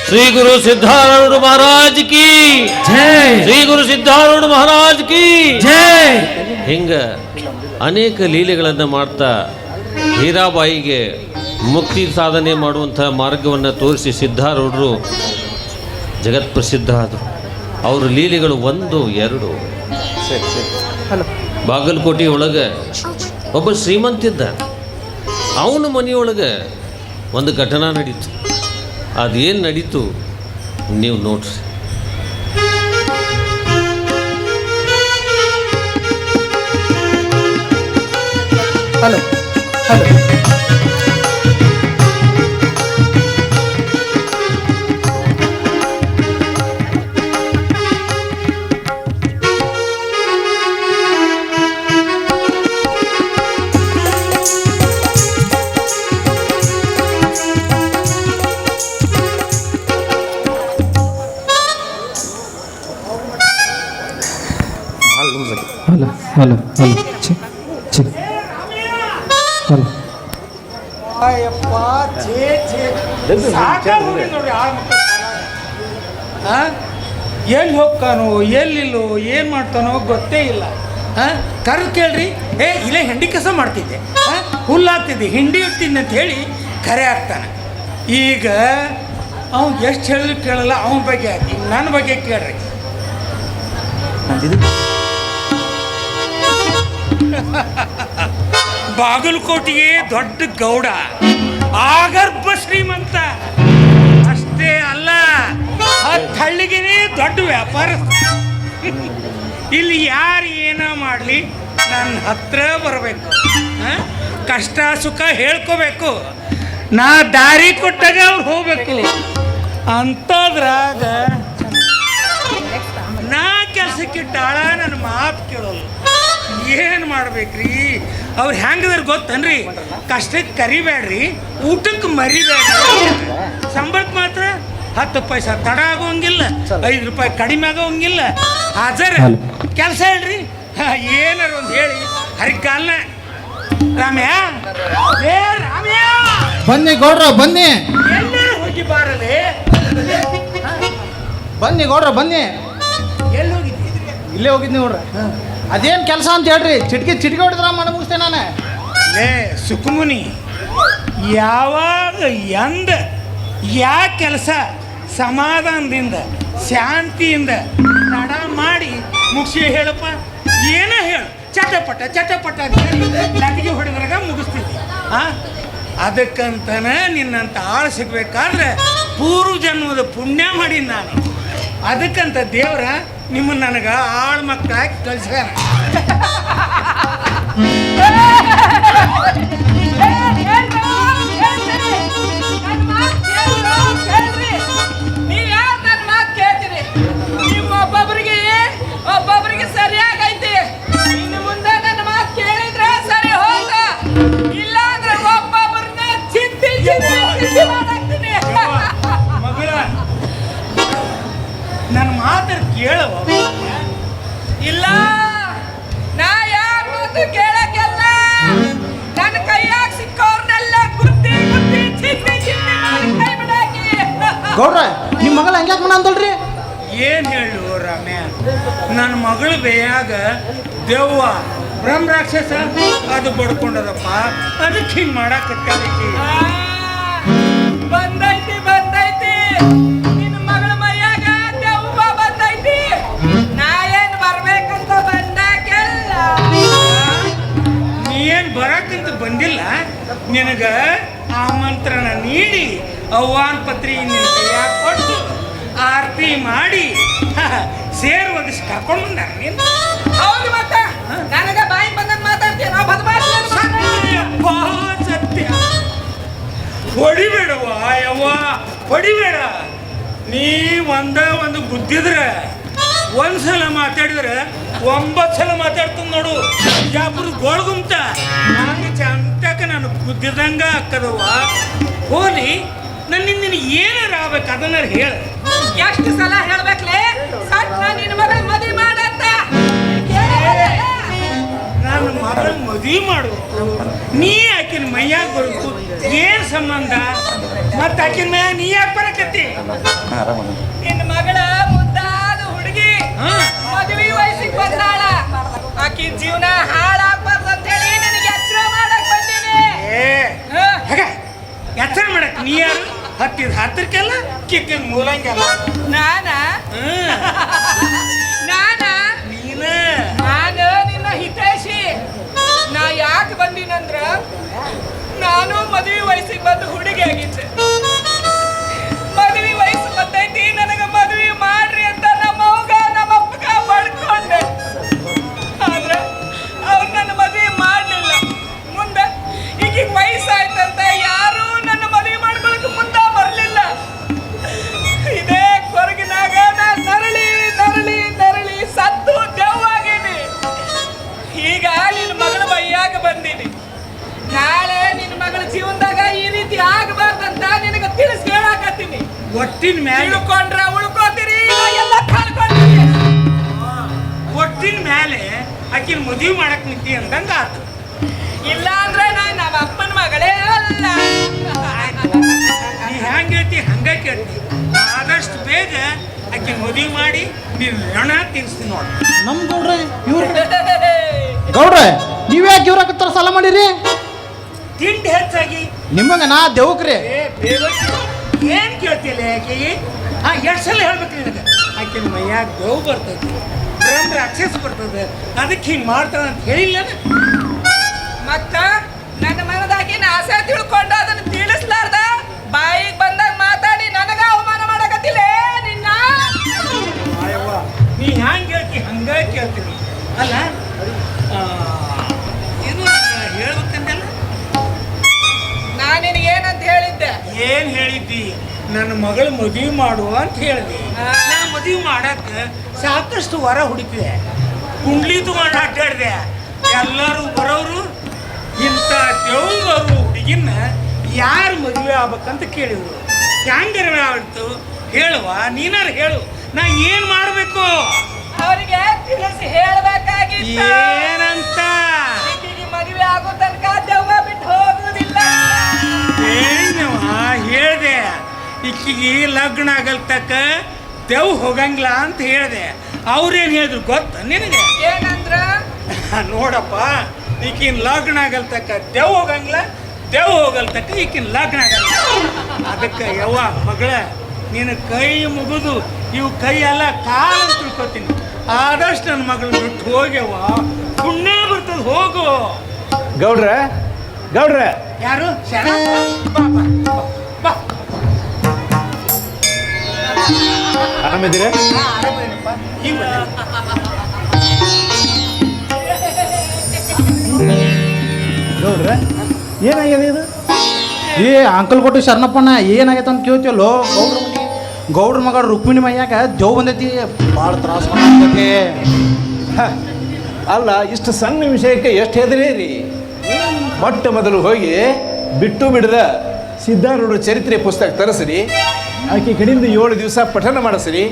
श्री गुरु सिद्धारूढ़ महाराज की ಜೈ श्री गुरु सिद्धारूढ़ महाराज की ಜೈ. ಹಿಂಗ ಅನೇಕ ಲೀಲೆಗಳನ್ನು ಮಾಡ್ತಾ ಹೀರಾಬಾಯಿಗೆ ಮುಕ್ತಿ ಸಾಧನೆ ಮಾಡುವಂಥ ಮಾರ್ಗವನ್ನು ತೋರಿಸಿ ಸಿದ್ಧಾರೂಢರು ಜಗತ್ ಪ್ರಸಿದ್ಧ ಆದರು. ಅವ್ರ ಲೀಲೆಗಳು 1, 2. ಬಾಗಲಕೋಟೆ ಒಳಗೆ ಒಬ್ಬ ಶ್ರೀಮಂತಿದ್ದ. ಅವನ ಮನೆಯೊಳಗೆ ಒಂದು ಘಟನಾ ನಡೀತು. ಅದೇನು ನಡೀತು ನೀವು ನೋಡ್ರಿ. Hello hello hello hello hello ಛೆ ಛೆ ಹಲೋ ಅಯ್ಯಪ್ಪ ಛೇ ಛೇ ಸಾಕಾಗೋಗಿದೆ ನೋಡ್ರಿ ಆಳ್ ಮಕ್ಕಳು ಎಲ್ಲಿ ಹೋಗ್ತಾನೋ ಎಲ್ಲಿಲ್ಲೋ ಏನು ಮಾಡ್ತಾನೋ ಗೊತ್ತೇ ಇಲ್ಲ ಕರೆದು ಕೇಳ್ರಿ ಇಲ್ಲೇ ಹೆಂಡಿ ಕಸ ಮಾಡ್ತಿದ್ದೆ ಹುಲ್ಲಾಗ್ತಿದ್ದೆ ಹಿಂಡಿ ಇಡ್ತೀನಿ ಅಂತ ಹೇಳಿ ಕರೆ ಆಗ್ತಾನೆ. ಈಗ ಅವ್ನು ಎಷ್ಟು ಹೇಳಿದ್ರು ಕೇಳಲ್ಲ, ಅವನ ಬಗ್ಗೆ ಹಾಕಿ ನನ್ನ ಬಗ್ಗೆ ಕೇಳ್ರಿ. ಬಾಗಲಕೋಟೆಗೆ ದೊಡ್ಡ ಗೌಡ, ಆಗರ್ಭ ಶ್ರೀಮಂತ ಅಷ್ಟೇ ಅಲ್ಲ, ಹಳ್ಳಿಗೆನೇ ದೊಡ್ಡ ವ್ಯಾಪಾರ. ಇಲ್ಲಿ ಯಾರು ಏನ ಮಾಡಲಿ ನನ್ನ ಹತ್ರ ಬರಬೇಕು, ಕಷ್ಟ ಸುಖ ಹೇಳ್ಕೋಬೇಕು, ನಾ ದಾರಿ ಕೊಟ್ಟಾಗ ಅವ್ರು ಹೋಗ್ಬೇಕು ಅಂತದ್ರಾಗ ನಾ ಕೆಲಸಕ್ಕಿಟ್ಟಾಳ ನನ್ನ ಮಾತು ಕೇಳೋಲ್ಲ. ಏನು ಮಾಡ್ಬೇಕ್ರಿ? ಅವ್ರು ಹೆಂಗದ್ರ ಗೊತ್ತನ್ರಿ? ಕಷ್ಟಕ್ಕೆ ಕರಿಬೇಡ್ರಿ, ಊಟಕ್ಕೆ ಮರಿಬೇಡ್ರಿ, ಸಂಬಳಕ್ಕೆ ಮಾತ್ರ 10 ಪೈಸಾ ತಡ ಆಗೋಂಗಿಲ್ಲ, 5 ರೂಪಾಯಿ ಕಡಿಮೆ ಆಗೋಂಗಿಲ್ಲ. ಹಾಜರ ಕೆಲಸ ಹೇಳ್ರಿ, ಏನಾರು ಒಂದು ಹೇಳಿ ಹರಿಕಾಲ್ನ. ರಾಮ್ಯ ಏ ರಾಮ್ಯ, ಬನ್ನಿ ಗೌಡ್ರ ಬನ್ನಿ, ಎಲ್ಲರೂ ಹೋಗಿ ಬಾರಲೆ. ಬನ್ನಿ ಗೌಡ್ರ ಬನ್ನಿ. ಎಲ್ಲಿ ಹೋಗಿದ್ದಿ? ಇಲ್ಲೇ ಹೋಗಿದ್ನಿ ನೋಡ್ರಿ. ಅದೇನು ಕೆಲಸ ಅಂತ ಹೇಳ್ರಿ? ಚಿಟಿಕೆ ಹೊಡೆದ್ರ ಮಾಡಿ ಮುಗಿಸ್ತೇನೆ ನಾನು. ಲೇ ಸುಕುಮುನಿ, ಯಾವಾಗ ಎಂದ ಯಾ ಕೆಲಸ ಸಮಾಧಾನದಿಂದ ಶಾಂತಿಯಿಂದ ತಡ ಮಾಡಿ ಮುಗಿಸಿ ಹೇಳಪ್ಪ. ಏನ ಹೇಳು, ಚಟಪಟ ಚಟಪಟ ಅಂತ ಹೇಳಿ ಲಟ್ಟಿಗೆ ಹೊಡೆದ್ರಾಗ ಮುಗಿಸ್ತಿದ್ವಿ. ಅದಕ್ಕಂತನ ನಿನ್ನಂತ ಆಳು ಸಿಗ್ಬೇಕಾದ್ರೆ ಪೂರ್ವ ಜನ್ಮದ ಪುಣ್ಯ ಮಾಡಿ ನಾನು. ಅದಕ್ಕಂತ ದೇವ್ರ ನಿಮ್ಮನ್ನು ನನಗೆ ಆಳು ಮಕ್ಕಳಾಗಿ ಕಳ್ಸ್ಯಾರ. ಒಬ್ಬೊಬ್ಬರಿಗೆ ಸರಿಯಾಗೈತಿ. ಇನ್ನು ಮುಂದೆ ನನ್ನ ಮಾತು ಕೇಳಿದ್ರೆ ಸರಿ ಹೋಗ, ಇಲ್ಲ ಅಂದ್ರೆ ಒಬ್ಬೊಬ್ಬರನ್ನ ಚಿಂತಿ ಮಾಡಾಕ್ತೀನಿ. ಮಗಳ ನನ್ನ ಮಾತು ಕೇಳವ. ಇಲ್ಲ, ನಾ ಯಾರ ಮಾತು ಕೇಳಕ್ಕೆಲ್ಲ ನನ್ನ ಕೈಯಾಗ ಸಿಕ್ಕವ್ರನ್ನೆಲ್ಲ ಗುದ್ದಿ ಗುದ್ದಿ ಚಿಂತಿ ಮಾಡಿ ಕೈ ಬಿಡಾಕಿ. ಗೌಡ್ರ ನಿಮ್ಮ ಮಗಳ ಹಂಗ್ಯಾಕೆ ಮನ ಅಂತಲ್ರಿ? ಏನು ಹೇಳು ರಾಮ್ಯ, ನನ್ನ ಮಗಳು ಬೇಯಾಗ ದೆವ್ವ ಬ್ರಹ್ಮ ರಾಕ್ಷಸ ಅದು ಬಡ್ಕೊಂಡದಪ್ಪ, ಅದಕ್ಕೆ ಹಿಂಗೆ ಮಾಡಾಕತ್ತಿ. ಬಂದೈತಿ ಬಂದೈತಿ, ನಿನ್ನ ಮಗಳ ಮೈಯಾಗ ದೆವ್ವ ಬಂದೈತಿ. ನಾ ಏನ್ ಬರ್ಬೇಕಂತ ಬಂದಾಗೆಲ್ಲ ನೀ ಏನು ಬರಕ್ಕಂತ ಬಂದಿಲ್ಲ, ನಿನಗ ಆಮಂತ್ರಣ ನೀಡಿ ಆಹ್ವಾನ ಪತ್ರಿ ನಿನ್ನ ಕೈಯಾಗ ಕೊಟ್ಟು ಆರತಿ ಮಾಡಿ ಸೇರ್ ಒದಿಸಿ ಕರ್ಕೊಂಡು ಬಂದಾರ. ನೀನು ಹೌದು, ಮತ್ತ ನನಗ ಬಾಯಿ ಬಂದಂಗ ಮಾತಾಡ್ತೀಯ. ನಾವು ಸತ್ಯ. ಹೊಡಿಬೇಡವ ಯವ್ವ, ಹೊಡಿಬೇಡ. ನೀ ಒಂದು ಗುದ್ದಿದ್ರೆ ಒಂದ್ಸಲ ಮಾತಾಡಿದ್ರೆ 9 ಸಲ ಮಾತಾಡ್ತಂದು ನೋಡು. ಜಾಪುರ ಗೋಳ್ಗುಮ್ತ ನಾನು ಚಂತಕ ನಾನು ಗುದ್ದಿದಂಗ ಅಕ್ಕದವ್ವ. ಹೋಲಿ ನನ್ನಿಂದ ಏನಾರ ಆಗ್ಬೇಕು ಅದನ್ನ ಹೇಳ. ಎಷ್ಟು ಸಲ ಹೇಳ್ಬೇಕ್ಲೆ? ಸಣ್ಣ ನಿನ್ನ ಮಗಳ ಮದುವೆ ಮಾಡತ್ತ. ನನ್ನ ಮಗಳ ಮದುವೆ ಮಾಡಬೇಕು, ನೀ ಆಕಿನ ಮೈಯಾಗ ಬರಬೇಕು, ಏನ್ ಸಂಬಂಧ? ಮತ್ತೆ ಆಕಿನ ಮೈಯಾಗ ನೀ ಯಾಕೆ ಬರಕತ್ತಿ? ನಿನ್ನ ಮಗಳ ಮುದ್ದಾದ ಹುಡುಗಿ ಮದುವೆ ವಯಸ್ಸಿಗೆ ಬಂದಾಳ. ಆಕಿ ಜೀವನ ಹಾಳಾಗ್ಬಾರ್ದು ಅಂತ ಹೇಳಿ ನನಗೆ ಎಚ್ಚರ ಮಾಡಕ್ ಬಂದೀನಿ. ಹಾಗ ಎಚ್ಚರ ಮಾಡಕ್ ನೀ ಯಾರು? ಹತ್ತಿದ ಹತ್ತಿರಕ್ಕೆಲ್ಲ ಕಿಕ್ಕಿನ ಮೂಲಂಗೆಲ್ಲ ನಾನ ನೀನ. ನಾನು ನಿನ್ನ ಹಿತೈಷಿ. ನಾ ಯಾಕೆ ಬಂದೀನಂದ್ರ ನಾನು ಮದುವೆ ವಯಸ್ಸಿಗೆ ಬಂದು ಹುಡುಗಿ ಆಗಿದ್ದೆ. ಮದುವೆ ವಯಸ್ಸು ಬಂದೈತಿ, ನನಗ ಮದುವೆ ಮಾಡ್ರಿ ಅಂತ ನಮ್ಮವ್ಗ ನಮ್ಮಪ್ಪಗ ಬಡ್ಕೊಂಡೆ. ಆದ್ರ ಅವ್ರು ನನ್ನ ಮದುವೆ ಮಾಡ್ಲಿಲ್ಲ. ಮುಂದೆ ಈಗ ವಯಸ್ಸಾಯ್ತಂತ ಯಾರು ನನ್ನ ಮದುವೆ ಮಾಡ್ಕೊಳಕ್ ಮುಂದೆ ಬರ್ಲಿಲ್ಲ. ಇದೇ ಕೊರಗಿನಾಗ ನಾನು ನರಳಿ ನರಳಿ ನರಳಿ ಸತ್ತು ದೆವ್ವಾಗೀನಿ. ಈಗ ನಿನ್ನ ಮಗಳ ಮೈಯಾಗ ಬಂದೀನಿ. ನಾಳೆ ನಿನ್ನ ಮಗಳ ಜೀವನದಾಗ ಈ ರೀತಿ ಆಗಬಾರ್ದಂತ ನಿನಗೆ ತಿಳಿಸಿ ಹೇಳಾಕತ್ತೀನಿ. ಒಟ್ಟಿನ ಮ್ಯಾಲ ತಿಳ್ಕೊಂಡ್ರ ಉಳ್ಕೋತೀರಿ, ಎಲ್ಲ ಕಳ್ಕೊಂಡ್ರಿ. ಮೆಟ್ಟಿನ ಮೇಲೆ ಆಕಿನ ಮದುವೆ ಮಾಡಕ್ ನಿಂತಿ ಅಂದಂಗ ಆತು. ಇಲ್ಲ ಅಂದ್ರೆ ನಾನು ನಮ್ಮ ಅಪ್ಪನ ಮಗಳೇ ಅಲ್ಲ. ನೀ ಹೆಂಗ್ ಹೇಳ್ತಿ ಹಂಗ ಕೇಳ್ತಿ. ಆದಷ್ಟು ಬೇಗ ಆಕಿನ ಮದುವೆ ಮಾಡಿ ನೀನು ಋಣ ತೀರಿಸ್ತೀನಿ ನೋಡಿ. ನಮ್ಮ ಗೌಡ್ರೆ ಇವ್ರ ಗೌಡ್ರೆ ನೀವ್ಯಾಕೆ ಇವ್ರ ಹತ್ರ ಸಾಲ ಮಾಡಿರಿ? ತಿಂಡಿ ಹೆಚ್ಚಾಗಿ ನಿಮ್ಮಂಗ ನಾ ದೇವಕ್ರಿ. ಏನ್ ಕೇಳ್ತಿಲ್ಲ ಆಕೆಗೆ? ಎಷ್ಟು ಸಲ ಹೇಳ್ಬೇಕು ನಿನಗೆ? ಆಕಿನ ಮೈಯಾಗ ದೇವ್ ಬರ್ತೈತಿ, ಬ್ರಹ್ಮ ರಾಕ್ಷಸ ಬರ್ತದೆ, ಅದಕ್ಕೆ ಹಿಂಗೆ ಮಾಡ್ತಾಳ ಅಂತ ಹೇಳಿಲ್ಲ. ಮತ್ತ ನನ್ನ ಮನದಾಗಿನ ಆಸೆ ತಿಳ್ಕೊಂಡು ಅದನ್ನ ತಿಳಿಸ್ಲಾರ್ದ ಬಾಯಿಗೆ ಬಂದಾಗ ಮಾತಾಡಿ ನನಗ ಅವಮಾನ ಮಾಡಕತ್ತಿಲ್ಲ ನಿನ್ನ. ನೀ ಹ್ಯಾಂಗ ಹೇಳ್ತಿ ಹಂಗ ಕೇಳ್ತೀನಿ. ಅಲ್ಲ ಏನು ಹೇಳ್ಬೇಕಂದಲ್ಲ? ನಾನು ನಿನಗೆ ಏನಂತ ಹೇಳಿದ್ದೆ? ಏನ್ ಹೇಳಿದ್ದಿ? ನನ್ನ ಮಗಳು ಮದುವೆ ಮಾಡು ಅಂತ ಹೇಳಿದೆ. ನಾ ಮದುವೆ ಮಾಡಕ್ಕ ಸಾಕಷ್ಟು ವರ ಹುಡುಕಿದೆ, ಕುಂಡ್ಲಿ ತಗೊಂಡು ಅಡ್ಡಾಡಿದೆ. ಎಲ್ಲರೂ ಬರೋರು ಇಂಥ ದೇವ್ರು ಹುಡುಗಿನ ಯಾರು ಮದುವೆ ಆಗ್ಬೇಕಂತ ಕೇಳಿದ್ರು. ಹ್ಯಾಂಗಾರ ಆಯ್ತು ಹೇಳುವ, ನೀನಾರು ಹೇಳು, ನಾ ಏನ್ ಮಾಡ್ಬೇಕು? ಅವರಿಗೆ ತಿಳಿಸಿ ಹೇಳ್ಬೇಕಾಗಿತ್ತು. ಏನಂತ? ಮದುವೆ ಆಗೋ ತನಕ ದೆವ್ವ ಬಿಟ್ಟು ಹೋಗುದಿಲ್ಲ. ಏನವ ಹೇಳ್ದೆ? ಇಕ್ಕಿಗೆ ಲಗ್ನ ಆಗಲ್ ತಕ್ಕ ದೆವ್ ಹೋಗಂಗಿಲ್ಲ ಅಂತ ಹೇಳಿದೆ. ಅವ್ರೇನು ಹೇಳಿದ್ರು ಗೊತ್ತ ನಿನಗೆ? ಏನಂದ್ರ? ನೋಡಪ್ಪ, ಈಕಿನ ಲಗ್ನ ಆಗಲ್ ತಕ್ಕ ದೆವ್ ಹೋಗಂಗಿಲ್ಲ, ದೆವ್ ಹೋಗಲ್ ತಕ್ಕ ಈಕಿನ ಲಗ್ನ ಆಗಲ್ಲ. ಅದಕ್ಕೆ ಯವ್ವ ಮಗಳ ನೀನು ಕೈ ಮುಗಿದು ಇವು ಕೈ ಎಲ್ಲ ಕಾಲು ಅಂತ ತಿಳ್ಕೊತೀನಿ. ಆದಷ್ಟು ನನ್ನ ಮಗಳು ಬಿಟ್ಟು ಹೋಗ್ಯವ, ಪುಣ್ಯ ಬರ್ತದೆ, ಹೋಗು. ಗೌಡ್ರೆ ಗೌಡ್ರೆ ಯಾರು? ಶರಣ? ಬಾ ಬಾ ಬಾ. ಆರಾಮಿದ್ದೀರ? ಆರಾಮೇನಪ್ಪ, ಈಗ ಗೌಡ್ರೆ ಏನಾಗಿದೆ ಇದು? ಏ ಅಂಕಲ್ ಕೊಟ್ಟು ಶರಣಪ್ಪಣ್ಣ ಏನಾಗೈತೆ ಅಂತ ಕೇಳ್ತೀವಲ್ಲೋ. ಗೌಡ್ರ ಮಗ ರುಕ್ಮಿಣಿ ಮೈಯಾಗ ದೇವ್ ಬಂದೈತಿ, ಭಾಳ ತ್ರಾಸ ಮಾಡ್ತೈತಿ. ಅಲ್ಲ, ಇಷ್ಟು ಸಣ್ಣ ವಿಷಯಕ್ಕೆ ಎಷ್ಟು ಹೆದರಿ ರೀ? ಮೊಟ್ಟ ಮೊದಲು ಹೋಗಿ ಬಿಟ್ಟು ಬಿಡದ ಸಿದ್ಧಾರೂಢ ಚರಿತ್ರೆ ಪುಸ್ತಕ ತರಿಸ್ರಿ, ಆಕೆ ಕಡೆಯಿಂದ 7 ದಿವಸ ಪಠನ ಮಾಡಿಸ್ರಿ,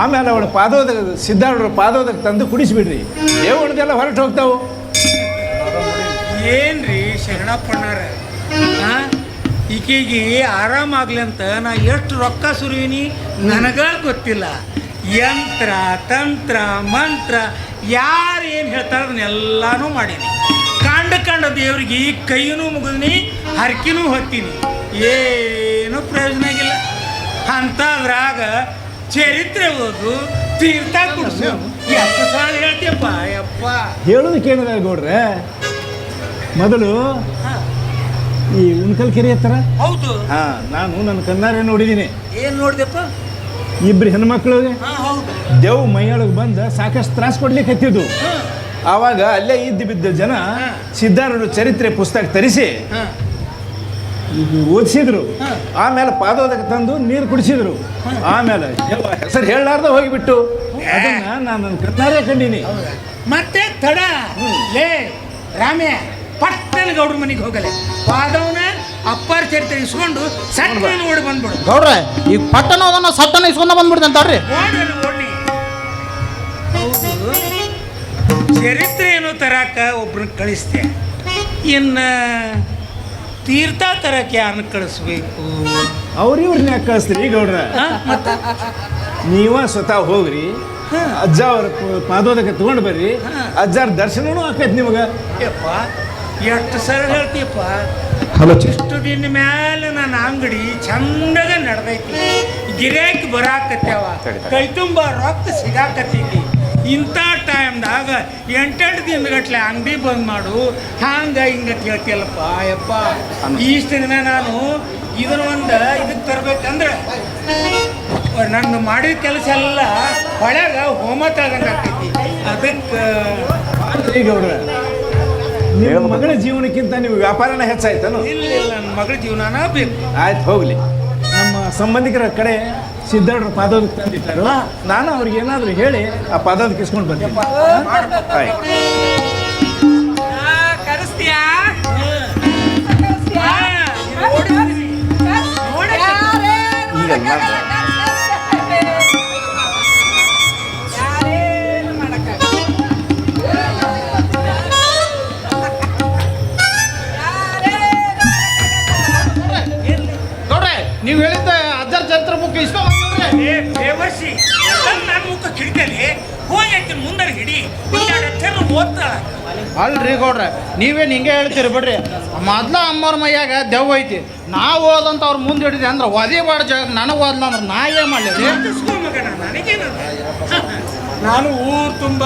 ಆಮೇಲೆ ಅವಳ ಪಾದೋದಕ ಸಿದ್ಧಾರೂಢರ ಪಾದೋದಕ ತಂದು ಕುಡಿಸಿಬಿಡ್ರಿ. ದೇವಳದೆಲ್ಲ ಹೊರಟು ಹೋಗ್ತಾವು. ಏನ್ರಿ ಶರಣಪ್ಪಣ್ಣಾರ, ಈಕೆಗೆ ಆರಾಮಾಗ್ಲಿ ಅಂತ ನಾ ಎಷ್ಟು ರೊಕ್ಕ ಸುರುವಿನಿ ನನಗ ಗೊತ್ತಿಲ್ಲ. ಯಂತ್ರ ತಂತ್ರ ಮಂತ್ರ ಯಾರು ಏನು ಹೇಳ್ತಾರೆ ಅದನ್ನೆಲ್ಲಾನು ಮಾಡೀನಿ. ಕಂಡ ದೇವ್ರಿಗೆ ಕೈನೂ ಮುಗಿದ್ನಿ, ಹರಕಿನೂ ಹೊತ್ತೀನಿ, ಏನೂ ಪ್ರಯೋಜನ ಆಗಿಲ್ಲ. ಅಂಥದ್ರಾಗ ಚರಿತ್ರೆ ಓದು, ತೀರ್ಥ ಕುಡಿಸು, ಎಷ್ಟು ಸಾಲ ಹೇಳ್ತೀಯಪ್ಪ ಯಪ್ಪ. ಹೇಳೋದಕ್ಕೆ ಏನಿದೆ ಗೌಡ್ರೆ? ಮೊದಲು ಈ ಉಣ್ಕಲ್ ಕೆರೆ ಹತ್ರ ಹೌದು, ನಾನು ನನ್ನ ಕಣ್ಣಾರೆ ನೋಡಿದ್ದೀನಿ. ಏನು ನೋಡಿದೆಪ್ಪ? ಇಬ್ರು ಹೆಣ್ಮಕ್ಳು ಹೌದು, ದೇವ್ ಮೈಯೊಳಗೆ ಬಂದ ಸಾಕಷ್ಟು ತ್ರಾಸ ಕೊಡ್ಲಿಕ್ಕೆ ಹತ್ತಿದ್ದು. ಆವಾಗ ಅಲ್ಲೇ ಇದ್ದು ಬಿದ್ದ ಜನ ಸಿದ್ಧಾರೂಢ ಚರಿತ್ರೆ ಪುಸ್ತಕ ತರಿಸಿ ಓದಿಸಿದ್ರು. ಆಮೇಲೆ ಪಾದೋದಕ ತಂದು ನೀರು ಕುಡಿಸಿದ್ರು. ಆಮೇಲೆ ಹೆಸರು ಹೇಳಲಾರ್ದ ಹೋಗಿಬಿಟ್ಟು ಅದನ್ನ ನಾನು ನನ್ನ ಕಣ್ಣಾರೆ ಕಂಡೀನಿ. ಮತ್ತೆ ತಡ ಲೇ ರಾಮ್ಯ, ಪಟ್ಟನ ಗೌಡ್ರ ಮನೆಗೆ ಹೋಗಲೆ, ಪಾದವನ ಅಪ್ಪಾರ ಚರಿತ್ರೆ ಇಸ್ಕೊಂಡು ಸಣ್ಣ ಓಡಿ ಬಂದ್ಬಿಡು. ಗೌಡ್ರೆ ಈಗ ಪಟ್ಟಣ ಅದನ್ನ ಸಟ್ಟನ ಇಸ್ಕೊಂಡ ಬಂದ್ಬಿಡ್ತೆ ಅಂತಾರ್ರಿ. ಓಡಿ. ಹೌದು, ಚರಿತ್ರೆ ಏನೋ ತರಾಕ ಒಬ್ರನ್ನ ಕಳಿಸ್ತೆ, ಇನ್ನು ತೀರ್ಥ ತರಕ್ಕೆ ಯಾರನ್ನ ಕಳಿಸ್ಬೇಕು? ಅವ್ರಿವ್ರನ್ನ ಯಾಕೆ ಕಳಿಸ್ತೀರಿ ಗೌಡ್ರ? ಮತ್ತೆ ನೀವ ಸ್ವತಃ ಹೋಗ್ರಿ, ಅಜ್ಜ ಅವ್ರ ಪಾದೋದಕ ತಗೊಂಡು ಬರ್ರಿ, ಅಜ್ಜಾರ ದರ್ಶನನೂ ಆಕೈತಿ ನಿಮಗೆ. ಯಪ್ಪ ಎಷ್ಟು ಸರಳ ಹೇಳ್ತೀಯಪ್ಪ. ಇಷ್ಟು ದಿನ ಮೇಲೆ ನನ್ನ ಅಂಗಡಿ ಚಂದಾಗ ನಡೆದೈತಿ, ಗಿರಾಕಿ ಬರಾಕತ್ಯಾವ, ಕೈ ತುಂಬ ರೊಕ್ಕ ಸಿಗಾಕತ್ತೈತಿ. ಇಂಥ ಟೈಮ್ದಾಗ 8 ದಿನಗಟ್ಲೆ ಅಂಗಡಿ ಬಂದ್ ಮಾಡು, ಹಂಗೆ ಹಿಂಗೆ ಹೇಳ್ತೀಯಲ್ಲಪ್ಪ ಯಪ್ಪ. ಇಷ್ಟು ದಿನ ನಾನು ಇದನ್ನ ಇದಕ್ಕೆ ತರ್ಬೇಕಂದ್ರೆ ನನ್ನ ಮಾಡಿದ ಕೆಲಸ ಎಲ್ಲ ಹೊಳ್ಯಾಗ ಹೋಮ ತಗೊಂಡು ಆಗ್ತೈತಿ. ಅದಕ್ಕೆ ಗೌಡ್ರ, ನಿಮ್ಮ ಮಗಳ ಜೀವನಕ್ಕಿಂತ ನೀವು ವ್ಯಾಪಾರನ ಹೆಚ್ಚಾಯ್ತಾನು? ಇಲ್ಲ, ನನ್ನ ಮಗಳ ಜೀವನನ ಬೇಕು. ಆಯ್ತು, ಹೋಗ್ಲಿ. ನಮ್ಮ ಸಂಬಂಧಿಕರ ಕಡೆ ಸಿದ್ಧಾರೂಢರ ಪಾದೋದಕ್ಕೆ ತಂದಿಟ್ಟಾರು, ನಾನು ಅವ್ರಿಗೆ ಏನಾದರೂ ಹೇಳಿ ಆ ಪಾದೋದಕ್ಕೆ ಇಸ್ಕೊಂಡು ಬರ್ತೀನಿ. ಆಯ್ತು. ಕರೆಸ್ತೀಯಾ? ಈಗ ಯಾರೇನು ಮಾಡಕ್ಕಾಗಲ್ಲ. ಓದ್ತಾಳ. ಅಲ್ರಿ ಗೌಡ್ರೆ, ನೀವೇನು ಹಿಂಗೆ ಹೇಳ್ತೀರಿ ಬಿಡ್ರಿ. ಮೊದ್ಲ ಅಮ್ಮವ್ರ ಮೈಯಾಗ ದೆವ್ವ ಐತಿ. ನಾವು ಓದಂತ ಅವ್ರ ಮುಂದೆ ಹಿಡಿದೆ ಅಂದ್ರೆ ಒದೇ ಬಾಡ ಜಾಗ ನನಗೆ ಓದ್ಲ ಅಂದ್ರೆ ನಾ ಏನು ಮಾಡಲಿ ರೀ? ಮಗನ ನನಗೇನು, ನಾನು ಊರು ತುಂಬ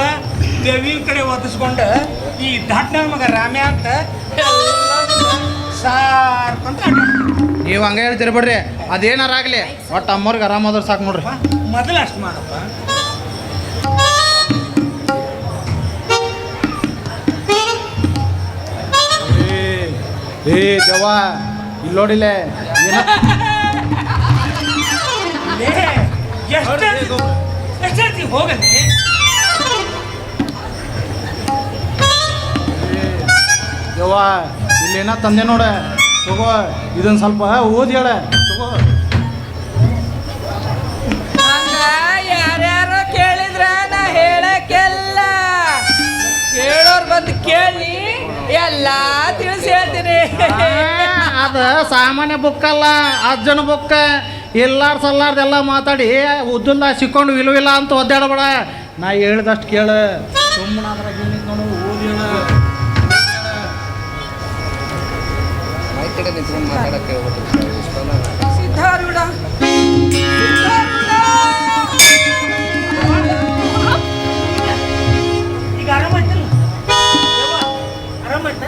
ದೇವಿನ ಕಡೆ ಓದಿಸ್ಕೊಂಡು ಈ ದಾಟ್ನ ಮಗ ರಾಮ್ಯ ಅಂತ ಸಾರ್ಕೊಂತ ನೀವು ಹಂಗೆ ಹೇಳ್ತೀರಿ ಬಿಡ್ರಿ. ಅದೇನಾರ ಆಗಲಿ ಒಟ್ಟು ಅಮ್ಮವ್ರಿಗೆ ಆರಾಮಾದ್ರೆ ಸಾಕು ನೋಡ್ರಿ. ಮೊದಲು ಅಷ್ಟು ಮಾಡಪ್ಪ. ಏ ದೆವ್ವ ಇಲ್ಲಿ ನೋಡಿಲೆ ಎಷ್ಟೇ ಹೋಗಲಿ. ದೆವ್ವ ಇಲ್ಲೇನ ತಂದೆ ನೋಡ, ತಗೋ ಇದನ್ನ ಸ್ವಲ್ಪ ಓದಿ ಹೇಳ ತಗೋ. ಯಾರ್ಯಾರೋ ಕೇಳಿದ್ರ ನಾ ಹೇಳಕ್ಕೆಲ್ಲ, ಕೇಳೋರ್ ಬಂದು ಕೇಳಿ ಎಲ್ಲ ತಿಳಿಸಿ ಹೇಳ್ತೀನಿ. ಅದು ಸಾಮಾನ್ಯ ಬುಕ್ ಅಲ್ಲ, ಅಜ್ಜನ ಬುಕ್. ಎಲ್ಲಾರು ಸಲ್ಲಾರ್ದೆಲ್ಲ ಮಾತಾಡಿ ಉದ್ದುಲ್ದ ಸಿಕ್ಕೊಂಡು ವಿలుವಿಲ್ಲ ಅಂತ ಒದ್ದಾಡಬೇಡ. ನಾ ಹೇಳ್ದಷ್ಟು ಕೇಳ, ಸುಮ್ಮನೆ ಅದ್ರಾಗ ನೋಡು ಓದಿ ಹೇಳ. ಸಿದ್ಧಾರೂಢ ಈಗ ಆರಾಮಾಯ್ತಲ್ಲ? ಆರಾಮಾಯ್ತ?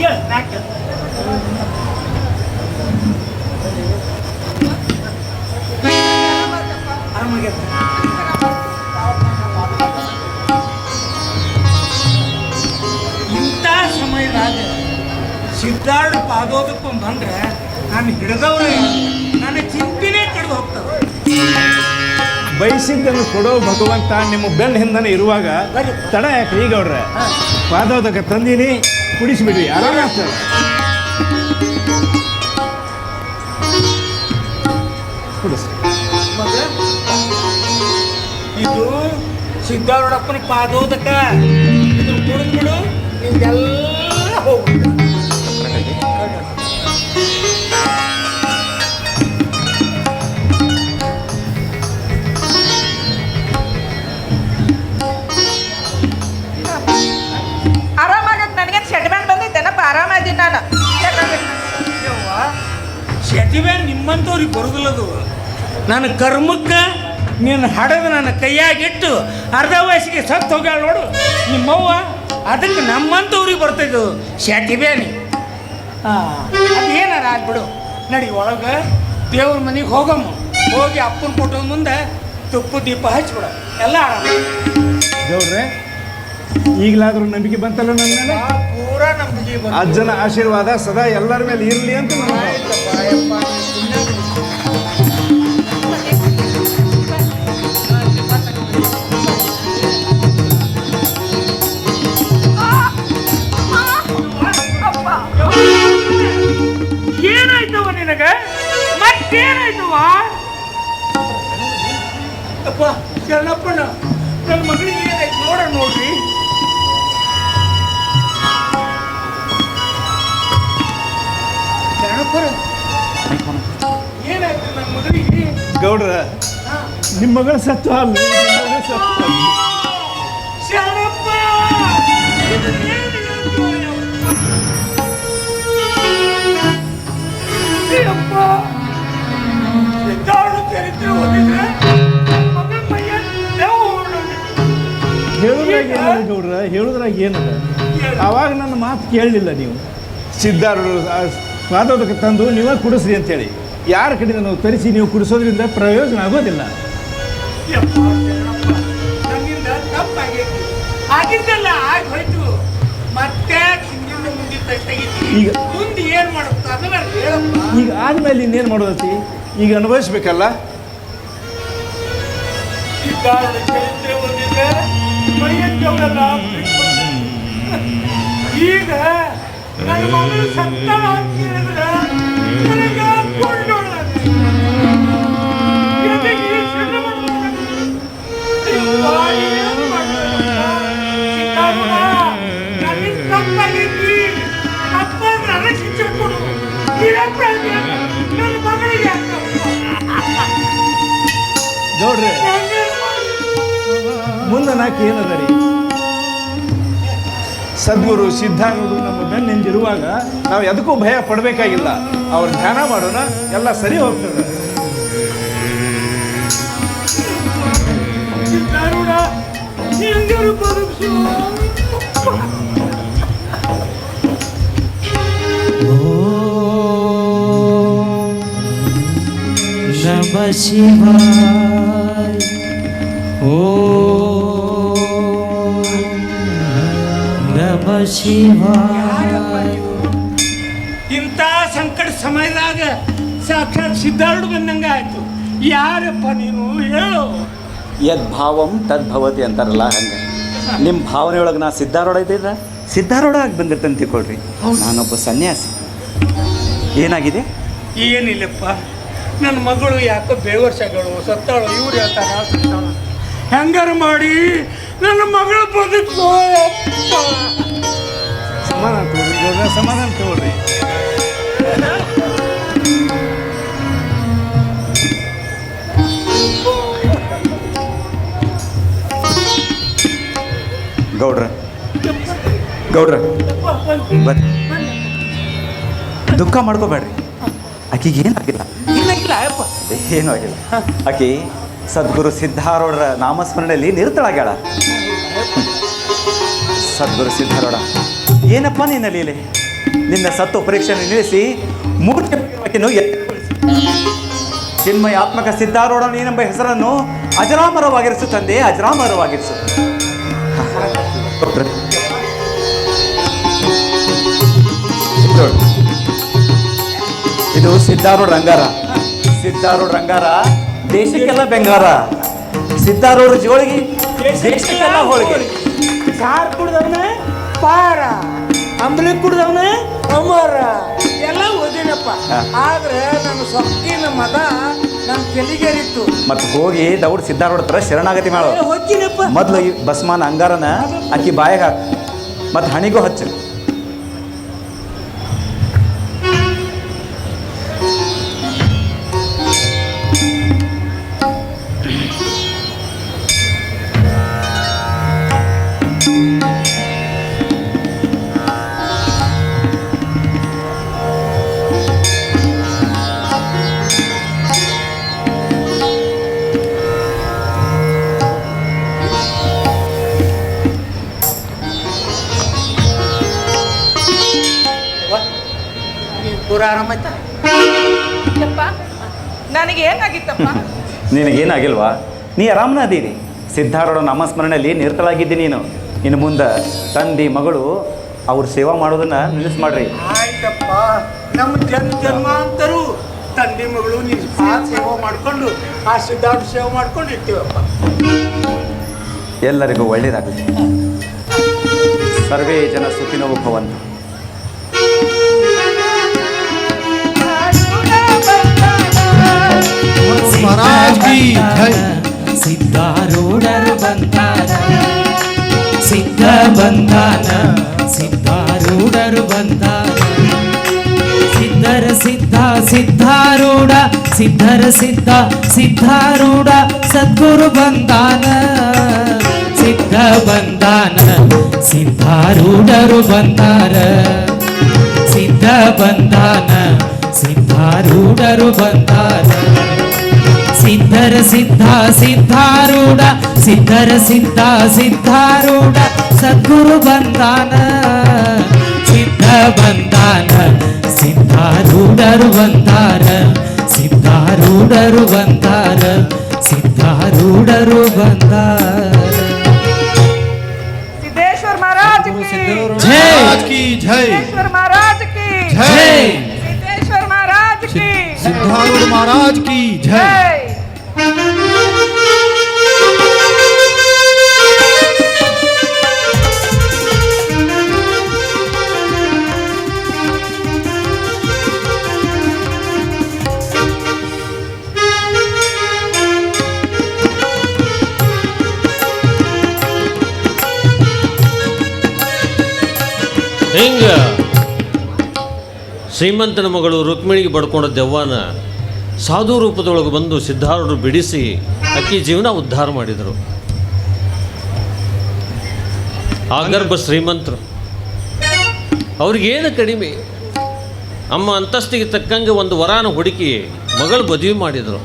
ಯಾಕೆ ಆರಾಮಾಗ್ಯದ? ಇಂಥ ಸಮಯದಾಗ ಸಿದ್ಧಾರ್ಥ ಪಾದೋದಕ್ಕೂ ಬಂದ್ರೆ ನಾನು ಹಿಡಿದವ್ರೆ ನನ್ನ ಚಿಂತೆನೇ ಕಡಿದು ಹೋಗ್ತವೆ. ಬಯಸಿದ್ದನ್ನು ಕೊಡೋ ಭಗವಂತ ನಿಮ್ಮ ಬೆನ್ನ ಹಿಂದನೇ ಇರುವಾಗ ತಡ ಯಾಕೆ ಈಗ ಅವ್ರೆ ಪಾದೋದಕ್ಕೆ ತಂದೀನಿ, ಕುಡಿಸ್ಬಿಡ್ರಿ, ಆರಾಮಾಗ್ತದೆ. ಕುಡಿಸಿ. ಇದು ಸಿದ್ಧಾರೂಢಪ್ಪನ ಪಾದೋದಕ. ಇದು ಕುಡಿದ್ಬಿಡು, ನಿಮ್ಗೆಲ್ಲ ಹೋಗ್ಬಿಡು. ಆರಾಮಾಗಕ್ಕೆ ನನಗೇನು ಸೆಟ್ಮೆಂಟ್ ಬಂದೈತೇನಪ್ಪ? ಆರಾಮಾದೀನಿ ನಾನು. ಶತಿವೆ ನಿಮ್ಮಂಥವ್ರಿಗೆ ಬರುದಿಲ್ಲದು. ನನ್ನ ಕರ್ಮಕ್ಕೆ ನೀನು ಹಡದು ನನ್ನ ಕೈಯಾಗಿಟ್ಟು ಅರ್ಧ ವಯಸ್ಸಿಗೆ ಸತ್ತು ಹೋಗ್ಯಾಳ ನೋಡು ನಿಮ್ಮವ್ವ. ಅದಕ್ಕೆ ನಮ್ಮಂಥವ್ರಿಗೆ ಬರ್ತೈದು ಶತಿಬೇನಿ. ಅದೇನಾರ ಆಗ್ಬಿಡು. ನಡಿ ಒಳಗೆ ದೇವ್ರ ಮನೆಗೆ ಹೋಗಮ್ಮ. ಹೋಗಿ ಅಪ್ಪನ ಫೋಟೋ ಮುಂದೆ ತುಪ್ಪ ದೀಪ ಹಚ್ಬಿಡ, ಎಲ್ಲ ಆರಾಮ. ಗೌಡ್ರೆ, ಈಗಲಾದ್ರೂ ನಂಬಿಕೆ ಬಂತಲ್ಲ ನನ್ನ ಮೇಲೆ? ಪೂರ ನಂಬಿಕೆ ಬಂತು. ಅಜ್ಜನ ಆಶೀರ್ವಾದ ಸದಾ ಎಲ್ಲರ ಮೇಲೆ ಇರಲಿ ಅಂತ ಏನಾಯ್ತವ ನಿನಗ? ಮತ್ತೇನಾಯ್ತವ? ಅಪ್ಪ ಶರಣಪ್ಪಣ್ಣ, ನನ್ನ ಮಗಳಿಗೆ ಏನಾಯ್ತು ನೋಡ ನೋಡ್ರಿ. ಶರಣಪ್ಪರ ಏನಾಯ್ತು ನನ್ನ ಮಗಳಿಗೆ? ಗೌಡ್ರ, ನಿಮ್ಮ ಮಗಳು ಸತ್ತು ಅಲ್ಲ, ಶರಣಪ್ಪ ಚರಿತ್ರೆ ಓದಿದ್ರೆ ಮಗನ ಮೈಯ ಹೇಳುದ್ರಾಗ ಏನದ ಗೌಡ್ರ, ಹೇಳುದ್ರಾಗ ಏನದ? ಅವಾಗ ನನ್ನ ಮಾತು ಕೇಳಲಿಲ್ಲ ನೀವು. ಸಿದ್ಧಾರೂಢರು ಪಾದೋದಕ್ಕೆ ತಂದು ನೀವೇ ಕುಡಿಸ್ರಿ ಅಂತೇಳಿ ಯಾರ ಕಡೆಯಿಂದ ನಾವು ತರಿಸಿ ನೀವು ಕುಡಿಸೋದ್ರಿಂದ ಪ್ರಯೋಜನ ಆಗೋದಿಲ್ಲ. ನನ್ನಿಂದ ತಪ್ಪಾಗೈತಿ. ಆಗಿದ್ದೆಲ್ಲ ಆಗಿ ಹೋಯ್ತು. ಮತ್ತೆ ಹಿಂದಿಂದ ಮುಂದಿನ ತೆಗಿತಿ. ಈಗ ಮುಂದೆ ಏನ್ ಮಾಡುತ್ತ ಅದನ್ನ ಹೇಳಪ್ಪ. ಈಗ ಆದ್ಮೇಲೆ ಇನ್ನೇನು ಮಾಡೋದತಿ? ಈಗ ಅನುಭವಿಸ್ಬೇಕಲ್ಲ. ಸಿದ್ಧಾರೂಢ ಚರಿತ್ರೆ ಓದಿದ್ರೆ ಮೈಯೆಲ್ಲ ಈಗ ನನ್ನ ಮಗಳು ಸತ್ತ ಅಂತ ಹೇಳಿದ್ರೆ ನನಗೆ ಕೊಂಡೋಳ ನೋಡ್ರಿ ಮುಂದೆ ನಾಲ್ಕು ಏನದ ರೀ? ಸದ್ಗುರು ಸಿದ್ಧಾರೂಢರು ನಮ್ಮ ಬೆನ್ನಿಂದಿರುವಾಗ ನಾವು ಎದಕ್ಕೂ ಭಯ ಪಡಬೇಕಾಗಿಲ್ಲ. ಅವ್ರ ಧ್ಯಾನ ಮಾಡೋಣ, ಎಲ್ಲ ಸರಿ ಹೋಗ್ತದೆ. ಸಿದ್ಧಾರೂಢ ಹೆಂಗಾರು ಬದುಕ್ಸು. ನಮ ಶಿವಾಯ. ನಮ ಶಿವಾಯ. ಇಂಥ ಸಂಕಟ ಸಮಯದಾಗ ಸಾಕ್ಷಾತ್ ಸಿದ್ಧಾರೂಢ ಬಂದಂಗ ಆಯ್ತು. ಯಾರಪ್ಪ ನೀನು ಹೇಳು. ಯದ್ಭಾವಂ ತದ್ಭವತಿ ಅಂತಾರಲ್ಲ ಹಂಗೆ ನಿಮ್ಮ ಭಾವನೆಯೊಳಗೆ ನಾ ಸಿದ್ಧಾರೂಢ ಇದ್ದಿದ್ರ ಸಿದ್ಧಾರೂಢ ಆಗಿ ಬಂದಿರ್ತಂತ ತಿಳ್ಕೊಳ್ರಿ. ನಾನೊಬ್ಬ ಸನ್ಯಾಸಿ. ಏನಾಗಿದೆ? ಏನಿಲ್ಲಪ್ಪ, ನನ್ನ ಮಗಳು ಯಾಕೋ ಬೇವರ್ಷಗಳು ಸತ್ತಾಳು. ಇವ್ರು ಹೇಳ್ತಾರ ಸತ್ತಾಳು. ಹೆಂಗಾರು ಮಾಡಿ ನನ್ನ ಮಗಳು ಬದುಕು. ಸಮಾಧಾನ ತಗೊಳ್ರಿ, ಸಮಾಧಾನ ತಗೊಳ್ರಿ. ಗೌಡ್ರ ಬರ್ರಿ, ದುಃಖ ಮಾಡ್ಕೋಬೇಡ್ರಿ. ಆಕಿಗೆ ಏನಾಗಿಲ್ಲ, ಏನೂ ಆಗಿಲ್ಲ. ಆಕಿ ಸದ್ಗುರು ಸಿದ್ಧಾರೂಢರ ನಾಮಸ್ಮರಣೆಯಲ್ಲಿ ನಿರತಳಾಗ್ಯಾಳ. ಸದ್ಗುರು ಸಿದ್ಧಾರೂಢ, ಏನಪ್ಪ ನಿನ್ನ ಲೀಲೆ? ನಿನ್ನ ಸತ್ತು ಪರೀಕ್ಷೆಯನ್ನು ನಿಲ್ಲಿಸಿ ಮೂರ್ತಿ ಚಿನ್ಮಯಾತ್ಮಕ ಸಿದ್ಧಾರೂಢ ನೀನೆಂಬ ಹೆಸರನ್ನು ಅಜರಾಮರವಾಗಿರಿಸು ತಂದೆ, ಅಜರಾಮರವಾಗಿರಿಸು. ಇದು ಸಿದ್ಧಾರೂಢ ರಂಗಾರ. ಸಿದ್ಧಾರೂಢ ರಂಗಾರ ದೇಶಕ್ಕೆಲ್ಲ ಬೆಂಗಾರ. ಸಿದ್ಧಾರೂಢ ಜೋಳಿಗೆ ದೇಶಕ್ಕೆಲ್ಲ ಹೋಳಿಗೆ. ಸಾರು ಕುಡ್ದವನ ಪಾರ, ಅಂಬಲಿ ಕುಡ್ದವನ ಅಮರ ಎಲ್ಲ ಓದಿನಪ್ಪ. ಆದ್ರೆ ನನ್ನ ಸೊಕ್ಕಿನ ಮದ ನನ್ನ ತೆಲಿಗೇರಿತ್ತು. ಮತ್ತೆ ಹೋಗಿ ದೌಡ್ ಸಿದ್ಧಾರೂಢ ಹತ್ರ ಶರಣಾಗತಿ ಮಾಡೋ. ಹೋಗ್ತೀನಪ್ಪ. ಮೊದಲು ಈ ಭಸ್ಮಾನ ಅಂಗಾರನ ಅಕ್ಕಿ ಬಾಯಿಗೆ ಹಾಕು, ಮತ್ತೆ ಹಣಿಗೂ ಹಚ್ಚು. ಪೂರ ಆರಾಮಾಯ್ತಾ? ನನಗೆ ಏನಾಗಿತ್ತಪ್ಪ? ನಿನಗೇನಾಗಿಲ್ವಾ? ನೀ ಆರಾಮನ ಅದೀರಿ. ಸಿದ್ಧಾರೂಢ ನಾಮಸ್ಮರಣೆಯಲ್ಲಿ ನಿರತಳಾಗಿದ್ದಿ ನೀನು. ಇನ್ನು ಮುಂದೆ ತಂದೆ ಮಗಳು ಅವ್ರ ಸೇವಾ ಮಾಡೋದನ್ನ ನಿಲ್ಲಿಸ್ ಮಾಡ್ರಿ. ಆಯ್ತಪ್ಪ, ನಮ್ಮ ಜನ್ಮಾಂತರು ತಂದೆ ಮಗಳು ನಿನ್ನ ಸೇವೆ ಮಾಡ್ಕೊಂಡು ಆ ಸಿದ್ಧಾರೂಢ ಸೇವೆ ಮಾಡ್ಕೊಂಡು ಇರ್ತೀವಪ್ಪ. ಎಲ್ಲರಿಗೂ ಒಳ್ಳೇದಾಗಲಿ. ಸರ್ವೇ ಜನ ಸುಖಿನೋ ಭವಂತು. ಮಹಾರಾಜ್ ಕಿ ಜೈ. ಸಿದ್ಧಾರೂಢರು ಬಂದಾರ, ಸಿದ್ಧ ಬಂದಾನ, ಸಿದ್ಧಾರೂಢರು ಬಂದಾರ. ಸಿದ್ಧರ ಸಿದ್ಧ ಸಿದ್ಧಾರೂಢ, ಸಿದ್ಧರ ಸಿದ್ಧ ಸಿದ್ಧಾರೂಢ, ಸದ್ಗುರು ಬಂದಾನ, ಸಿದ್ಧ ಬಂದಾನ, ಸಿದ್ಧಾರೂಢರು ಬಂದಾರ. ಸಿದ್ಧ ಬಂದಾನ, ಸಿದ್ಧಾರೂಢರು ಬಂದಾರ. ಸಿದ್ಧರ ಸಿದ್ಧ ಸಿದ್ಧಾರೂಢ, ಸಿದ್ಧರ ಸಿದ್ಧ ಸಿದ್ಧಾರೂಢ, ಸದ್ಗುರು ಬಂದಾನ, ಸಿದ್ಧ ಬಂದಾನ, ಸಿದ್ಧಾರೂಢರು ಬಂದಾರ. ಸಿದ್ಧಾರೂಢರು ಬಂದಾರ, ಸಿದ್ಧಾರೂಢರು ಬಂದಾರ. ಸಿದ್ದೇಶ್ವರ ಮಹಾರಾಜ್ की जय. सिद्धेश्वर महाराज की जय. सिद्धेश्वर महाराज की सिद्धारूढ़ महाराज की जय. ಹಿಂಗ ಶ್ರೀಮಂತನ ಮಗಳು ರುಕ್ಮಿಣಿಗೆ ಬಡ್ಕೊಂಡ ದೆವ್ವನ ಸಾಧು ರೂಪದೊಳಗೆ ಬಂದು ಸಿದ್ಧಾರೂಢರು ಬಿಡಿಸಿ ಅಕ್ಕಿ ಜೀವನ ಉದ್ಧಾರ ಮಾಡಿದರು. ಆಗರ್ಭ ಶ್ರೀಮಂತರು ಅವ್ರಿಗೇನು ಕಡಿಮೆ. ಅಮ್ಮ ಅಂತಸ್ತಿಗೆ ತಕ್ಕಂಗೆ ಒಂದು ವರಾನ ಹುಡುಕಿ ಮಗಳು ಮದುವೆ ಮಾಡಿದರು.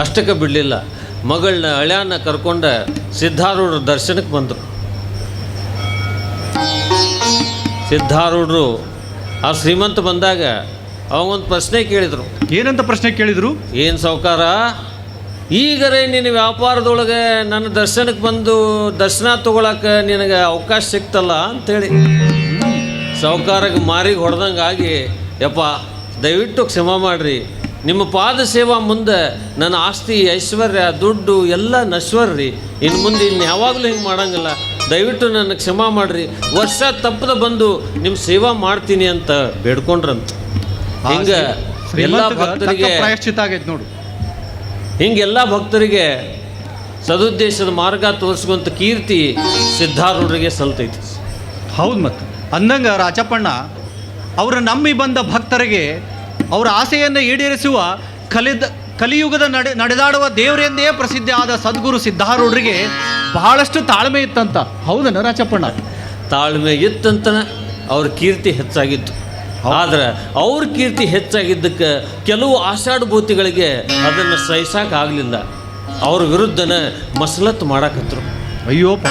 ಅಷ್ಟಕ್ಕೆ ಬಿಡಲಿಲ್ಲ, ಮಗಳನ್ನ ಹಳ್ಯಾನ ಕರ್ಕೊಂಡ ಸಿದ್ಧಾರೂಢರ ದರ್ಶನಕ್ಕೆ ಬಂದರು. ಸಿದ್ಧಾರೂಢರು ಆ ಶ್ರೀಮಂತ ಬಂದಾಗ ಅವಂಗೊಂದು ಪ್ರಶ್ನೆ ಕೇಳಿದರು. ಏನಂತ ಪ್ರಶ್ನೆ ಕೇಳಿದ್ರು? ಏನು ಸಾವ್ಕಾರ, ಈಗರೇ ನಿನ್ನ ವ್ಯಾಪಾರದೊಳಗೆ ನನ್ನ ದರ್ಶನಕ್ಕೆ ಬಂದು ದರ್ಶನ ತೊಗೊಳಕ್ಕೆ ನಿನಗೆ ಅವಕಾಶ ಸಿಕ್ತಲ್ಲ ಅಂಥೇಳಿ. ಸಾವ್ಕಾರಗೆ ಮಾರಿಗೆ ಹೊಡೆದಂಗೆ ಆಗಿ, ಯಪ್ಪ ದಯವಿಟ್ಟು ಕ್ಷಮಾ ಮಾಡಿರಿ, ನಿಮ್ಮ ಪಾದ ಸೇವಾ ಮುಂದೆ ನನ್ನ ಆಸ್ತಿ ಐಶ್ವರ್ಯ ದುಡ್ಡು ಎಲ್ಲ ನಶ್ವರ್ರಿ, ಇನ್ನು ಮುಂದೆ ಇನ್ನು ಯಾವಾಗಲೂ ಹಿಂಗೆ ಮಾಡಂಗಿಲ್ಲ, ದಯವಿಟ್ಟು ನನ್ನ ಕ್ಷಮಾ ಮಾಡಿರಿ, ವರ್ಷ ತಪ್ಪದ ಬಂದು ನಿಮ್ಮ ಸೇವಾ ಮಾಡ್ತೀನಿ ಅಂತ ಬೇಡ್ಕೊಂಡ್ರಂತ. ಹಿಂಗೆ ಎಲ್ಲ ಭಕ್ತರಿಗೆ ಪ್ರಾಯಶ್ಚಿತ್ತ ಆಗೈತೆ ನೋಡು. ಹಿಂಗೆಲ್ಲ ಭಕ್ತರಿಗೆ ಸದುದ್ದೇಶದ ಮಾರ್ಗ ತೋರಿಸುವಂಥ ಕೀರ್ತಿ ಸಿದ್ಧಾರೂಢರಿಗೆ ಸಲ್ತೈತಿ. ಹೌದು, ಮತ್ತು ಅಂದಂಗ ರಾಚಪ್ಪಣ್ಣ ಅವರು ನಂಬಿ ಬಂದ ಭಕ್ತರಿಗೆ ಅವರ ಆಸೆಯನ್ನು ಈಡೇರಿಸುವ ಕಲಿಯುಗದ ನಡೆದಾಡುವ ದೇವರೆಂದೇ ಪ್ರಸಿದ್ಧ ಆದ ಸದ್ಗುರು ಸಿದ್ಧಾರೂಢರಿಗೆ ಬಹಳಷ್ಟು ತಾಳ್ಮೆ ಇತ್ತಂತ. ಹೌದನ ರಾಚಪ್ಪಣ್ಣ? ತಾಳ್ಮೆ ಇತ್ತಂತನ ಅವ್ರ ಕೀರ್ತಿ ಹೆಚ್ಚಾಗಿತ್ತು. ಆದ್ರೆ ಅವ್ರ ಕೀರ್ತಿ ಹೆಚ್ಚಾಗಿದ್ದಕ್ಕೆ ಕೆಲವು ಆಷಾಢಭೂತಿಗಳಿಗೆ ಅದನ್ನು ಸಹಿಸಕ್ಕಾಗಲಿಲ್ಲ. ಅವ್ರ ವಿರುದ್ಧನ ಮಸಲತ್ತು ಮಾಡಾಕತ್ರು. ಅಯ್ಯೋಪ್ಪ,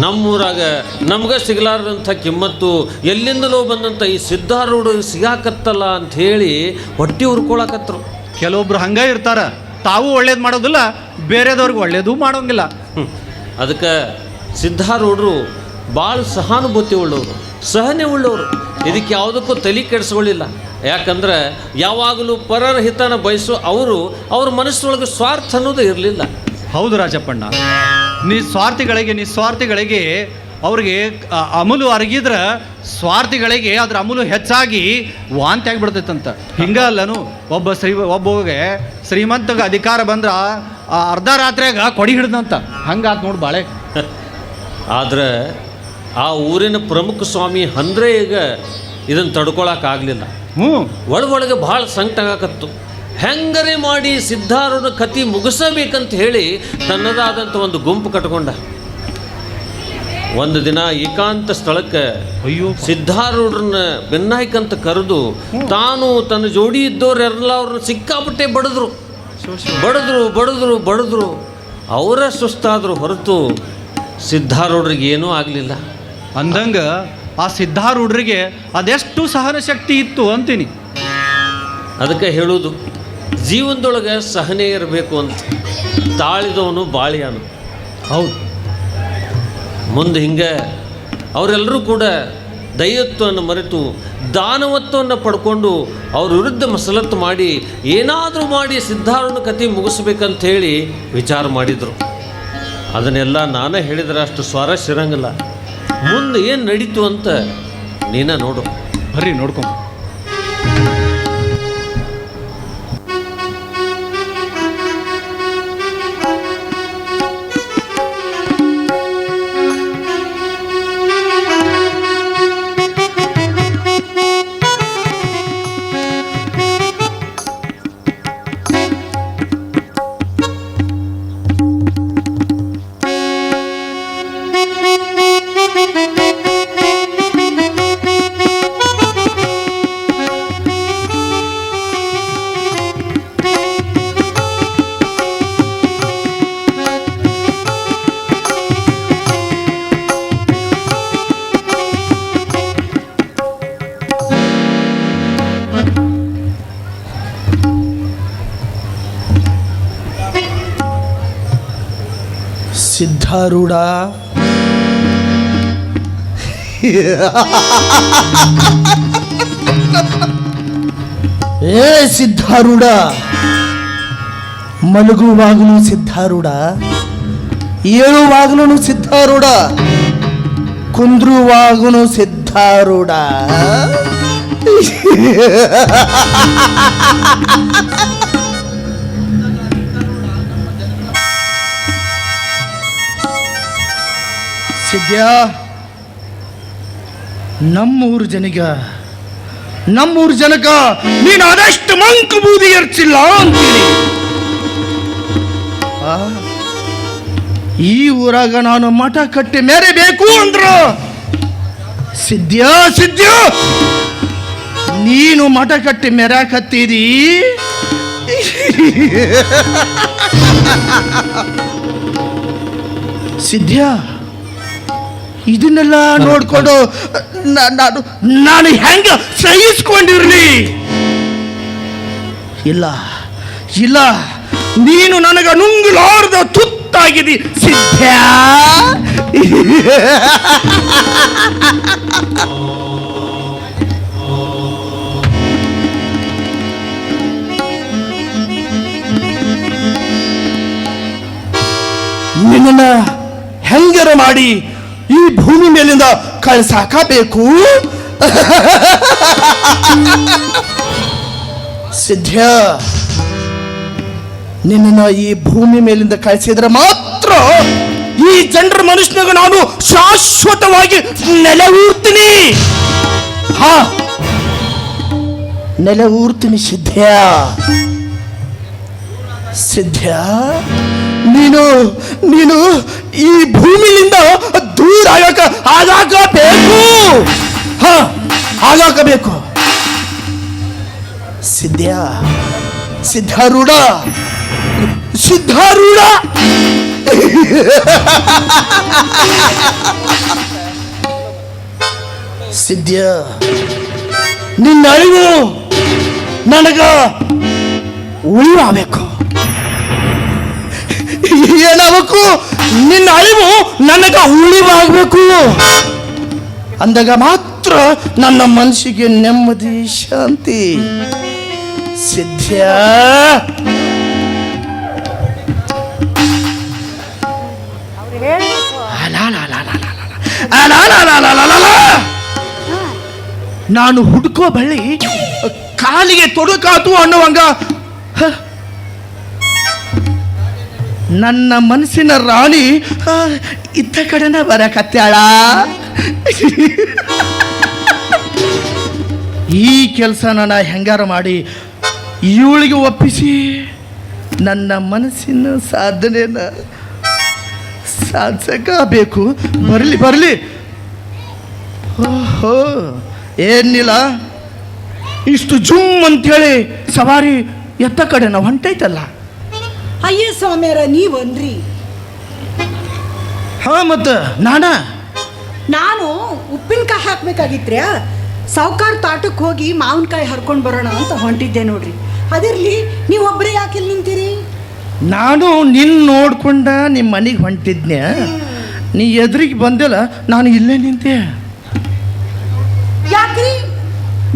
ನಮ್ಮೂರಾಗ ನಮ್ಗೆ ಸಿಗಲಾರದಂಥ ಕಿಮ್ಮತ್ತು ಎಲ್ಲಿಂದಲೋ ಬಂದಂಥ ಈ ಸಿದ್ಧಾರೂಢರು ಸಿಗಾಕತ್ತಲ್ಲ ಅಂಥೇಳಿ ಹೊಟ್ಟೆ ಹುರ್ಕೊಳಕತ್ರು. ಕೆಲವೊಬ್ರು ಹಂಗೆ ಇರ್ತಾರ, ತಾವು ಒಳ್ಳೇದು ಮಾಡೋದಿಲ್ಲ, ಬೇರೆದವ್ರಿಗೆ ಒಳ್ಳೇದು ಮಾಡೋಂಗಿಲ್ಲ. ಅದಕ್ಕೆ ಸಿದ್ಧಾರೂಢರು ಭಾಳ ಸಹಾನುಭೂತಿ ಉಳ್ಳವರು, ಸಹನೆ ಉಳ್ಳವರು. ಇದಕ್ಕೆ ಯಾವುದಕ್ಕೂ ತಲೆ ಕೆಡಿಸ್ಕೊಳ್ಳಿಲ್ಲ. ಯಾಕಂದ್ರೆ ಯಾವಾಗಲೂ ಪರರ ಹಿತನ ಬಯಸೋ ಅವರು ಅವ್ರ ಮನಸ್ಸೊಳಗೆ ಸ್ವಾರ್ಥ ಅನ್ನೋದು ಇರಲಿಲ್ಲ. ಹೌದು ರಾಜಪ್ಪಣ್ಣ, ನಿಸ್ವಾರ್ಥಿಗಳಿಗೆ ಅವ್ರಿಗೆ ಅಮಲು ಅರಗಿದ್ರೆ ಸ್ವಾರ್ಥಿಗಳಿಗೆ ಅದ್ರ ಅಮಲು ಹೆಚ್ಚಾಗಿ ವಾಂತಿ ಆಗಿಬಿಡ್ತೈತಂತ. ಹಿಂಗಲ್ಲನು ಒಬ್ಬಗೆ ಶ್ರೀಮಂತಗೆ ಅಧಿಕಾರ ಬಂದ್ರೆ ಅರ್ಧ ರಾತ್ರಿಯಾಗ ಕೊಡಿ ಹಿಡ್ದಂತ ಹಂಗಾತ್ ನೋಡಿ ಬಾಳೆ. ಆದ್ರೆ ಆ ಊರಿನ ಪ್ರಮುಖ ಸ್ವಾಮಿ ಅಂದ್ರೆ ಈಗ ಇದನ್ನು ತಡ್ಕೊಳಕ್ಕಾಗಲಿಲ್ಲ. ಒಳಗೊಳಗೆ ಭಾಳ ಸಂಕಟ ಆಗಕತ್ತು. ಹೆಂಗರೆ ಮಾಡಿ ಸಿದ್ಧಾರೂಢ ಕತಿ ಮುಗಿಸಬೇಕಂತ ಹೇಳಿ ತನ್ನದಾದಂಥ ಒಂದು ಗುಂಪು ಕಟ್ಕೊಂಡ. ಒಂದು ದಿನ ಏಕಾಂತ ಸ್ಥಳಕ್ಕೆ ಸಿದ್ಧಾರೂಢರನ್ನ ಬೆನ್ನಾಯ್ಕಂತ ಕರೆದು ತಾನು ತನ್ನ ಜೋಡಿ ಇದ್ದವರೆಲ್ಲ ಅವ್ರನ್ನ ಸಿಕ್ಕಾಪಟ್ಟೆ ಬಡಿದ್ರು. ಅವರ ಸುಸ್ತಾದ್ರು ಹೊರತು ಸಿದ್ಧಾರೂಢರಿಗೆ ಏನೂ ಆಗಲಿಲ್ಲ. ಅಂದಂಗ ಆ ಸಿದ್ಧಾರೂಢರಿಗೆ ಅದೆಷ್ಟು ಸಹನ ಶಕ್ತಿ ಇತ್ತು ಅಂತೀನಿ. ಅದಕ್ಕೆ ಹೇಳೋದು, ಜೀವನದೊಳಗೆ ಸಹನೆ ಇರಬೇಕು ಅಂತ. ತಾಳಿದವನು ಬಾಳಿಯಾನು. ಹೌದು, ಮುಂದೆ ಹಿಂಗೆ ಅವರೆಲ್ಲರೂ ಕೂಡ ದೈವತ್ವವನ್ನು ಮರೆತು ದಾನವತ್ವವನ್ನು ಪಡ್ಕೊಂಡು ಅವ್ರ ವಿರುದ್ಧ ಮಸಲತ್ತು ಮಾಡಿ ಏನಾದರೂ ಮಾಡಿ ಸಿದ್ಧಾರೂಢ ಕತೆ ಮುಗಿಸ್ಬೇಕಂತ ಹೇಳಿ ವಿಚಾರ ಮಾಡಿದರು. ಅದನ್ನೆಲ್ಲ ನಾನೇ ಹೇಳಿದ್ರೆ ಅಷ್ಟು ಸ್ವಾರಸ್ಯ ಇರಂಗಿಲ್ಲ. ಮುಂದೆ ಏನು ನಡೀತು ಅಂತ ನೀನ ನೋಡು. ಬರ್ರಿ ನೋಡ್ಕೊಂಡು. ಸಿದ್ಧಾರೂಢ, ಏ ಸಿದ್ಧಾರೂಢ, ಮಲಗುವಾಗಲೂ ಸಿದ್ಧಾರೂಢ, ಏಳುವಾಗಲೂ ಸಿದ್ಧಾರೂಢ, ಕುಂದ್ರುವಾಗಲೂ ಸಿದ್ಧಾರೂಢ. ಸಿದ್ಯಾ, ನಮ್ಮೂರು ಜನಕ ನೀನು ಅದಷ್ಟು ಮಂಕು ಬೂದಿ ಎರ್ಚಿಲ್ಲ ಅಂತೀನಿ. ಈ ಊರಾಗ ನಾನು ಮಠ ಕಟ್ಟಿ ಮೆರೆಬೇಕು ಅಂದ್ರು ಸಿದ್ಧ ನೀನು ಮಠ ಕಟ್ಟಿ ಮೆರಾಕತ್ತೀರಿ. ಸಿದ್ಧ, ಇದನ್ನೆಲ್ಲ ನೋಡ್ಕೊಂಡು ನಾನು ಹೆಂಗ ಸಹಿಸ್ಕೊಂಡಿರ್ಲಿ? ಇಲ್ಲ, ನೀನು ನನಗ ನುಂಗಲಾರ್ದ ತುತ್ತಾಗಿದಿ ಸಿದ್ಧ. ನಿನ್ನ ಹೆಂಗರ ಮಾಡಿ ಈ ಭೂಮಿ ಮೇಲಿಂದ ಕಳ್ಸಾಕಬೇಕು. ಸಿದ್ಧ, ನಿನ್ನ ಈ ಭೂಮಿ ಮೇಲಿಂದ ಕಳಿಸಿದ್ರೆ ಮಾತ್ರ ಈ ಜನರ ಮನುಷ್ಯನಾಗ ನಾನು ಶಾಶ್ವತವಾಗಿ ನೆಲೆ ಊರ್ತೀನಿ. ನೆಲೆ ಊರ್ತೀನಿ ಸಿದ್ಧ. ನೀನು ಈ ಭೂಮಿಯಿಂದ ದೂರ ಆಗಾಕಬೇಕು. ಸಿದ್ಧಾರೂಢ ಸಿದ್ಧ, ನಿನ್ನ ಅಳಿವು ನನಗ ಉಳಿವಾಗಬೇಕು. ಏನಾಗಬೇಕು? ನಿನ್ನ ಅಳಿವು ನನಗ ಉಳಿವಾಗಬೇಕು. ಅಂದಾಗ ಮಾತ್ರ ನನ್ನ ಮನಸ್ಸಿಗೆ ನೆಮ್ಮದಿ, ಶಾಂತಿ. ಸಿದ್ಧ, ನಾನು ಹುಡುಕೋ ಬಳ್ಳಿ ಕಾಲಿಗೆ ತೊಡಕಾತು ಅನ್ನುವಂಗ ನನ್ನ ಮನಸ್ಸಿನ ರಾಣಿ ಇತ್ತ ಕಡೆನ ಬರಕತ್ಯಾಳ. ಈ ಕೆಲಸ ನಾನು ಹೆಂಗಾರ ಮಾಡಿ ಇವಳಿಗೆ ಒಪ್ಪಿಸಿ ನನ್ನ ಮನಸ್ಸಿನ ಸಾಧನೆನ ಸಾಧಿಸಬೇಕು. ಬರಲಿ. ಓಹೋ, ಏನಿಲ್ಲ, ಇಷ್ಟು ಜುಮ್ ಅಂಥೇಳಿ ಸವಾರಿ ಎತ್ತ ಕಡೆ ನಾವು ಹೊಂಟೈತಲ್ಲ. ಅಯ್ಯ ಸ್ವಾಮಿಯರ ನೀವನ್ರಿ. ಮತ್ತು ನಾನು ಉಪ್ಪಿನಕಾಯಿ ಹಾಕ್ಬೇಕಾಗಿತ್ರ್ಯಾ. ಸಾವುಕಾರ ತಾಟಕ್ಕೆ ಹೋಗಿ ಮಾವಿನಕಾಯಿ ಹರ್ಕೊಂಡು ಬರೋಣ ಅಂತ ಹೊಂಟಿದ್ದೆ ನೋಡ್ರಿ. ಅದಿರ್ಲಿ, ನೀವೊಬ್ಬರೇ ಯಾಕೆ ನಿಂತೀರಿ? ನಾನು ನೋಡ್ಕೊಂಡ ನಿಮ್ಮ ಮನೆಗೆ ಹೊಂಟಿದ್ನೆ. ನೀ ಎದುರಿಗೆ ಬಂದಿಲ್ಲ, ನಾನು ಇಲ್ಲೇ ನಿಂತೆ. ಯಾಕ್ರಿ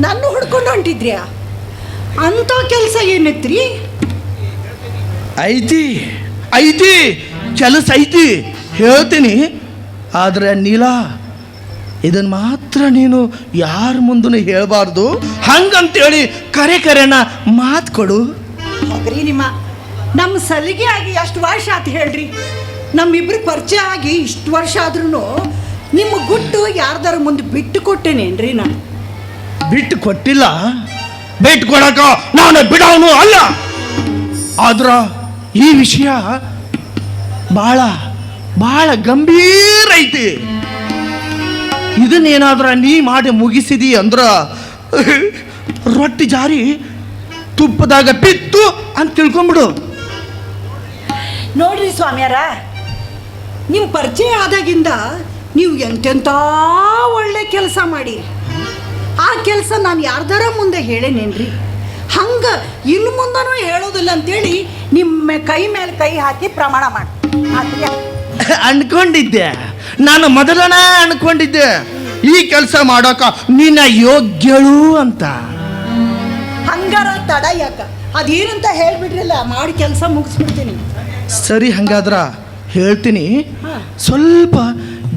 ನನ್ನ ಹುಡ್ಕೊಂಡು ಹೊಂಟಿದ್ರ್ಯಾ? ಅಂತ ಕೆಲಸ ಏನೈತ್ರಿ? ಐತಿ ಕೆಲಸ ಐತಿ, ಹೇಳ್ತೀನಿ. ಆದ್ರೆ ನೀಲ, ಇದನ್ನು ಮಾತ್ರ ನೀನು ಯಾರ ಮುಂದೂ ಹೇಳಬಾರ್ದು. ಹಂಗಂತೇಳಿ ಕರೆನ ಮಾತು ಕೊಡು. ಹೋಗ್ರಿ, ನಮ್ಮ ಸಲಿಗೆ ಆಗಿ ಎಷ್ಟು ವರ್ಷ ಆತು ಹೇಳ್ರಿ. ನಮ್ಮಿಬ್ರಿಗೆ ಪರಿಚಯ ಆಗಿ ಇಷ್ಟು ವರ್ಷ ಆದ್ರೂ ನಿಮ್ಮ ಗುಟ್ಟು ಯಾರ್ದಾರ ಮುಂದೆ ಬಿಟ್ಟು ಕೊಟ್ಟೇನೇನ್ರಿ? ನಾನು ಬಿಟ್ಟು ಕೊಟ್ಟಿಲ್ಲ. ಬಿಟ್ಟು ಕೊಡಕ ನಾನು ಬಿಡೋನು ಅಲ್ಲ. ಆದ್ರ ಈ ವಿಷಯ ಬಹಳ ಗಂಭೀರ ಐತಿ. ಇದನ್ನೇನಾದ್ರ ನೀ ಮಾಡಿ ಮುಗಿಸಿದಿ ಅಂದ್ರ ರೊಟ್ಟಿ ಜಾರಿ ತುಪ್ಪದಾಗ ಬಿತ್ತು ಅಂತ ತಿಳ್ಕೊಂಬಿಡು. ನೋಡ್ರಿ ಸ್ವಾಮಿಯಾರ, ನಿಮ್ಮ ಪರಿಚಯ ಆದಾಗಿಂದ ನೀವು ಎಂತೆಂಥ ಒಳ್ಳೆ ಕೆಲಸ ಮಾಡಿರಿ. ಆ ಕೆಲಸ ನಾನು ಯಾರ್ದಾರ ಮುಂದೆ ಹೇಳೇನೇನ್ರಿ? ಹಂಗೆ ಇನ್ನು ಮುಂದನೂ ಹೇಳೋದಿಲ್ಲ ಅಂತೇಳಿ ನಿಮ್ಮ ಕೈ ಮೇಲೆ ಕೈ ಹಾಕಿ ಪ್ರಮಾಣ ಮಾಡಿ ಅನ್ಕೊಂಡಿದ್ದೆ. ನಾನು ಮೊದಲನ ಅನ್ಕೊಂಡಿದ್ದೆ ಈ ಕೆಲಸ ಮಾಡೋಕ ನಿನ್ನ ಯೋಗ್ಯಳು ಅಂತ. ಹಂಗಾರ ತಡ ಯಾಕ? ಅದೇನಂತ ಹೇಳ್ಬಿಡ್ರಲ್ಲ, ಮಾಡಿ ಕೆಲಸ ಮುಗಿಸ್ಬಿಡ್ತೀನಿ. ಸರಿ, ಹಂಗಾದ್ರ ಹೇಳ್ತೀನಿ. ಸ್ವಲ್ಪ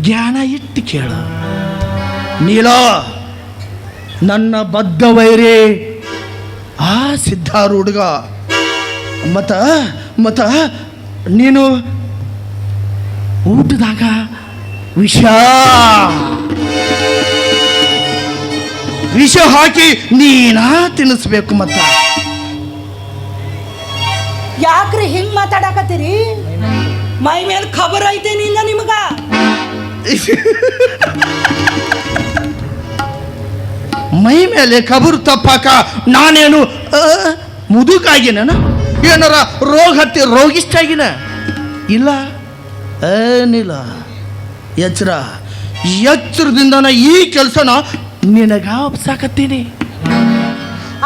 ಜ್ಞಾನ ಇಟ್ಟು ಕೇಳು. ನೀಲ, ನನ್ನ ಬದ್ಧ ವೈರಿ ಆ ಸಿದ್ಧಾರೂಢಗ. ಮತ ನೀನು ಊಟದಾಗ ವಿಷ ಹಾಕಿ ನೀನ ತಿನ್ನಿಸ್ಬೇಕು. ಮತ್ತ ಯಾಕ್ರಿ ಹಿಂಗ್ ಮಾತಾಡಕತ್ತೀರಿ? ಮೈ ಮೇಲೆ ಖಬರ್ ಐತೆ ನಿಂದ ನಿಮಗ? ಮೈ ಮೇಲೆ ಕಬರು ತಪ್ಪಾಕ ನಾನೇನು ಮುದುಕಾಗಿನ ಏನಾರ ರೋಗ ಹತ್ತಿ ರೋಗಿಷ್ಟಾಗಿನ ಇಲ್ಲ ಏನಿಲ್ಲ. ಎಚ್ಚರದಿಂದ ಈ ಕೆಲಸನ ನಿನಗ ಒಪ್ಸಾಕತ್ತೀನಿ.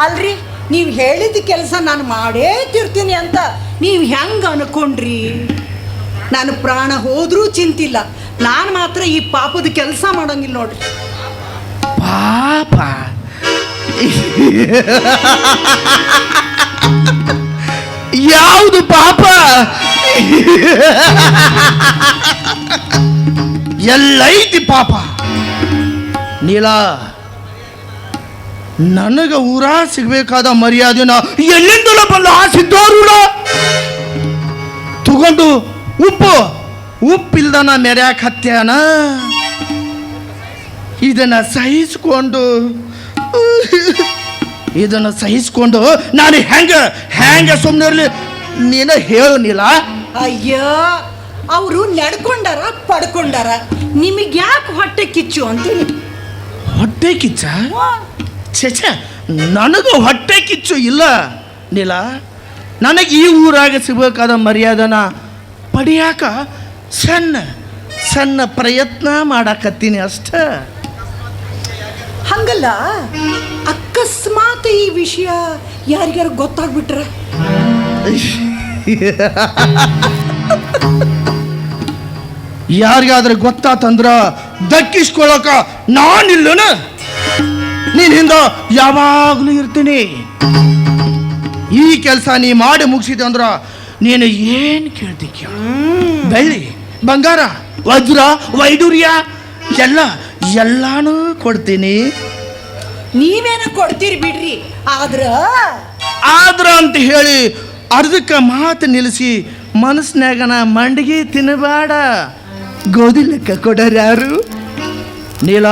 ಅಲ್ರಿ ನೀವು ಹೇಳಿದ ಕೆಲಸ ನಾನು ಮಾಡೇ ತಿರ್ತೀನಿ ಅಂತ ನೀವು ಹೆಂಗೆ ಅನ್ಕೊಂಡ್ರಿ? ನಾನು ಪ್ರಾಣ ಹೋದ್ರೂ ಚಿಂತಿಲ್ಲ, ನಾನು ಮಾತ್ರ ಈ ಪಾಪದ ಕೆಲಸ ಮಾಡಂಗಿಲ್ಲ ನೋಡ್ರಿ. ಪಾಪ ಯಾವುದು ಪಾಪ? ಎಲ್ಲೈತಿ ಪಾಪ? ನೀಲ, ನನಗ ಊರ ಸಿಗ್ಬೇಕಾದ ಮರ್ಯಾದೆನ ಎಲ್ಲಿಂದಲೂ ಬಂದು ಆ ಸಿದ್ಧಾರೂಢ ತಗೊಂಡು ಉಪ್ಪಿಲ್ದನ ಮೆರ್ಯಾಕ ಹತ್ಯಾನ. ಇದನ್ನ ಸಹಿಸ್ಕೊಂಡು ನಾನು ಹೆಂಗ ಸುಮ್ಮನೆ ಇರಲಿ? ನೀನ ಹೇಳನಿಲ್ಲ. ಅಯ್ಯೋ, ಅವರು ನಡ್ಕೊಂಡಾರ ಪಡ್ಕೊಂಡಾರ, ನಿಮಗೆ ಯಾಕೆ ಹೊಟ್ಟೆ ಕಿಚ್ಚು ಅಂತೀನಿ. ಹೊಟ್ಟೆ ಕಿಚ್ಚ? ಛೆ, ನನಗೂ ಹೊಟ್ಟೆ ಕಿಚ್ಚು ಇಲ್ಲ ನೀಲ. ನನಗೆ ಈ ಊರಾಗ ಸಿಗಬೇಕಾದ ಮರ್ಯಾದನ ಪಡಿಯಾಕ ಸಣ್ಣ ಪ್ರಯತ್ನ ಮಾಡಾಕತ್ತೀನಿ ಅಷ್ಟ. ಹಂಗಲ್ಲ, ಅಕಸ್ಮಾತ್ ಈ ವಿಷಯ ಯಾರಿಗಾರ ಗೊತ್ತಾಗ್ಬಿಟ್ರ? ಯಾರಿಗಾದ್ರೆ ಗೊತ್ತಾತಂದ್ರ ದಕ್ಕಿಸ್ಕೊಳಕ ನಾನಿಲ್ಲನ? ನೀನ್ ಹಿಂದ ಯಾವಾಗ್ಲೂ ಇರ್ತೀನಿ. ಈ ಕೆಲಸ ನೀ ಮಾಡಿ ಮುಗಿಸಿದೆ ಅಂದ್ರ ನೀನು ಏನ್ ಕೇಳ್ತಿ? ಬೆಳ್ಳಿ, ಬಂಗಾರ, ವಜ್ರ, ವೈಡೂರ್ಯ ಎಲ್ಲಾನು ಕೊಡ್ತೀನಿ. ನೀವೇನ ಕೊಡ್ತೀರಿ ಬಿಡ್ರಿ. ಆದ್ರ ಅಂತ ಹೇಳಿ ಅರ್ಧಕ್ಕ ಮಾತು ನಿಲ್ಲಿಸಿ ಮನಸ್ಸಿನಾಗನ ಮಂಡಿಗೆ ತಿನ್ನಬೇಡ. ಗೋಧಿ ಲೆಕ್ಕ ಕೊಡೋರು ಯಾರು? ನೀಲ,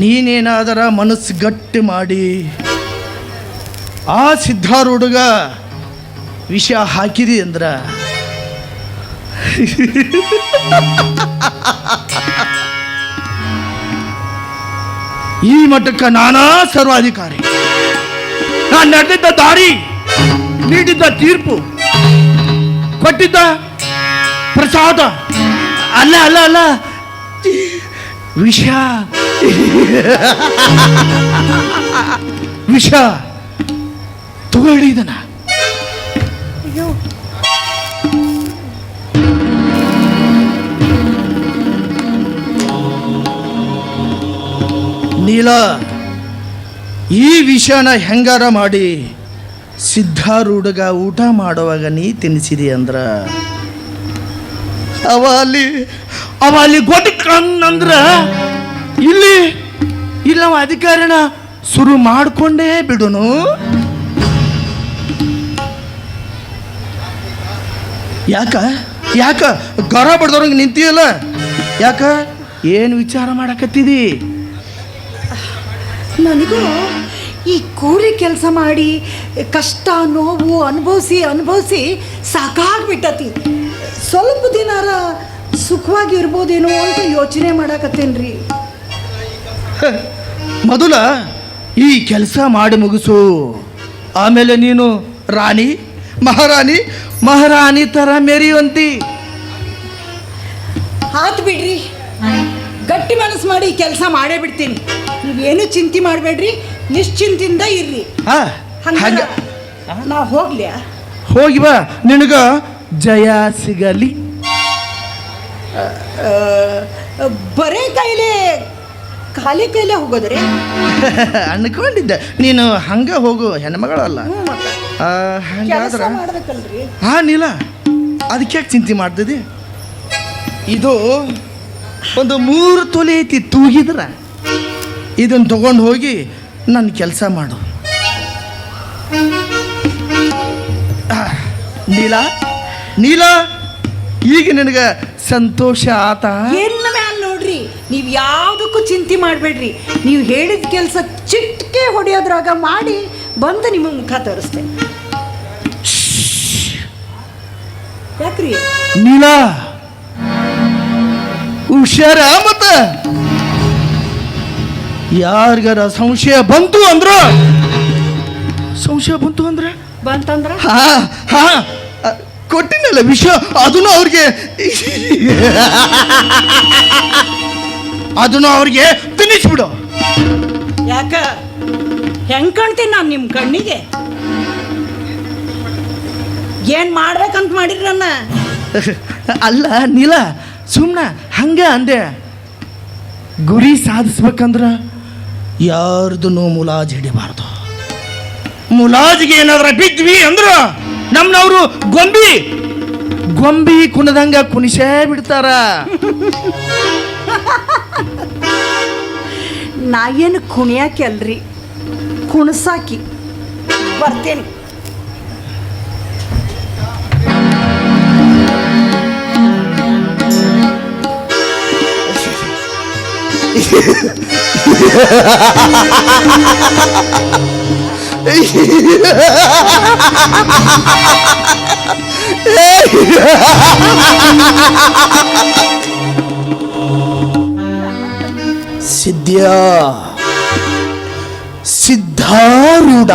ನೀನೇನಾದರ ಮನಸ್ಸು ಗಟ್ಟಿ ಮಾಡಿ ಆ ಸಿದ್ಧಾರೂಢಗ ವಿಷ ಹಾಕಿದಿ ಅಂದ್ರ ಈ ಮಟ್ಟಕ್ಕೆ ನಾನಾ ಸರ್ವಾಧಿಕಾರಿ. ನಾನು ನಡೆದಿದ್ದ ದಾರಿ, ನೀಡಿದ್ದ ತೀರ್ಪು, ಕೊಟ್ಟಿದ್ದ ಪ್ರಸಾದ ಅಲ್ಲ ವಿಷ ತಗೊಳ್ಳಿದನ. ನೀಲ, ಈ ವಿಷಯನ ಹೆಂಗಾರ ಮಾಡಿ ಸಿದ್ಧಾರೂಢಗ ಊಟ ಮಾಡುವಾಗ ನೀ ತಿನ್ನಿಸಿದಿ ಅಂದ್ರ ಅವ ಅಲ್ಲಿ ಗೊತ್ತಂದ್ರ ಇಲ್ಲಿ ನಾವು ಅಧಿಕಾರಿನ ಶುರು ಮಾಡಿಕೊಂಡೇ ಬಿಡುನು. ಯಾಕ ಗರ ಬಡ್ದವ್ರಂಗೆ ನಿಂತಿಯಲ್ಲ? ಯಾಕ ಏನು ವಿಚಾರ ಮಾಡಕತ್ತಿದಿ? ನನಗೂ ಈ ಕೂಲಿ ಕೆಲಸ ಮಾಡಿ ಕಷ್ಟ ನೋವು ಅನುಭವಿಸಿ ಸಾಕಾಗ್ಬಿಟ್ಟತಿ. ಸ್ವಲ್ಪ ದಿನಾರ ಸುಖವಾಗಿ ಇರ್ಬೋದೇನೋ ಅಂತ ಯೋಚನೆ ಮಾಡಕತ್ತೇನ್ರಿ. ಮೊದಲ ಈ ಕೆಲಸ ಮಾಡಿ ಮುಗಿಸು, ಆಮೇಲೆ ನೀನು ರಾಣಿ ಮಹಾರಾಣಿ ತರ ಮೆರೆಯುವಂತಿ. ಆತ್ ಬಿಡ್ರಿ, ಗಟ್ಟಿ ಮನಸ್ಸು ಮಾಡಿ ಕೆಲಸ ಮಾಡೇ ಬಿಡ್ತೀನಿ. ನೀವೇನು ಚಿಂತೆ ಮಾಡಬೇಡ್ರಿ, ನಿಶ್ಚಿಂತಿಂದ ಇರ್ರಿ. ನಾ ಹೋಗ್ಲಿಯಾ? ಹೋಗಿ ಬಾ, ನಿನಗ ಜಯ ಸಿಗಲಿ. ಬರೇ ಖಾಲಿ ಕೈಲೇ ಹೋಗೋದ್ರಿ? ಅನ್ಕೊಂಡಿದ್ದೆ ನೀನು ಹಂಗ ಹೋಗು, ಹೆಣ್ಮಗಳಲ್ಲ. ಹಂಗಾದ್ರ ಮಾಡ್ಬೇಕಲ್ರಿ. ನೀಲ, ಅದಕ್ಕೆ ಯಾಕೆ ಚಿಂತೆ ಮಾಡ್ತದೆ? ಇದು ಒಂದು 3 ತೊಲೆ ಐತಿ, ತೂಗಿದ್ರ ಇದನ್ನು ತಗೊಂಡು ಹೋಗಿ ನನ್ನ ಕೆಲಸ ಮಾಡು. ನೀಲ, ಈಗ ನಿನಗೆ ಸಂತೋಷ ಆತ? ಏನ್ ಮ್ಯಾಲ ನೋಡ್ರಿ, ನೀವು ಯಾವುದಕ್ಕೂ ಚಿಂತೆ ಮಾಡಬೇಡ್ರಿ. ನೀವು ಹೇಳಿದ ಕೆಲಸ ಚಿಟ್ಕೆ ಹೊಡೆಯೋದ್ರಾಗ ಮಾಡಿ ಬಂದು ನಿಮಗೆ ಮುಖ ತೋರಿಸ್ತೇನೆ. ಯಾಕ್ರಿ ನೀಲ, ಹುಷಾರ ಮತ್ತ ಯಾರಿಗಾರ ಸಂಶಯ ಬಂತು ಅಂದ್ರೆ ಬಂತಂದ್ರ ಹಾ ಹಾ ಕೊಟ್ಟಿನಲ್ಲ ವಿಷಯ ಅದನ್ನು ಅವ್ರಿಗೆ ತಿನ್ನಿಸ್ಬಿಡು. ಯಾಕ ಹೆಂಗ್ ಕಾಣ್ತೀನಿ ನಾನು ನಿಮ್ಮ ಕಣ್ಣಿಗೆ? ಏನ್ ಮಾಡ್ಬೇಕಂತ ಮಾಡಿದ್ರನ್ನ? ಅಲ್ಲ ನೀಲ, ಸುಮ್ಮನೆ ಹಂಗೆ ಅಂದೆ. ಗುರಿ ಸಾಧಿಸ್ಬೇಕಂದ್ರ ಯಾರ್ದು ಮುಲಾಜ್ ಹಿಡಿಬಾರ್ದು. ಮುಲಾಜಿಗೆ ಏನಾದ್ರ ಬಿದ್ವಿ ಅಂದ್ರ ನಮ್ನವರು ಗೊಂಬಿ ಕುಣದಂಗ ಕುಣಿಸೇ ಬಿಡ್ತಾರ. ನಾ ಏನು ಕುಣಿಯಾಕಿ ಅಲ್ರಿ, ಕುಣಸಾಕಿ. ಬರ್ತೇನೆ. ಸಿದ್ಧಾರೂಢ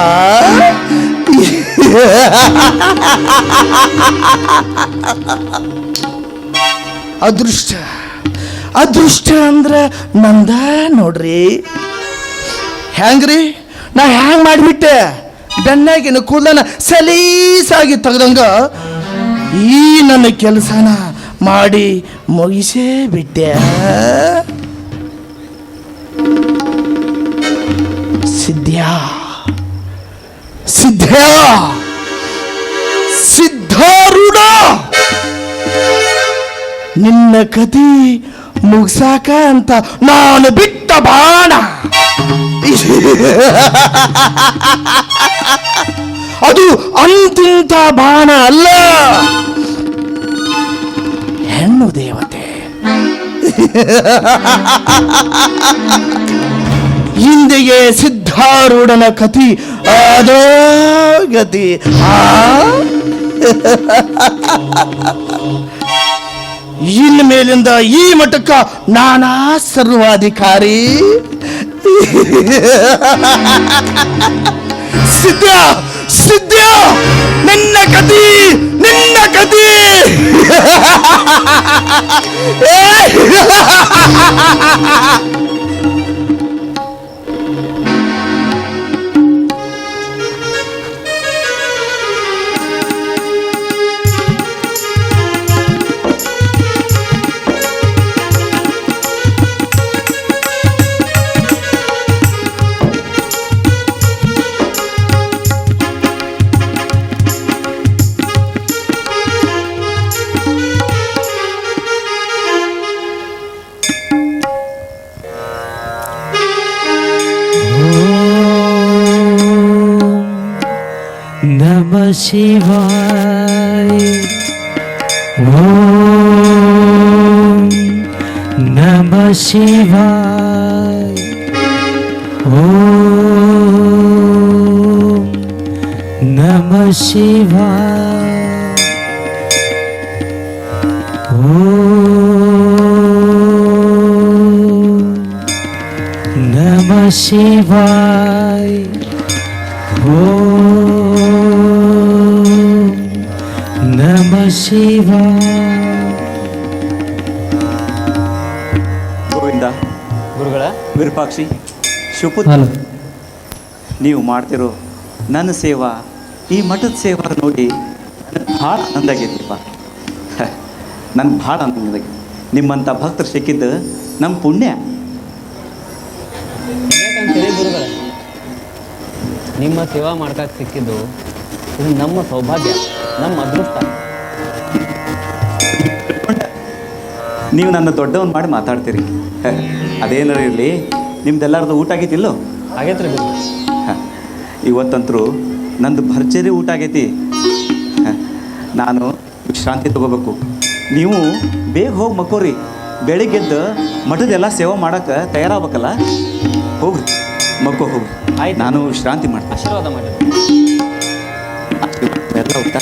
ಅದೃಷ್ಟ ಅಂದ್ರೆ ನಂದ ನೋಡ್ರಿ. ಹೆಂಗ್ರಿ ನಾ ಹ್ಯಾಂಗ್ ಮಾಡಿಬಿಟ್ಟೆ, ಬೆನ್ನಾಗಿನ ಕೂದಲನ್ನ ಸಲೀಸಾಗಿ ತೆಗ್ದಂಗ ಈ ನನ್ನ ಕೆಲಸನ ಮಾಡಿ ಮುಗಿಸೇ ಬಿಟ್ಟೆ. ಸಿದ್ಧಾರೂಢ, ನಿನ್ನ ಕತಿ ಮುಗ್ಸಾಕ ಅಂತ ನಾನು ಬಿಟ್ಟ ಬಾಣ ಅದು ಅಂತಿಂತ ಬಾಣ ಅಲ್ಲ, ಹೆಣ್ಣು ದೇವತೆ. ಹಿಂದೆಯೇ ಸಿದ್ಧಾರೂಢನ ಕತಿ ಅದೋ ಗತಿ. ಇನ್ ಮೇಲಿಂದ ಈ ಮಠಕ್ಕ ನಾನಾ ಸರ್ವಾಧಿಕಾರಿ. ಸಿದ್ಧ ನಿನ್ನ ಕತಿ नमः शिवाय ॐ नमः शिवाय ॐ नमः शिवाय ॐ नमः शिवाय नमः शिवाय. ಗೋವಿಂದ, ಗುರುಗಳ ವಿರೂಪಾಕ್ಷಿ, ಶಿವಪುತ್ರ, ನೀವು ಮಾಡ್ತಿರೋ ನನ್ನ ಸೇವಾ, ಈ ಮಠದ ಸೇವಾ ನೋಡಿ ನನಗೆ ಭಾಳ ಆನಂದ ಆಗೈತಿಪ್ಪ. ನನ್ಗೆ ಭಾಳ ಆನಂದ ಆಗೈತಿ. ನಿಮ್ಮಂಥ ಭಕ್ತರು ಸಿಕ್ಕಿದ್ದು ನಮ್ಮ ಪುಣ್ಯ. ಯಾಕಂತೀರಿ ಗುರುಗಳ, ನಿಮ್ಮ ಸೇವಾ ಮಾಡ್ಕಾಕ ಸಿಕ್ಕಿದ್ದು ಇದು ನಮ್ಮ ಸೌಭಾಗ್ಯ, ನಮ್ಮ ಅದೃಷ್ಟ. ನೀವು ನನ್ನ ದೊಡ್ಡವನ್ ಮಾಡಿ ಮಾತಾಡ್ತೀರಿ. ಅದೇನಾರು ಇರಲಿ, ನಿಮ್ದೆಲ್ಲರದು ಊಟ ಆಗೈತಿಲ್ಲೋ? ಆಗೈತ್ರಿ ಗುರು. ಇವತ್ತಂತರೂ ನಂದು ಭರ್ಜರಿ ಊಟ ಆಗೈತಿ. ನಾನು ವಿಶ್ರಾಂತಿ ತಗೋಬೇಕು. ನೀವು ಬೇಗ ಹೋಗಿ ಮಕ್ಕೋರಿ. ಬೆಳಿಗ್ಗೆದ್ದು ಮಠದೆಲ್ಲ ಸೇವೆ ಮಾಡೋಕ್ಕೆ ತಯಾರಾಗಬೇಕಲ್ಲ. ಹೋಗ್ರಿ, ಮಕ್ಕೋ ಹೋಗ್ರಿ. ಆಯ್ತು, ನಾನು ವಿಶ್ರಾಂತಿ ಮಾಡ್ತೀನಿ. ಆಶೀರ್ವಾದ ಮಾಡಿ. ಎಲ್ಲ ಊಟ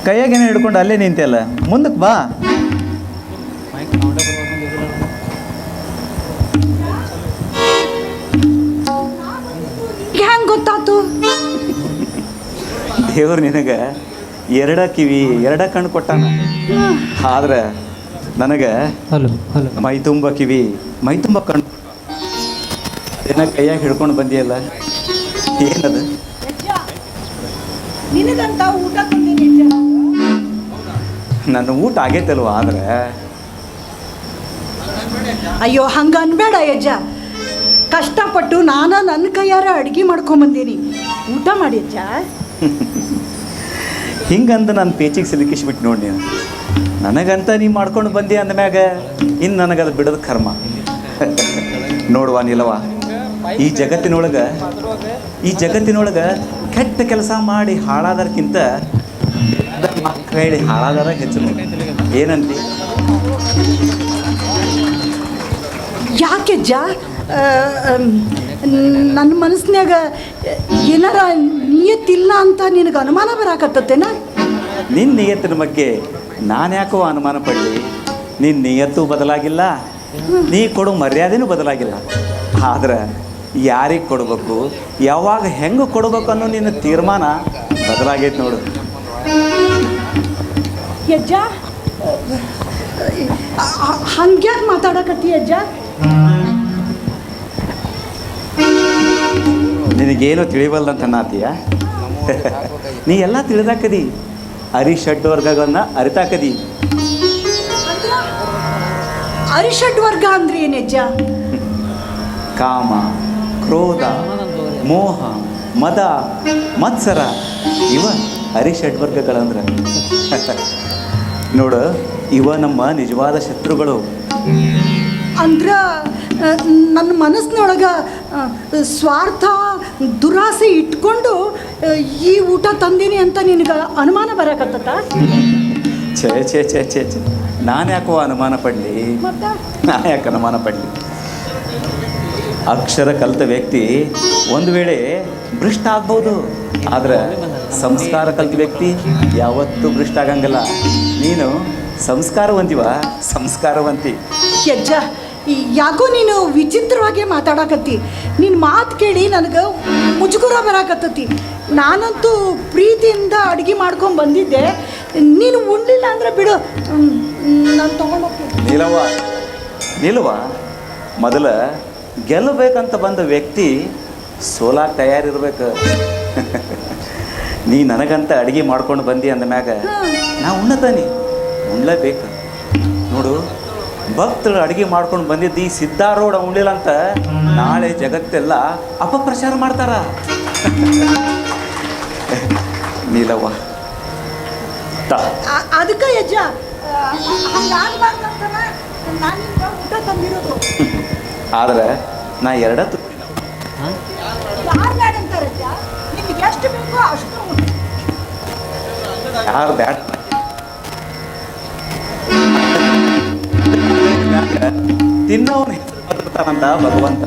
ಕೈಯಾಗೇನೆ ಹಿಡ್ಕೊಂಡು ಅಲ್ಲೇ ನಿಂತೆಲ್ಲ, ಮುಂದಕ್ಕೆ ಬಾ. ಹೆಂಗ್ ಗೊತ್ತಾತು? ದೇವ್ರು ನಿನಗೆ ಎರಡ ಕಿವಿ ಎರಡ ಕಣ್ಣು ಕೊಟ್ಟಾನ. ಆದ್ರೆ ನನಗೆ ಮೈ ತುಂಬ ಕಿವಿ ಮೈ ತುಂಬ ಕಣ್ಣು ಏನ ಕೈಯಾಗ ಹಿಡ್ಕೊಂಡು ಬಂದಿಯಲ್ಲ, ಏನದು? ನಿನಗಂತ ಊಟ ತಂದೀನಿ. ನನ್ನ ಊಟ ಆಗೈತಲ್ವ? ಆದ್ರೆ ಅಯ್ಯೋ ಹಂಗ ಅನ್ಬೇಡ ಯಜ್ಜ. ಕಷ್ಟಪಟ್ಟು ನಾನು ನನ್ನ ಕೈಯಾರ ಅಡ್ಗೆ ಮಾಡ್ಕೊಂಬಂದೀನಿ, ಊಟ ಮಾಡಿ ಅಜ್ಜ. ಹಿಂಗಂದು ನಾನು ಪೇಚಿಗೆ ಸಿಲುಕಿಸ್ಬಿಟ್ಟು ನೋಡಿ ನೀನು. ನನಗಂತ ನೀ ಮಾಡ್ಕೊಂಡು ಬಂದಿ ಅಂದಮ್ಯಾಗ ಇನ್ನು ನನಗದು ಬಿಡೋದು ಕರ್ಮ. ನೋಡುವ ನಿಲವ, ಈ ಜಗತ್ತಿನೊಳಗೆ ಕೆಟ್ಟ ಕೆಲಸ ಮಾಡಿ ಹಾಳಾದರ್ಕಿಂತ ಹೇಳಿ ಹಾಳಾದಾರ ಹೆಚ್ಚು. ಏನಂತಿ? ಯಾಕೆಜ್ಜ? ನನ್ನ ಮನಸ್ಸಿನಾಗ ಏನಾರ ನಿಯತ್ತಿಲ್ಲ ಅಂತ ನಿನಗೆ ಅನುಮಾನ ಬರಾಕತ್ತೇನ? ನಿನ್ನ ನಿಯತ್ತಿನ ಬಗ್ಗೆ ನಾನು ಯಾಕೋ ಅನುಮಾನ ಪಡಲಿ? ನಿನ್ನ ನಿಯತ್ತು ಬದಲಾಗಿಲ್ಲ, ನೀ ಕೊಡೋ ಮರ್ಯಾದೆನೂ ಬದಲಾಗಿಲ್ಲ. ಆದ್ರೆ ಯಾರಿಗೆ ಕೊಡಬೇಕು, ಯಾವಾಗ ಹೆಂಗೆ ಕೊಡಬೇಕು ಅನ್ನೋ ನಿನ್ನ ತೀರ್ಮಾನ ಬದಲಾಗೈತೆ ನೋಡು. ಯಜ್ಜ ಹಂಗ್ಯಾಕೆ ಮಾತಾಡಕತ್ತಿ ಅಜ್ಜ? ನಿನಗೇನು ತಿಳಿವಲ್ದಂತ ನಾತೀಯ? ನೀ ಎಲ್ಲ ತಿಳಿದಾಕದಿ, ಅರಿಷಡ್ ವರ್ಗಗಳನ್ನ ಅರಿತಾಕದಿ. ಅರಿಷಡ್ ವರ್ಗ ಅಂದ್ರೆ ಏನಜ್ಜ? ಕಾಮ, ಕ್ರೋಧ, ಮೋಹ, ಮದ, ಮತ್ಸರ ಇವ ಅರಿಷಡ್ ವರ್ಗಗಳಂದ್ರೆ. ನೋಡು, ಇವ ನಮ್ಮ ನಿಜವಾದ ಶತ್ರುಗಳು. ಅಂದ್ರ ನನ್ನ ಮನಸ್ಸಿನೊಳಗ ಸ್ವಾರ್ಥ ದುರಾಸೆ ಇಟ್ಕೊಂಡು ಈ ಊಟ ತಂದೀನಿ ಅಂತ ನಿನಗೆ ಅನುಮಾನ ಬರಕತ್ತ? ಛೇ ಛೇ ಛೇ ಛೇ ಛೇ, ನಾನು ಯಾಕೋ ಅನುಮಾನ ಪಡಲಿ? ನಾನು ಯಾಕೆ ಅನುಮಾನ ಪಡಲಿ? ಅಕ್ಷರ ಕಲಿತ ವ್ಯಕ್ತಿ ಒಂದು ವೇಳೆ ಭ್ರಷ್ಟ ಆಗ್ಬೋದು, ಆದ್ರೆ ಸಂಸ್ಕಾರ ಕಲಿತ ವ್ಯಕ್ತಿ ಯಾವತ್ತೂ ಭ್ರಷ್ಟ ಆಗಂಗಿಲ್ಲ. ನೀನು ಸಂಸ್ಕಾರವಂತಿವ, ಸಂಸ್ಕಾರವಂತಿ. ಯಜ್ಜ, ಯಾಕೋ ನೀನು ವಿಚಿತ್ರವಾಗಿ ಮಾತಾಡಕತ್ತಿ. ನಿನ್ನ ಮಾತು ಕೇಳಿ ನನಗೆ ಮುಜುಗುರ ಬರಾಕತ್ತತಿ. ನಾನಂತೂ ಪ್ರೀತಿಯಿಂದ ಅಡುಗೆ ಮಾಡ್ಕೊಂಡು ಬಂದಿದ್ದೆ, ನೀನು ಉಣ್ಲಿಲ್ಲ ಅಂದ್ರೆ ಬಿಡು, ನಾನು ತೊಗೊಂಡೋಗ್ತೀನಿ. ನಿಲ್ವ, ಮೊದಲ ಗೆಲ್ಲಬೇಕಂತ ಬಂದ ವ್ಯಕ್ತಿ ಸೋಲಾಗ ತಯಾರಿರ್ಬೇಕು. ನೀ ನನಗಂತ ಅಡುಗೆ ಮಾಡ್ಕೊಂಡು ಬಂದಿ ಅಂದ ಮ್ಯಾಗ ನಾ ಉಣ್ಣತಾನೆ ಉಣ್ಲೇಬೇಕು. ನೋಡು, ಭಕ್ತರು ಅಡುಗೆ ಮಾಡ್ಕೊಂಡು ಬಂದಿದ್ದು ಈ ಸಿದ್ಧಾರೂಢ ಉಣ್ಲಿಲ್ಲ ಅಂತ ನಾಳೆ ಜಗತ್ತೆಲ್ಲ ಅಪಪ್ರಚಾರ ಮಾಡ್ತಾರ. ನೀಲವ್ವ ಅದಕ್ಕೆ ಯಜ್ಜ ಹಂಗಾಗ್ಬಾರ್ದಂತ ನಾನು ಊಟ ತಂದಿರೋದು. ಆದ್ರೆ ನಾ ಎರಡತ್ತು ಯಾರು ಬ್ಯಾಡ ಅಂತಾರಜ್ಜ? ನಿಮ್ಗೆ ಎಷ್ಟು ಬೇಕೋ ಅಷ್ಟು ಯಾರು ಬ್ಯಾಡ ತಿನ್ನೋನ್ ಹೆಸರು ಬರ್ತಾನಂತ ಭಗವಂತ.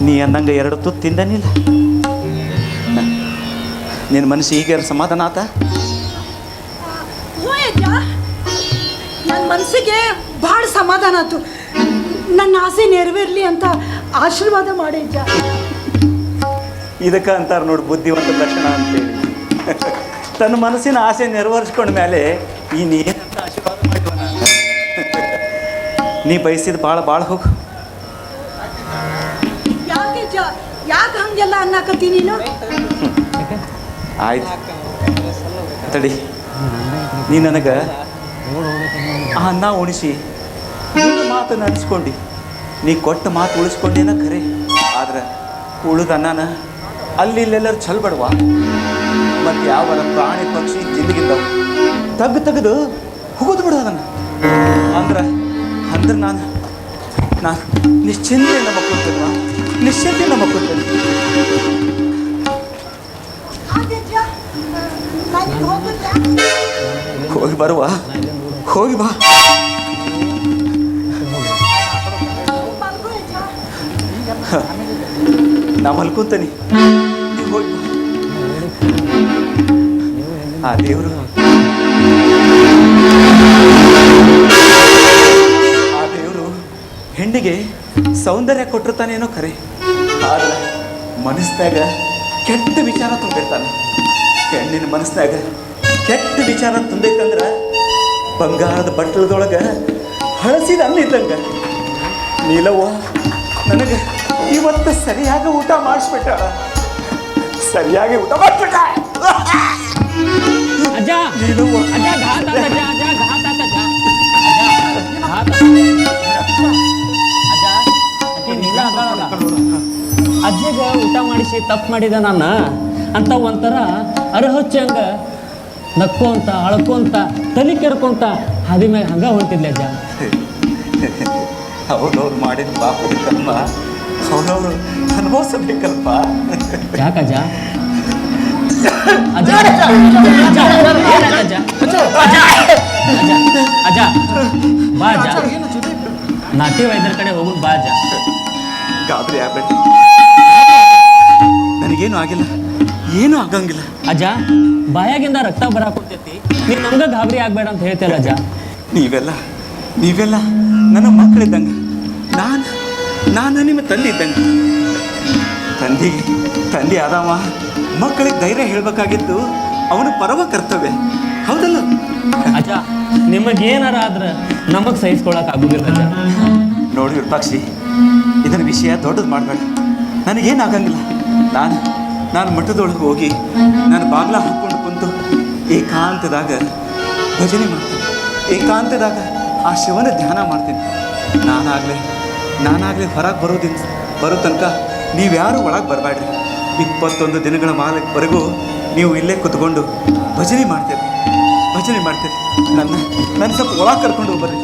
ನೀ ಅಂದಂಗೆ ಎರಡು ತುತ್ತು ತಿಂದನಿಲ್ಲ, ನಿನ್ನ ಮನಸ್ಸು ಈಗ ಸಮಾಧಾನ ಆತ? ನನ್ನ ಮನಸ್ಸಿಗೆ ಭಾಳ ಸಮಾಧಾನ ಆಯ್ತು. ನನ್ನ ಆಸೆ ನೆರವೇರಲಿ ಅಂತ ಆಶೀರ್ವಾದ ಮಾಡಿ ಅಜ್ಜ. ಇದಕ್ಕೆ ಅಂತಾರೆ ನೋಡಿ ಬುದ್ಧಿವಂತ ಲಕ್ಷಣ ಅಂತೇಳಿ. ತನ್ನ ಮನಸ್ಸಿನ ಆಸೆ ನೆರವೇರಿಸ್ಕೊಂಡ ಮೇಲೆ ಈ ನೀನಂತ ಆಶೀರ್ವಾದ ಮಾಡಿವ. ನೀ ಬಯಸಿದ ಭಾಳ ಹೋಗು. ಯಾಕೆ ಹಂಗೆಲ್ಲ ಅನ್ನಕತ್ತಿ ನೀನು? ಆಯ್ತು ತಡಿ, ನೀ ನನಗೆ ಆ ಅನ್ನ ಉಣಿಸಿ ನಿನ್ನ ಮಾತು ನಡೆಸ್ಕೊಂಡು ನೀ ಕೊಟ್ಟ ಮಾತು ಉಳಿಸ್ಕೊಂಡೇನ ಖರೆ. ಆದ್ರೆ ಉಳಿದ ಅನ್ನನ ಅಲ್ಲಿ ಇಲ್ಲೆಲ್ಲರೂ ಚಲ್ಬಡ್ವ. ಮತ್ತು ಯಾವ ಪ್ರಾಣಿ ಪಕ್ಷಿ ಜಿಂದಗಿದ್ದವು ತೆಗೆದು ಹುಗಿದು ಬಿಡು ಅದನ್ನು. ಅಂದ್ರೆ ಅಂದ್ರೆ ನಾನು ನಿಶ್ಚಿಂತೆಯಿಂದ ಮಕ್ಕಳು ನಿಶ್ಚಿಂತೆಯಿಂದ ಮಕ್ಕಳು ಹೋಗಿ ಬರುವ ಹೋಗಿ ಬಾ. ನಾ ಮಲ್ಕೊಂತೀನಿ, ನೀವು ಹೋಗಿ ಬಾ. ಆ ದೇವರು ಹೆಣ್ಣಿಗೆ ಸೌಂದರ್ಯ ಕೊಟ್ಟಿರ್ತಾನೇನೋ ಖರೆ, ಆದ್ರೆ ಮನಸ್ನಾಗ ಕೆಟ್ಟ ವಿಚಾರ ತುಂಬಿರ್ತಾನೆ. ಹೆಣ್ಣಿನ ಮನಸ್ನಾಗ ಕೆಟ್ಟ ವಿಚಾರ ತುಂಬೈತಂದ್ರೆ ಬಂಗಾರದ ಬಟ್ಟಲದೊಳಗೆ ಹಳಸಿದ ಅನ್ನಿದ್ದಂಗ. ನೀಲವ್ವ ನನಗೆ ಇವತ್ತು ಸರಿಯಾಗಿ ಊಟ ಮಾಡಿಸ್ಬಿಟ್ಟಾಳ, ಸರಿಯಾಗಿ ಊಟ ಮಾಡಿಸ್ಬಿಟ್ಟ. ಅಜ್ಜ ನೀಲವ್ವ ಅಜ್ಜ ಘಾತ ಆತ, ಅಜ್ಜ ಅಜ್ಜ ಘಾತ ಆತ, ಅಜ್ಜ ಘಾತ. ಅಜ್ಜ ಅಕ್ಕಿ ನೀಲ ಅದಾಳಲ್ಲ, ಅಜ್ಜಿಗೆ ಊಟ ಮಾಡಿಸಿ ತಪ್ಪು ಮಾಡಿದ ನಾನು ಅಂತ ಒಂಥರ ಅರಹಚ್ಚಂಗ ನಕ್ಕೊಂತ ಅಳ್ಕೊಂತ ತಲೆ ಕೆರ್ಕೊಂತ ಹಾದಿ ಮ್ಯಾಗ ಹಂಗ ಹೊಂಟಿದ್ಲೆ ಅಜ್ಜ. ಅವ್ರವ್ರು ಮಾಡಿದ ಪಾಪದ ಕರ್ಮ ಅವ್ರವ್ರು ಅನುಭವಿಸಬೇಕಲ್ಪ. ಯಾಕಜ್ಜ? ಅಜ್ಜ ಅಜ್ಜ ಅಜ್ಜ ಅಜ್ಜ ಬಾ ಅಜ್ಜ, ನಾಟಿ ವೈದ್ಯರ ಕಡೆ ಹೋಗುದು ಬಾ ಅಜ್ಜ. ಗಾಬರಿ ಆಗ್ಬೇಡಿ, ನನಗೇನು ಆಗಿಲ್ಲ, ಏನೂ ಆಗಂಗಿಲ್ಲ. ಅಜ್ಜ ಬಾಯಾಗಿಂದ ರಕ್ತ ಬರಾಕೊಡ್ತೈತಿ, ನೀನು ನಮ್ಗೆ ಗಾಬರಿ ಆಗ್ಬೇಡ ಅಂತ ಹೇಳ್ತೇಲ್ಲ ಅಜ್ಜ. ನೀವೆಲ್ಲ ನನ್ನ ಮಕ್ಕಳಿದ್ದಂಗೆ, ನಾನು ನಿಮ್ಮ ತಂದೆ ಇದ್ದಂಗೆ. ತಂದೆ ಆದವ ಮಕ್ಕಳಿಗೆ ಧೈರ್ಯ ಹೇಳ್ಬೇಕಾಗಿತ್ತು ಅವನ ಪರಮ ಕರ್ತವ್ಯ, ಹೌದಲ್ಲ? ಅಜ್ಜ ನಿಮಗೇನಾರ ಆದ್ರೆ ನಮಗೆ ಸಹಿಸ್ಕೊಳಕ್ ಆಗುದಿಲ್ಲ ಅಜ್ಜ. ನೋಡಿ ವಿರೂಪಾಕ್ಷಿ, ಇದನ್ನ ವಿಷಯ ದೊಡ್ಡದು ಮಾಡಬೇಡ, ನನಗೇನಾಗಂಗಿಲ್ಲ. ನಾನು ಮಠದೊಳಗೆ ಹೋಗಿ ನಾನು ಬಾಗ್ಲ ಹಾಕ್ಕೊಂಡು ಕುಂತು ಏಕಾಂತದಾಗ ಭಜನೆ ಮಾಡ್ತೀನಿ, ಏಕಾಂತದಾಗ ಆ ಶಿವನ ಧ್ಯಾನ ಮಾಡ್ತೀನಿ. ನಾನಾಗಲೇ ಹೊರಗೆ ಬರೋ ತನಕ ನೀವ್ಯಾರು ಒಳಗೆ ಬರಬೇಡ್ರಿ. 21 ದಿನಗಳ ವರೆಗೂ ನೀವು ಇಲ್ಲೇ ಕುತ್ಕೊಂಡು ಭಜನೆ ಮಾಡ್ತೀರಿ. ನನ್ನ ಸ್ವಲ್ಪ ಒಳಗೆ ಕರ್ಕೊಂಡು ಹೋಗ್ಬರ್ರಿ.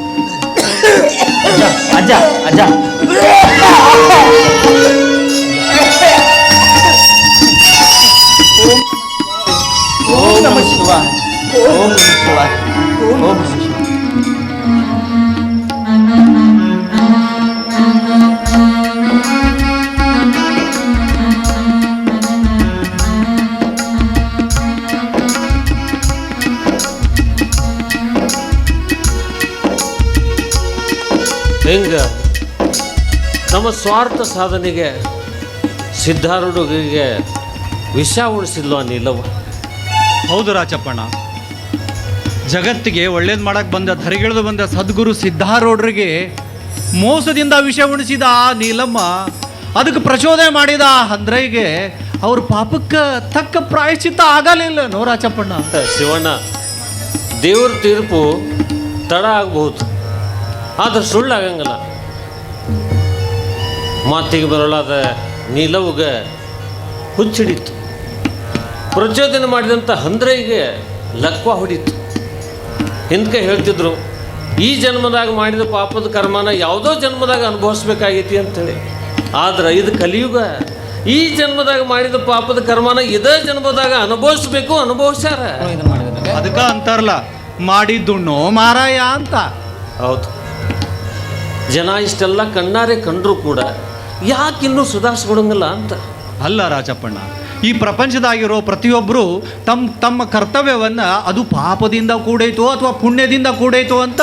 ಅಜ್ಜ ಅಜ್ಜ ಓಂ ನಮಃ ಶಿವಾಯ, ಓಂ ನಮಃ ಶಿವಾಯ, ಓಂ ನಮಃ ಶಿವಾಯ. ಹೆಂಗ ನಮ್ಮ ಸ್ವಾರ್ಥ ಸಾಧನೆಗೆ ಸಿದ್ಧಾರೂಢರಿಗೆ ವಿಷ ಉಣಿಸಿಲ್ವ ನೀಲವ್ವ? ಹೌದು ರಾಚಪ್ಪಣ್ಣ, ಜಗತ್ತಿಗೆ ಒಳ್ಳೇದು ಮಾಡಕ್ಕೆ ಧರಿಗಿಳಿದು ಬಂದ ಸದ್ಗುರು ಸಿದ್ಧಾರೂಢರಿಗೆ ಮೋಸದಿಂದ ವಿಷ ಉಣಿಸಿದ ಆ ನೀಲಮ್ಮ, ಅದಕ್ಕೆ ಪ್ರಚೋದನೆ ಮಾಡಿದ ಹಂದ್ರಯ್ಯಗೆ ಅವ್ರ ಪಾಪಕ್ಕೆ ತಕ್ಕ ಪ್ರಾಯಶ್ಚಿತ್ತ ಆಗಲಿಲ್ಲ ನೋ ರಾಚಪ್ಪಣ್ಣ. ಶಿವಣ್ಣ, ದೇವ್ರ ತೀರ್ಪು ತಡ ಆಗ್ಬಹುದು, ಆದ್ರೆ ಸುಳ್ಳಾಗಂಗಿಲ್ಲ. ಮಾತಿಗೆ ಬರಲಾದ ನೀಲವ್ಗೆ ಹುಚ್ಚಿಡಿತು, ಪ್ರಚೋದನೆ ಮಾಡಿದಂಥ ಹಂದ್ರಯ್ಯಗೆ ಲಕ್ವ ಹೊಡಿತು. ಹಿಂದಕ್ಕೆ ಹೇಳ್ತಿದ್ರು, ಈ ಜನ್ಮದಾಗ ಮಾಡಿದ ಪಾಪದ ಕರ್ಮನ ಯಾವುದೋ ಜನ್ಮದಾಗ ಅನುಭವಿಸ್ಬೇಕಾಗೈತಿ ಅಂತೇಳಿ. ಆದ್ರೆ ಇದು ಕಲಿಯುಗ, ಈ ಜನ್ಮದಾಗ ಮಾಡಿದ ಪಾಪದ ಕರ್ಮನ ಇದೇ ಜನ್ಮದಾಗ ಅನುಭವಿಸ್ಯಾರ. ಅದಕ್ಕೆ ಅಂತಾರಲ್ಲ, ಮಾಡಿದ್ದುಣ್ಣೋ ಮಾರಾಯ ಅಂತ. ಹೌದು, ಜನ ಇಷ್ಟೆಲ್ಲ ಕಣ್ಣಾರೆ ಕಂಡ್ರು ಕೂಡ ಯಾಕಿನ್ನೂ ಸುಧಾರಿಸ್ಕೊಡಂಗಿಲ್ಲ ಅಂತ. ಅಲ್ಲ ರಾಜಪ್ಪಣ್ಣ, ಈ ಪ್ರಪಂಚದಾಗಿರೋ ಪ್ರತಿಯೊಬ್ಬರು ತಮ್ಮ ಕರ್ತವ್ಯವನ್ನು ಅದು ಪಾಪದಿಂದ ಕೂಡೈತೋ ಅಥವಾ ಪುಣ್ಯದಿಂದ ಕೂಡೈತೋ ಅಂತ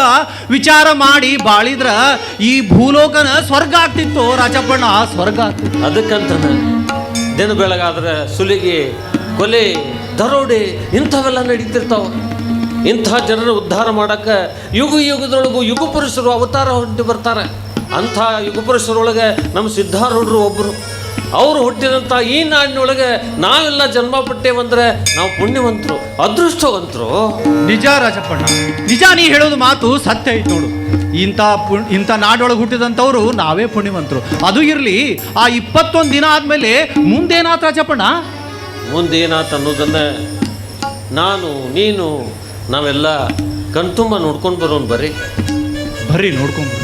ವಿಚಾರ ಮಾಡಿ ಬಾಳಿದ್ರ ಈ ಭೂಲೋಕನ ಸ್ವರ್ಗ ಆಗ್ತಿತ್ತು ರಾಜಪ್ಪಣ್ಣ, ಸ್ವರ್ಗ ಆಗ್ತಿತ್ತು. ಅದಕ್ಕಂತಾನೆ ದಿನ ಬೆಳಗಾದ್ರೆ ಸುಲಿಗೆ, ಕೊಲೆ, ದರೋಡೆ ಇಂಥವೆಲ್ಲ ನಡೀತಿರ್ತಾವ. ಇಂಥ ಜನರ ಉದ್ಧಾರ ಮಾಡಕ್ಕೆ ಯುಗದೊಳಗೂ ಯುಗ ಪುರುಷರು ಅವತಾರ ಹೊಂಟಿ ಬರ್ತಾರೆ. ಅಂಥ ಯುಗ ಪುರುಷರೊಳಗೆ ನಮ್ಮ ಸಿದ್ಧಾರೂಢರು ಒಬ್ಬರು. ಅವರು ಹುಟ್ಟಿದಂಥ ಈ ನಾಡಿನೊಳಗೆ ನಾವೆಲ್ಲ ಜನ್ಮ ಪಟ್ಟೇವಂದ್ರೆ ನಾವು ಪುಣ್ಯವಂತರು, ಅದೃಷ್ಟವಂತರು. ನಿಜ ರಾಜಪ್ಪಣ್ಣ, ನಿಜ. ನೀ ಹೇಳೋದು ಮಾತು ಸತ್ಯ ಐತೆ ನೋಡು. ಇಂಥ ನಾಡೊಳಗೆ ಹುಟ್ಟಿದಂಥವ್ರು ನಾವೇ ಪುಣ್ಯವಂತರು. ಅದು ಇರಲಿ, ಆ 21 ದಿನ ಆದಮೇಲೆ ಮುಂದೇನಾತ ರಾಜಪ್ಪಣ್ಣ? ಮುಂದೇನಾತ ಅನ್ನೋದನ್ನ ನೀನು ನಾವೆಲ್ಲ ಕಣ್ತುಂಬ ನೋಡ್ಕೊಂಡು ಬರೋನು. ಬರ್ರಿ ನೋಡ್ಕೊಂಡು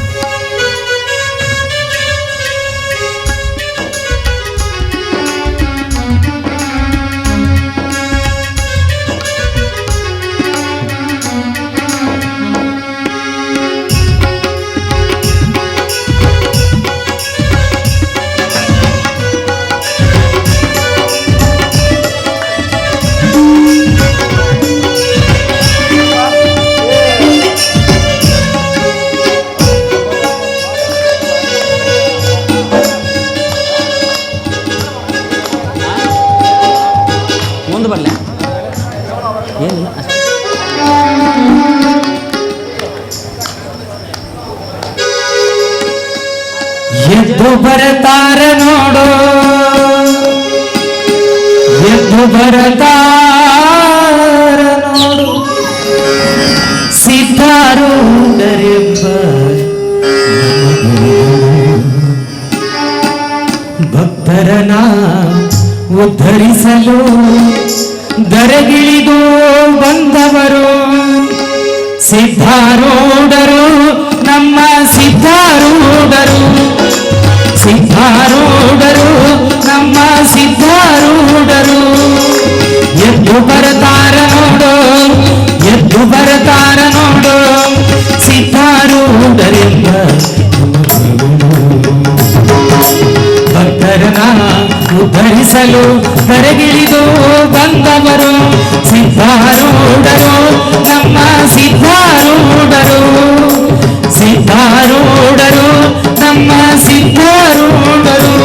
ಮುಂದೆ ಬರಲ ಏನಿಲ್ಲ ಅಷ್ಟೇ. ಎದ್ದು ಬರತಾರ ನೋಡೋ, ಎದ್ದು ಬರತಾರ ನೋಡು, ಸಿದ್ಧಾರೂಢರೆಂಬ ಭಕ್ತರನ ಉದ್ಧರಿಸಲು ದರಗಿಳಿದು ಬಂದವರು ಸಿದ್ಧಾರೂಢರು, ನಮ್ಮ ಸಿದ್ಧಾರೂಢರು, ಸಿದ್ಧಾರೂಢರು, ನಮ್ಮ ಸಿದ್ಧಾರೂಢರು. ಎದ್ದು ಬರತಾರ ನೋಡು, ಎದ್ದು ಬರತಾರ ನೋಡು, ಸಿದ್ಧಾರೂಢರೆಂಬ ಭಕ್ತರನ ಉದ್ಧರಿಸಲು ಕರೆಗಿಳಿದು ಬಂದವರು ಸಿದ್ಧಾರೂಢರು, ನಮ್ಮ ಸಿದ್ಧಾರೂಢರು, ಸಿದ್ಧಾರೂಢರು, ನಮ್ಮ ಸಿದ್ಧಾರೂಢರು.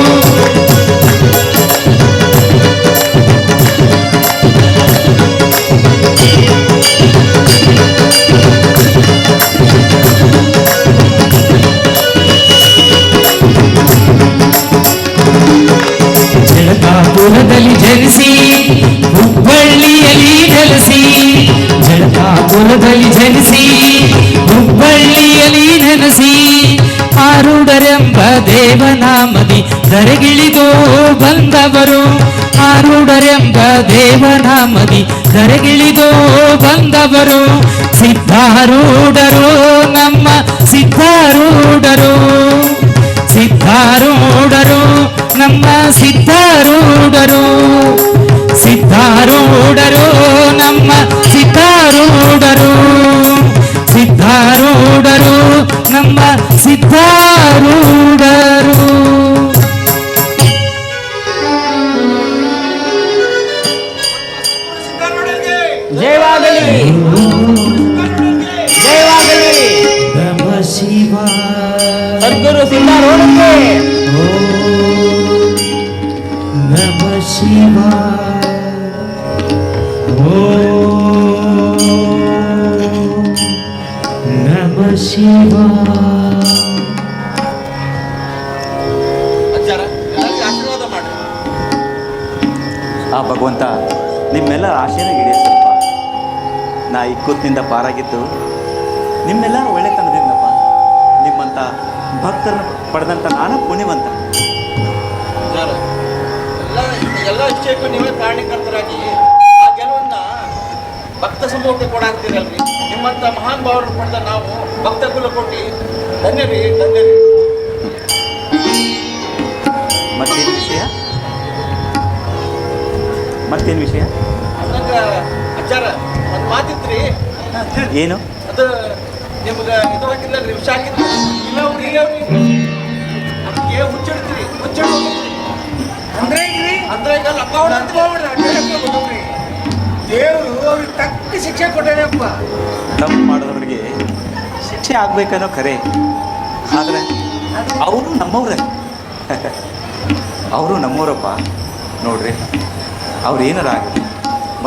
ಜಳಕಾಪುರದಲ್ಲಿ ಜನಿಸಿ ಹುಬ್ಬಳ್ಳಿಯಲ್ಲಿ ನೆಲೆಸಿ, ಜಳಕಾಪುರದಲ್ಲಿ ಜನಿಸಿ ಹುಬ್ಬಳ್ಳಿಯಲ್ಲಿ ನೆಲೆಸಿ, ಆರೂಢರೆಂಬ ದೇವನಾಮದಿ ಧರೆಗಿಳಿದು ಬಂದವರು, ಆರೂಢರೆಂಬ ದೇವನಾಮದಿ ಧರೆಗಿಳಿದು ಬಂದವರು ಸಿದ್ಧಾರೂಢರು, ನಮ್ಮ ಸಿದ್ಧಾರೂಢರು, ಸಿದ್ಧಾರೂಢರು, ನಮ್ಮ ಸಿದ್ಧಾರೂಢರು, ಸಿದ್ಧಾರೂಢರು, ನಮ್ಮ ಸಿದ್ಧಾರೂಢರು, ಸಿದ್ಧಾರೂಢರು, ನಮ್ಮ ಸಿದ್ಧಾರೂಢರು. ಜಯವಾಗಲಿ, ಜಯವಾಗಲಿ. ನಮ ಶಿವಾಯ. ಸದ್ಗುರು ಸಿದ್ಧಾರೂಢರಿಗೆ ನಮ ಶಿವಾಯ. ನಮ ಶಿವಾಯ. ಆ ಭಗವಂತ ನಿಮ್ಮೆಲ್ಲರ ಆಶೆನ ಈಡೇರಿಸಪ್ಪ. ನಾ ಇಕ್ಕೂತಿನಿಂದ ಪಾರಾಗಿದ್ದು ನಿಮ್ಮೆಲ್ಲರ ಒಳ್ಳೆತನದಿಂದಪ್ಪ. ನಿಮ್ಮಂಥ ಭಕ್ತರನ್ನು ಪಡೆದಂಥ ನಾನು ಪುಣ್ಯವಂತ. ಎಲ್ಲ ವಿಷಯಕ್ಕೂ ನೀವೇ ಕಾರಣೀಕರ್ತರಾಗಿ ಆ ಗೆಲುವನ್ನ ಭಕ್ತ ಸಮೂಹಕ್ಕೆ ಕೊಡಾಕ್ತೀರಲ್ರಿ. ನಿಮ್ಮಂಥ ಮಹಾನ್ ಭಾವರನ್ನು ಪಡೆದ ನಾವು ಭಕ್ತ ಕುಲ ಕೊಟ್ಟು ಧನ್ಯರಿ, ಧನ್ಯರಿ. ಮತ್ತೇನು ವಿಷಯ? ಮತ್ತೇನು ವಿಷಯ? ನಂಗೆ ಅಜ್ಜಾರ ಒಂದು ಮಾತಿತ್ರಿ. ಏನು? ಅದು ನಿಮ್ಗೆ ಇದು ಹಾಕಿಲ್ಲರಿ, ವಿಷ ಹಾಕಿದ್ರು ಇಲ್ಲ ಅವ್ರು ಈಗ ಅದಕ್ಕೆ ಹುಚ್ಚಿಡ್ತೀರಿ, ಹುಚ್ಚಿಡ್ತೀರಿ ಅಂದ್ರೆ ಅಂದ್ರೆ ಈಗ ಲಕ್ಕಾವಣ ಅಂತ ಹೋಗ್ಬಿಡ್ರಿ. ದೇವರು ಅವ್ರಿಗೆ ತಕ್ಕ ಶಿಕ್ಷೆ ಕೊಟ್ಟಾರಪ್ಪ. ತಪ್ಪು ಮಾಡಿದವ್ರಿಗೆ ಶಿಕ್ಷೆ ಆಗ್ಬೇಕನ್ನೋ ಖರೆ, ಆದರೆ ಅವರು ನಮ್ಮವ್ರೆ. ಅವರು ನಮ್ಮವರಪ್ಪ. ನೋಡ್ರಿ, ಅವ್ರು ಏನಾರ ಆಗಲಿ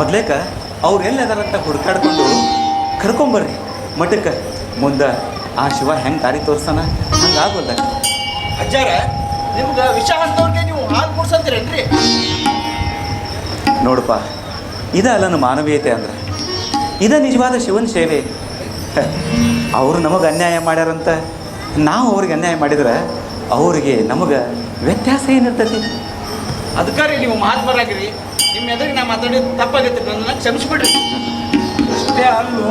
ಮೊದ್ಲೇಕ ಅವ್ರು ಎಲ್ಲದಾರಂತ ಹುಡ್ಕಾಡ್ಕೊಂಡು ಕರ್ಕೊಂಬರ್ರಿ ಮಠಕ್ಕೆ. ಮುಂದೆ ಆ ಶಿವ ಹೆಂಗೆ ದಾರಿ ತೋರಿಸ್ತಾನ ಹಂಗೆ ಆಗೋಲ್ಲ. ಅಜ್ಜಾರ ನಿಮ್ಗೆ ವಿಷ ಅಂತವ್ರಿಗೆ ನೀವು ಹಾಲು ಕುಡ್ಸಂತೀರೇನ್ರಿ? ನೋಡಪ್ಪ, ಇದಲ್ಲ ನಮ್ಮ ಮಾನವೀಯತೆ ಅಂದ್ರೆ, ಇದ ನಿಜವಾದ ಶಿವನ ಸೇವೆ. ಅವರು ನಮಗೆ ಅನ್ಯಾಯ ಮಾಡ್ಯಾರಂತ ನಾವು ಅವ್ರಿಗೆ ಅನ್ಯಾಯ ಮಾಡಿದ್ರೆ ಅವ್ರಿಗೆ ನಮಗೆ ವ್ಯತ್ಯಾಸ ಏನಿರ್ತೈತಿ? ಅದಕ್ಕಾರಿ ನೀವು ಮಹಾತ್ಮರಾಗಿರಿ. ನಿಮ್ಮ ಎದುರಿಗೆ ನಾ ಮಾತಾಡಿದ ತಪ್ಪಾಗೈತಿ, ನನ್ನ ಕ್ಷಮಿಸ್ಬಿಡ್ರಿ. ಅಷ್ಟೇ ಅಲ್ಲೂ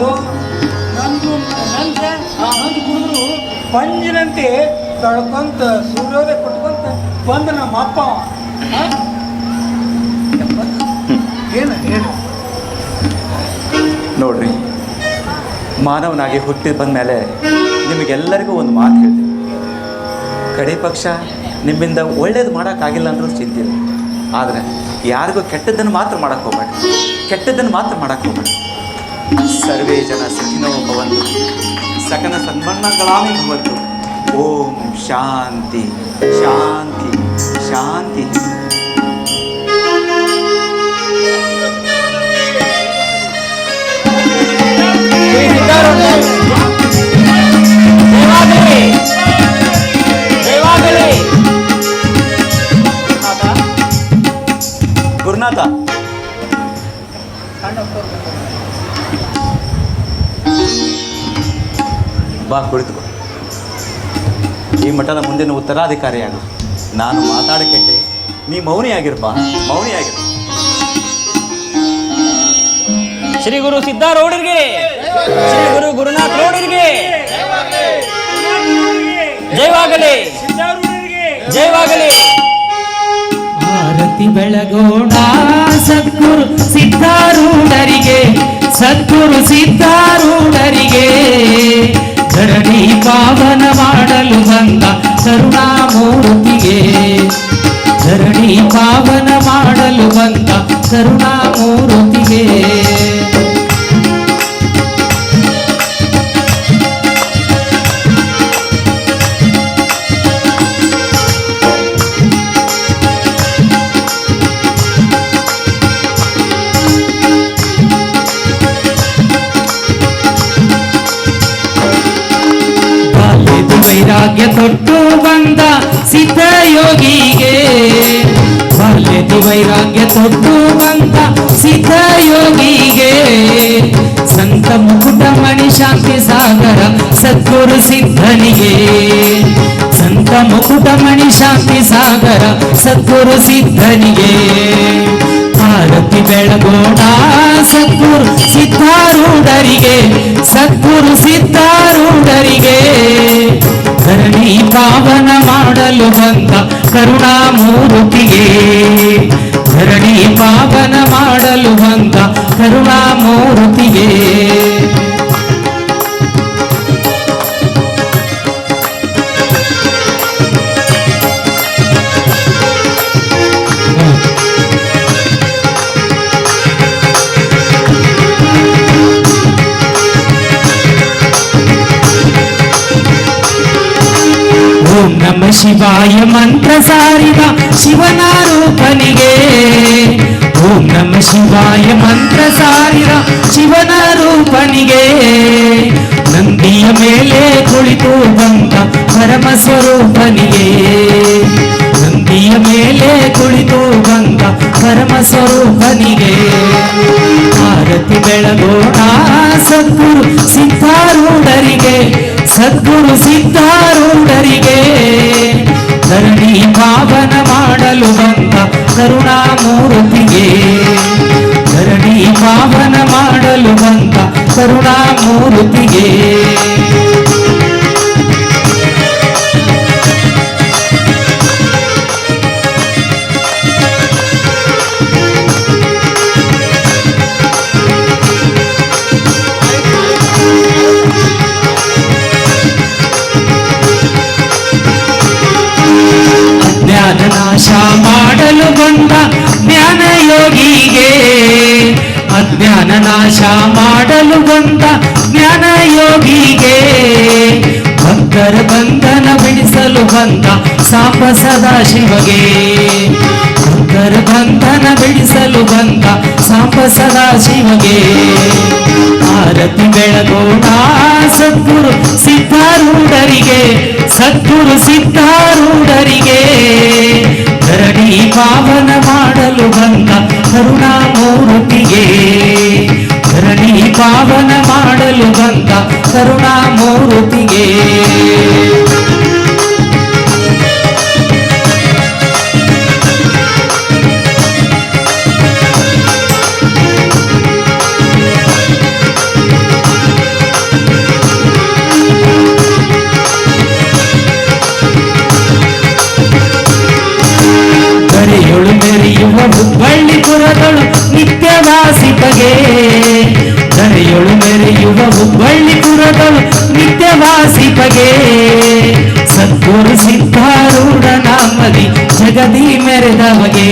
ನಂದು ಕುಡಿದ್ರು ಪಂಜಿನಂತೆ ತಳ್ಕೊಂತ ಸೂರ್ಯೋದಯ ಕೊಟ್ಕೊಂತ ಬಂದ ನಮ್ಮ ಅಪ್ಪ. ಏನು ಹೇಳು ನೋಡ್ರಿ, ಮಾನವನಾಗಿ ಹುಟ್ಟಿ ಬಂದ ಮೇಲೆ ನಿಮಗೆಲ್ಲರಿಗೂ ಒಂದು ಮಾತು ಹೇಳ್ತೀನಿ. ಕಡೆ ಪಕ್ಷ ನಿಮ್ಮಿಂದ ಒಳ್ಳೇದು ಮಾಡೋಕ್ಕಾಗಿಲ್ಲ ಅಂದ್ರೂ ಚಿಂತೆ ಇಲ್ಲ. ಆದರೆ ಯಾರಿಗೂ ಕೆಟ್ಟದ್ದನ್ನು ಮಾತ್ರ ಮಾಡೋಕ್ಕೆ ಹೋಗ್ಬೇಡಿ, ಕೆಟ್ಟದ್ದನ್ನು ಮಾತ್ರ ಮಾಡೋಕ್ಕೆ ಹೋಗ್ಬೇಡಿ. ಸರ್ವೇ ಜನ ಸುಖಿನೋ ಭವಂತು, ಸಕಲ ಸನ್ಮನ್ನಗಳಾಮಿ ಭವಂತು. ಓಂ ಶಾಂತಿ ಶಾಂತಿ ಶಾಂತಿ. ಗುರುನಾಥ. ಬಾ ಕುಳಿತುಕೋ. ಈ ಮಠದ ಮುಂದಿನ ಉತ್ತರಾಧಿಕಾರಿಯಾಗು. ನಾನು ಮಾತಾಡಕೆಟ್ಟೆ, ನೀ ಮೌನಿಯಾಗಿರ್ಬಾ, ಮೌನಿಯಾಗಿರು. ಶ್ರೀ ಗುರು ಸಿದ್ಧಾರೂಢರಿಗೆ, ಶ್ರೀ ಗುರು ಗುರುನಾಥ ರೋಢರಿಗೆ ಜಯವಾಗಲಿ, ಜಯವಾಗಲಿ. ಆರತಿ ಬೆಳಗೋಣ ಸದ್ಗುರು ಸಿದ್ಧಾರೂಢರಿಗೆ, ಸದ್ಗುರು ಸಿದ್ಧಾರೂಢರಿಗೆ. ಧರಣಿ ಪಾವನ ಮಾಡಲು ಬಂದ ಕರುಣಾಮೂರ್ತಿಗೆ, ಧರಣಿ ಪಾವನ ಮಾಡಲು ಬಂದ ಕರುಣಾಮೂರ್ತಿಗೆ. ವೈರಾಗ್ಯ ತೊಟ್ಟು ಬಂದ ಸಿದ್ಧಯೋಗಿಗೆ, ಬಾಲ್ಯದಿ ವೈರಾಗ್ಯ ತೊಟ್ಟು ಬಂದ ಸಿದ್ಧಯೋಗಿಗೆ. ಸಂತ ಮುಕುಟಮಣಿ ಶಾಂತಿ ಸಾಗರ ಸದ್ಗುರು ಸಿದ್ಧನಿಗೆ, ಸಂತ ಮುಕುಟಮಣಿ ಶಾಂತಿ ಸಾಗರ ಸದ್ಗುರು ಸಿದ್ಧನಿಗೆ. ಆರತಿ ಬೆಳಗೋಣ ಸದ್ಗುರು ಸಿದ್ಧಾರೂಢರಿಗೆ, ಸದ್ಗುರು ಸಿದ್ಧಾರೂಢರಿಗೆ. ಧರಣಿ ಪಾವನ ಮಾಡಲು ಬಂದ ಕರುಣಾಮೂರ್ತಿಗೆ, ಧರಣಿ ಪಾವನ ಮಾಡಲು ಬಂದ ಕರುಣಾಮೂರ್ತಿಗೆ. ಓಂ ನಮ ಶಿವಾಯ ಮಂತ್ರ ಸಾರಿದ ಶಿವನ ರೂಪನಿಗೆ, ಓಂ ನಮ ಶಿವಾಯ ಮಂತ್ರ ಸಾರಿದ ಶಿವನ ರೂಪನಿಗೆ. ನಂದಿಯ ಮೇಲೆ ಕುಳಿತು ಬಂದ ಪರಮ ಸ್ವರೂಪನಿಗೆ, ನಂದಿಯ ಮೇಲೆ ಕುಳಿತು ಬಂದ ಪರಮ ಸ್ವರೂಪನಿಗೆ. ಆರತಿ ಬೆಳಗೋಣ ಸದ್ಗುರು ಸಿದ್ಧಾರೂಢರಿಗೆ, ಸದ್ಗುರು ಸಿದ್ಧಾರೂಢರಿಗೆ. ಧರಣಿ ಪಾವನ ಮಾಡಲು ಬಂದ ಕರುಣಾಮೂರ್ತಿಗೆ, ಧರಣಿ ಪಾವನ ಮಾಡಲು ಬಂದ ಕರುಣಾಮೂರ್ತಿಗೆ. ಅಜ್ಞಾನ ನಾಶ ಮಾಡಲು ಬಂದ ಜ್ಞಾನ ಯೋಗಿಗೆ, ಅಜ್ಞಾನ ನಾಶ ಮಾಡಲು ಬಂದ ಜ್ಞಾನ ಯೋಗಿಗೆ. ಭಕ್ತರ ಬಂಧನ ಬಿಡಿಸಲು ಬಂದ ಸಾಂಬ ಸದಾಶಿವಗೆ, ಭಕ್ತರ ಬಂಧನ ಬಿಡಿಸಲು ಬಂದ ಸಾಂಬ ಸದಾಶಿವಗೆ. ಆರತಿ ಬೆಳಗೋಣ ಸದ್ಗುರು ಸಿದ್ಧಾರೂಢರಿಗೆ, ಸದ್ಗುರು ಸಿದ್ಧಾರೂಢರಿಗೆ. ಧರಣಿ ಪಾವನ ಮಾಡಲು ಬಂದ ಕರುಣಾಮೂರ್ತಿಗೆ, ಧರಣಿ ಪಾವನ ಮಾಡಲು ಬಂದ ಕರುಣಾಮೂರ್ತಿಗೆ. ಧರೆಯೊಳು ಮೆರೆಯುವ ಹುಬ್ಬಳ್ಳಿಪುರದೊಳು ನಿತ್ಯವಾಸಿಪಗೆ, ಧರೆಯೊಳು ಮೆರೆಯುವ ಹುಬ್ಬಳ್ಳಿಪುರದೊಳು ನಿತ್ಯವಾಸಿಪಗೆ. ಸದ್ಗುರು ಸಿದ್ಧಾರೂಢ ನಾಮದಿ ಜಗದಿ ಮೆರೆದವಗೆ,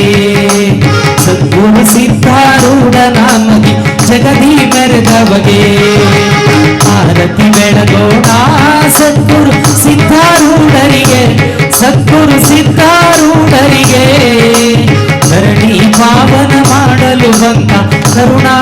ಸದ್ಗುರು ಸಿದ್ಧಾರೂಢ ನಾಮದಿ ಜಗದಿ ಮೆರೆದವಗೆ. ಆರತಿ ಬೆಳಗೋಣ ಸದ್ಗುರು ಸಿದ್ಧಾರೂಢರಿಗೆ, ಸದ್ಗುರು ಸಿದ್ಧಾರೂಢರಿಗೆ. ಧರಣಿ ಪಾವನ ಮಾಡಲು ಬಂದ ಕರುಣಾ